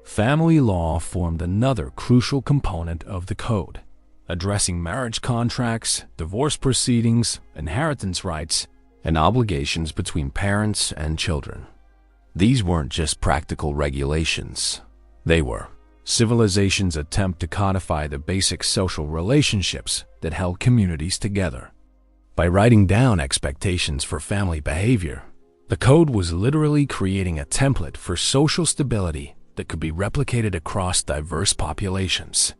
A: Family law formed another crucial component of the code, addressing marriage contracts, divorce proceedings, inheritance rights, and obligations between parents and children. These weren't just practical regulations. They were civilization's attempt to codify the basic social relationships that held communities together. By writing down expectations for family behavior, the code was literally creating a template for social stability that could be replicated across diverse populations.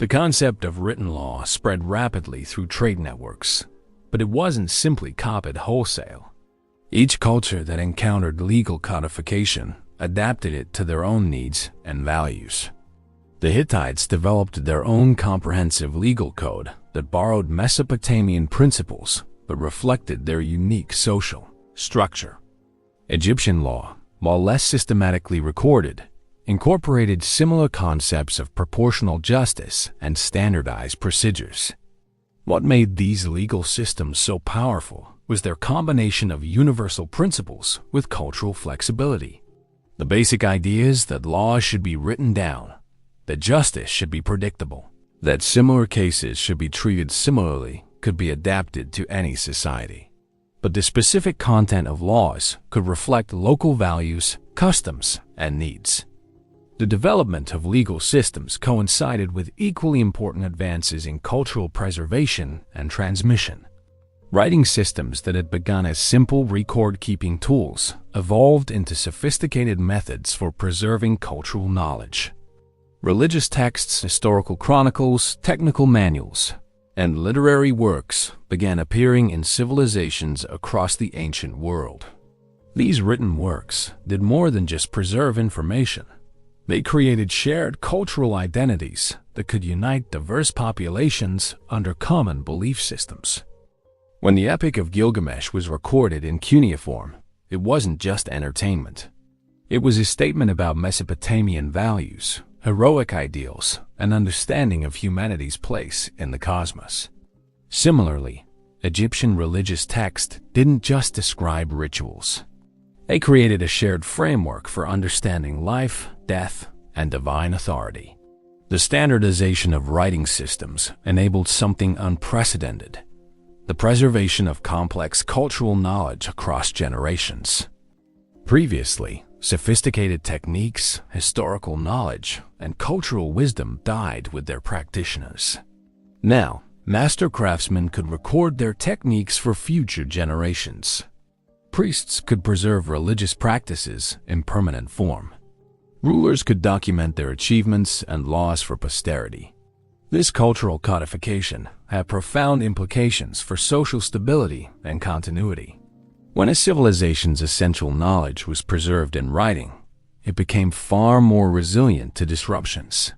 A: The concept of written law spread rapidly through trade networks, but it wasn't simply copied wholesale. Each culture that encountered legal codification adapted it to their own needs and values. The Hittites developed their own comprehensive legal code that borrowed Mesopotamian principles but reflected their unique social structure. Egyptian law, while less systematically recorded, incorporated similar concepts of proportional justice and standardized procedures. What made these legal systems so powerful was their combination of universal principles with cultural flexibility. The basic ideas that laws should be written down, that justice should be predictable, that similar cases should be treated similarly could be adapted to any society. But the specific content of laws could reflect local values, customs, and needs. The development of legal systems coincided with equally important advances in cultural preservation and transmission. Writing systems that had begun as simple record-keeping tools evolved into sophisticated methods for preserving cultural knowledge. Religious texts, historical chronicles, technical manuals, and literary works began appearing in civilizations across the ancient world. These written works did more than just preserve information. They created shared cultural identities that could unite diverse populations under common belief systems. When the Epic of Gilgamesh was recorded in cuneiform, it wasn't just entertainment. It was a statement about Mesopotamian values, heroic ideals, and understanding of humanity's place in the cosmos. Similarly, Egyptian religious text didn't just describe rituals. They created a shared framework for understanding life, death, and divine authority. The standardization of writing systems enabled something unprecedented: the preservation of complex cultural knowledge across generations. Previously, sophisticated techniques, historical knowledge, and cultural wisdom died with their practitioners. Now, master craftsmen could record their techniques for future generations. Priests could preserve religious practices in permanent form. Rulers could document their achievements and laws for posterity. This cultural codification had profound implications for social stability and continuity. When a civilization's essential knowledge was preserved in writing, it became far more resilient to disruptions.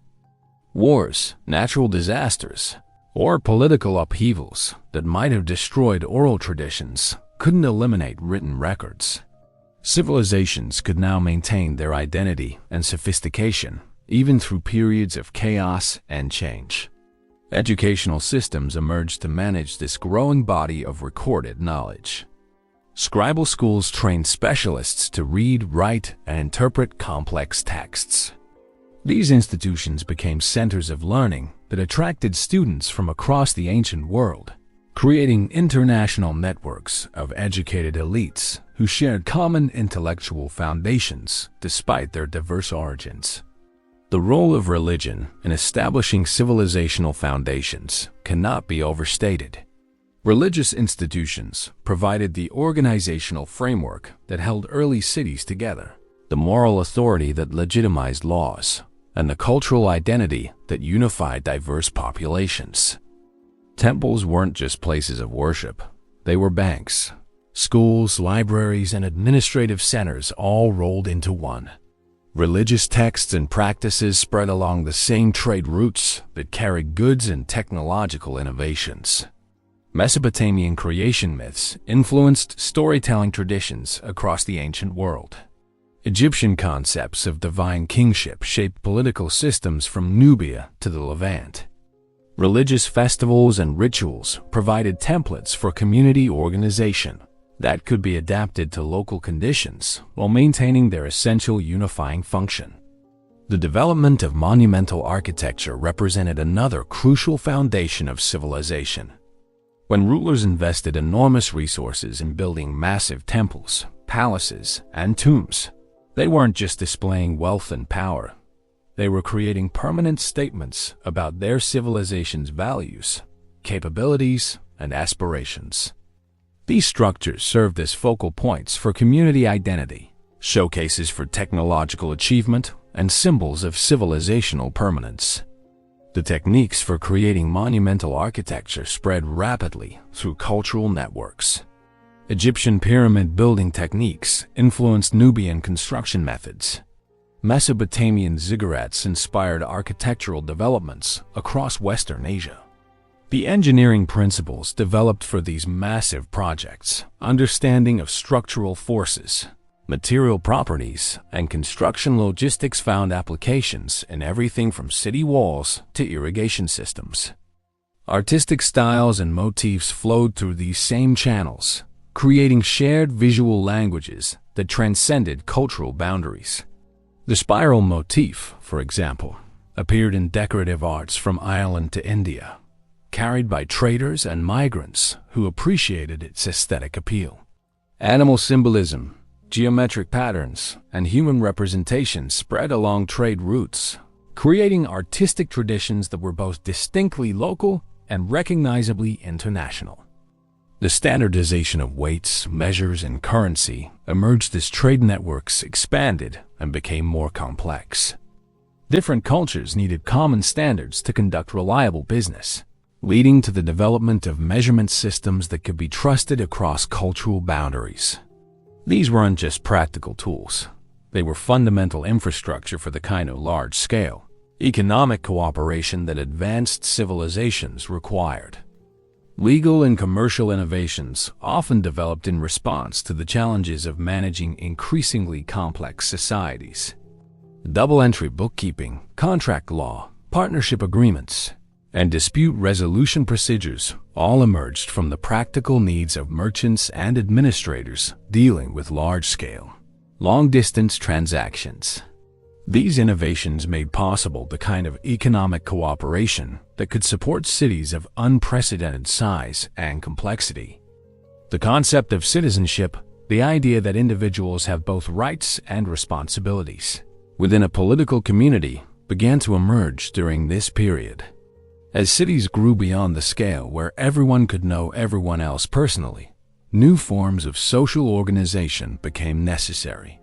A: Wars, natural disasters, or political upheavals that might have destroyed oral traditions couldn't eliminate written records. Civilizations could now maintain their identity and sophistication even through periods of chaos and change. Educational systems emerged to manage this growing body of recorded knowledge. Scribal schools trained specialists to read, write, and interpret complex texts. These institutions became centers of learning that attracted students from across the ancient world, creating international networks of educated elites who shared common intellectual foundations despite their diverse origins. The role of religion in establishing civilizational foundations cannot be overstated. Religious institutions provided the organizational framework that held early cities together, the moral authority that legitimized laws, and the cultural identity that unified diverse populations. Temples weren't just places of worship. They were banks, schools, libraries, and administrative centers all rolled into one. Religious texts and practices spread along the same trade routes that carried goods and technological innovations. Mesopotamian creation myths influenced storytelling traditions across the ancient world. Egyptian concepts of divine kingship shaped political systems from Nubia to the Levant. Religious festivals and rituals provided templates for community organization that could be adapted to local conditions while maintaining their essential unifying function. The development of monumental architecture represented another crucial foundation of civilization. When rulers invested enormous resources in building massive temples, palaces, and tombs, they weren't just displaying wealth and power. They were creating permanent statements about their civilization's values, capabilities, and aspirations. These structures served as focal points for community identity, showcases for technological achievement, and symbols of civilizational permanence. The techniques for creating monumental architecture spread rapidly through cultural networks. Egyptian pyramid building techniques influenced Nubian construction methods. Mesopotamian ziggurats inspired architectural developments across Western Asia. The engineering principles developed for these massive projects, understanding of structural forces, material properties, and construction logistics found applications in everything from city walls to irrigation systems. Artistic styles and motifs flowed through these same channels, creating shared visual languages that transcended cultural boundaries. The spiral motif, for example, appeared in decorative arts from Ireland to India, carried by traders and migrants who appreciated its aesthetic appeal. Animal symbolism, geometric patterns, and human representations spread along trade routes, creating artistic traditions that were both distinctly local and recognizably international. The standardization of weights, measures, and currency emerged as trade networks expanded and became more complex. Different cultures needed common standards to conduct reliable business, leading to the development of measurement systems that could be trusted across cultural boundaries. These weren't just practical tools. They were fundamental infrastructure for the kind of large-scale, economic cooperation that advanced civilizations required. Legal and commercial innovations often developed in response to the challenges of managing increasingly complex societies. Double-entry bookkeeping, contract law, partnership agreements, and dispute resolution procedures all emerged from the practical needs of merchants and administrators dealing with large-scale, long-distance transactions. These innovations made possible the kind of economic cooperation that could support cities of unprecedented size and complexity. The concept of citizenship, the idea that individuals have both rights and responsibilities within a political community, began to emerge during this period. As cities grew beyond the scale where everyone could know everyone else personally, new forms of social organization became necessary.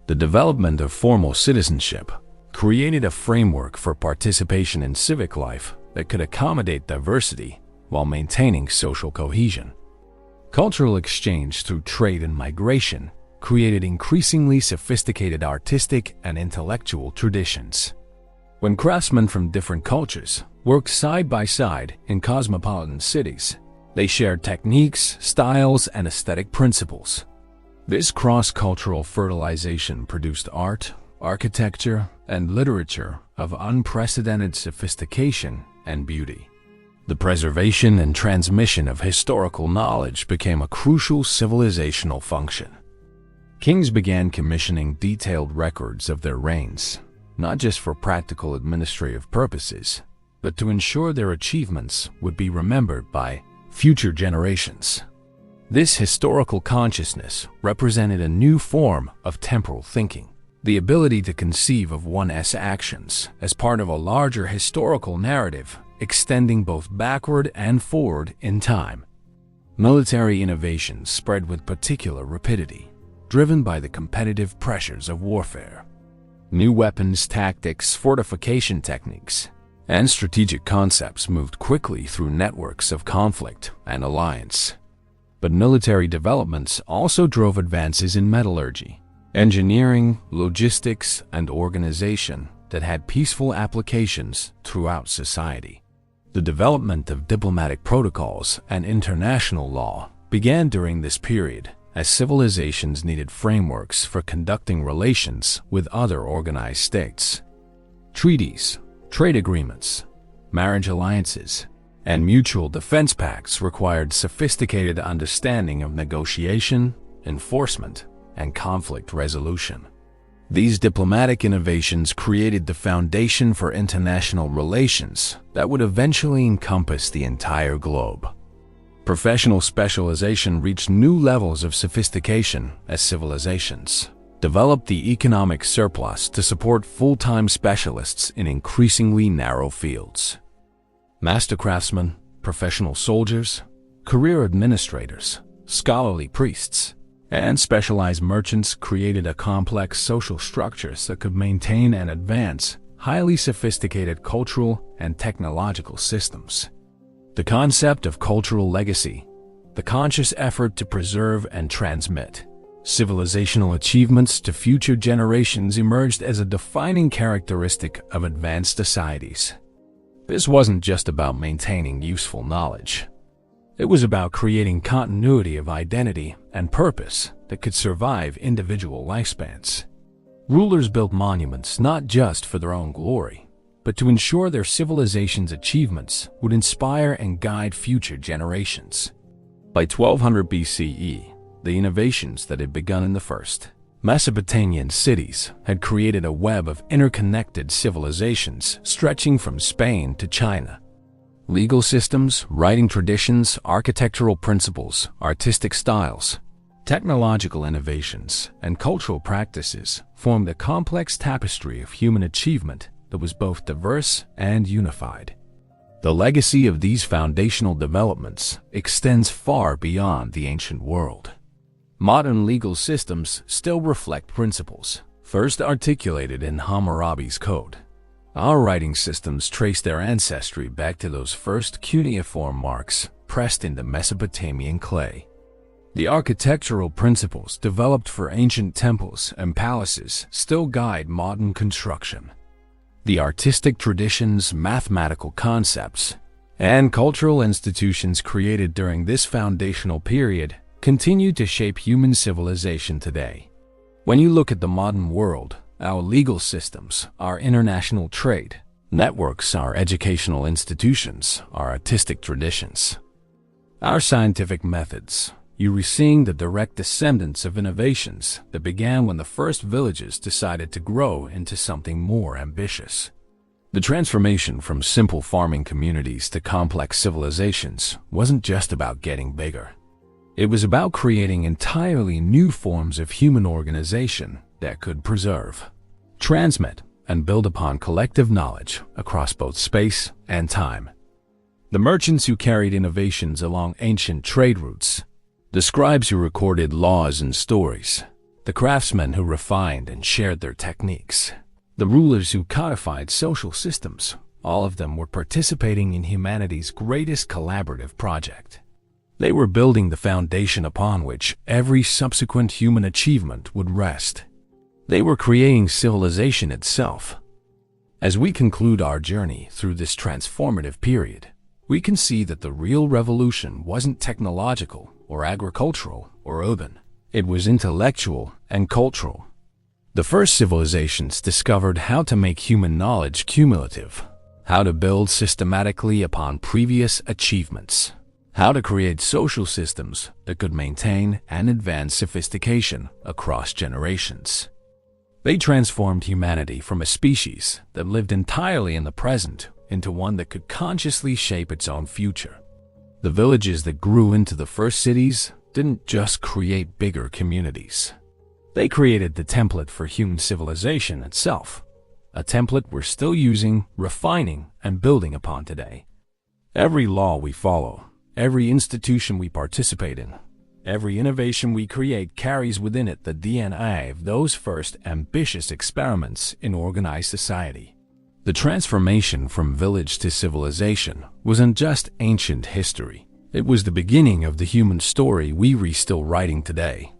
A: The development of formal citizenship created a framework for participation in civic life that could accommodate diversity while maintaining social cohesion. Cultural exchange through trade and migration created increasingly sophisticated artistic and intellectual traditions. When craftsmen from different cultures worked side by side in cosmopolitan cities, they shared techniques, styles, and aesthetic principles. This cross-cultural fertilization produced art, architecture, and literature of unprecedented sophistication and beauty. The preservation and transmission of historical knowledge became a crucial civilizational function. Kings began commissioning detailed records of their reigns, not just for practical administrative purposes, but to ensure their achievements would be remembered by future generations. This historical consciousness represented a new form of temporal thinking, the ability to conceive of one's actions as part of a larger historical narrative extending both backward and forward in time. Military innovations spread with particular rapidity, driven by the competitive pressures of warfare. New weapons, tactics, fortification techniques, and strategic concepts moved quickly through networks of conflict and alliance. But military developments also drove advances in metallurgy, engineering, logistics, and organization that had peaceful applications throughout society. The development of diplomatic protocols and international law began during this period, as civilizations needed frameworks for conducting relations with other organized states. Treaties, trade agreements, marriage alliances, and mutual defense pacts required sophisticated understanding of negotiation, enforcement, and conflict resolution. These diplomatic innovations created the foundation for international relations that would eventually encompass the entire globe. Professional specialization reached new levels of sophistication as civilizations developed the economic surplus to support full-time specialists in increasingly narrow fields. Master craftsmen, professional soldiers, career administrators, scholarly priests, and specialized merchants created a complex social structure that could maintain and advance highly sophisticated cultural and technological systems. The concept of cultural legacy, the conscious effort to preserve and transmit civilizational achievements to future generations, emerged as a defining characteristic of advanced societies. This wasn't just about maintaining useful knowledge. It was about creating continuity of identity and purpose that could survive individual lifespans. Rulers built monuments not just for their own glory, but to ensure their civilization's achievements would inspire and guide future generations. By 1200 BCE, the innovations that had begun in the first Mesopotamian cities had created a web of interconnected civilizations stretching from Spain to China. Legal systems, writing traditions, architectural principles, artistic styles, technological innovations, and cultural practices formed a complex tapestry of human achievement that was both diverse and unified. The legacy of these foundational developments extends far beyond the ancient world. Modern legal systems still reflect principles first articulated in Hammurabi's code. Our writing systems trace their ancestry back to those first cuneiform marks pressed into Mesopotamian clay. The architectural principles developed for ancient temples and palaces still guide modern construction. The artistic traditions, mathematical concepts, and cultural institutions created during this foundational period continue to shape human civilization today. When you look at the modern world, our legal systems, our international trade networks, our educational institutions, our artistic traditions, our scientific methods, you are seeing the direct descendants of innovations that began when the first villages decided to grow into something more ambitious. The transformation from simple farming communities to complex civilizations wasn't just about getting bigger. It was about creating entirely new forms of human organization that could preserve, transmit, and build upon collective knowledge across both space and time. The merchants who carried innovations along ancient trade routes, the scribes who recorded laws and stories, the craftsmen who refined and shared their techniques, the rulers who codified social systems, all of them were participating in humanity's greatest collaborative project. They were building the foundation upon which every subsequent human achievement would rest. They were creating civilization itself. As we conclude our journey through this transformative period, we can see that the real revolution wasn't technological or agricultural or urban. It was intellectual and cultural. The first civilizations discovered how to make human knowledge cumulative, how to build systematically upon previous achievements, how to create social systems that could maintain and advance sophistication across generations. They transformed humanity from a species that lived entirely in the present into one that could consciously shape its own future. The villages that grew into the first cities didn't just create bigger communities. They created the template for human civilization itself, a template we're still using, refining, and building upon today. Every law we follow, every institution we participate in, every innovation we create carries within it the DNA of those first ambitious experiments in organized society. The transformation from village to civilization wasn't just ancient history. It was the beginning of the human story we're still writing today.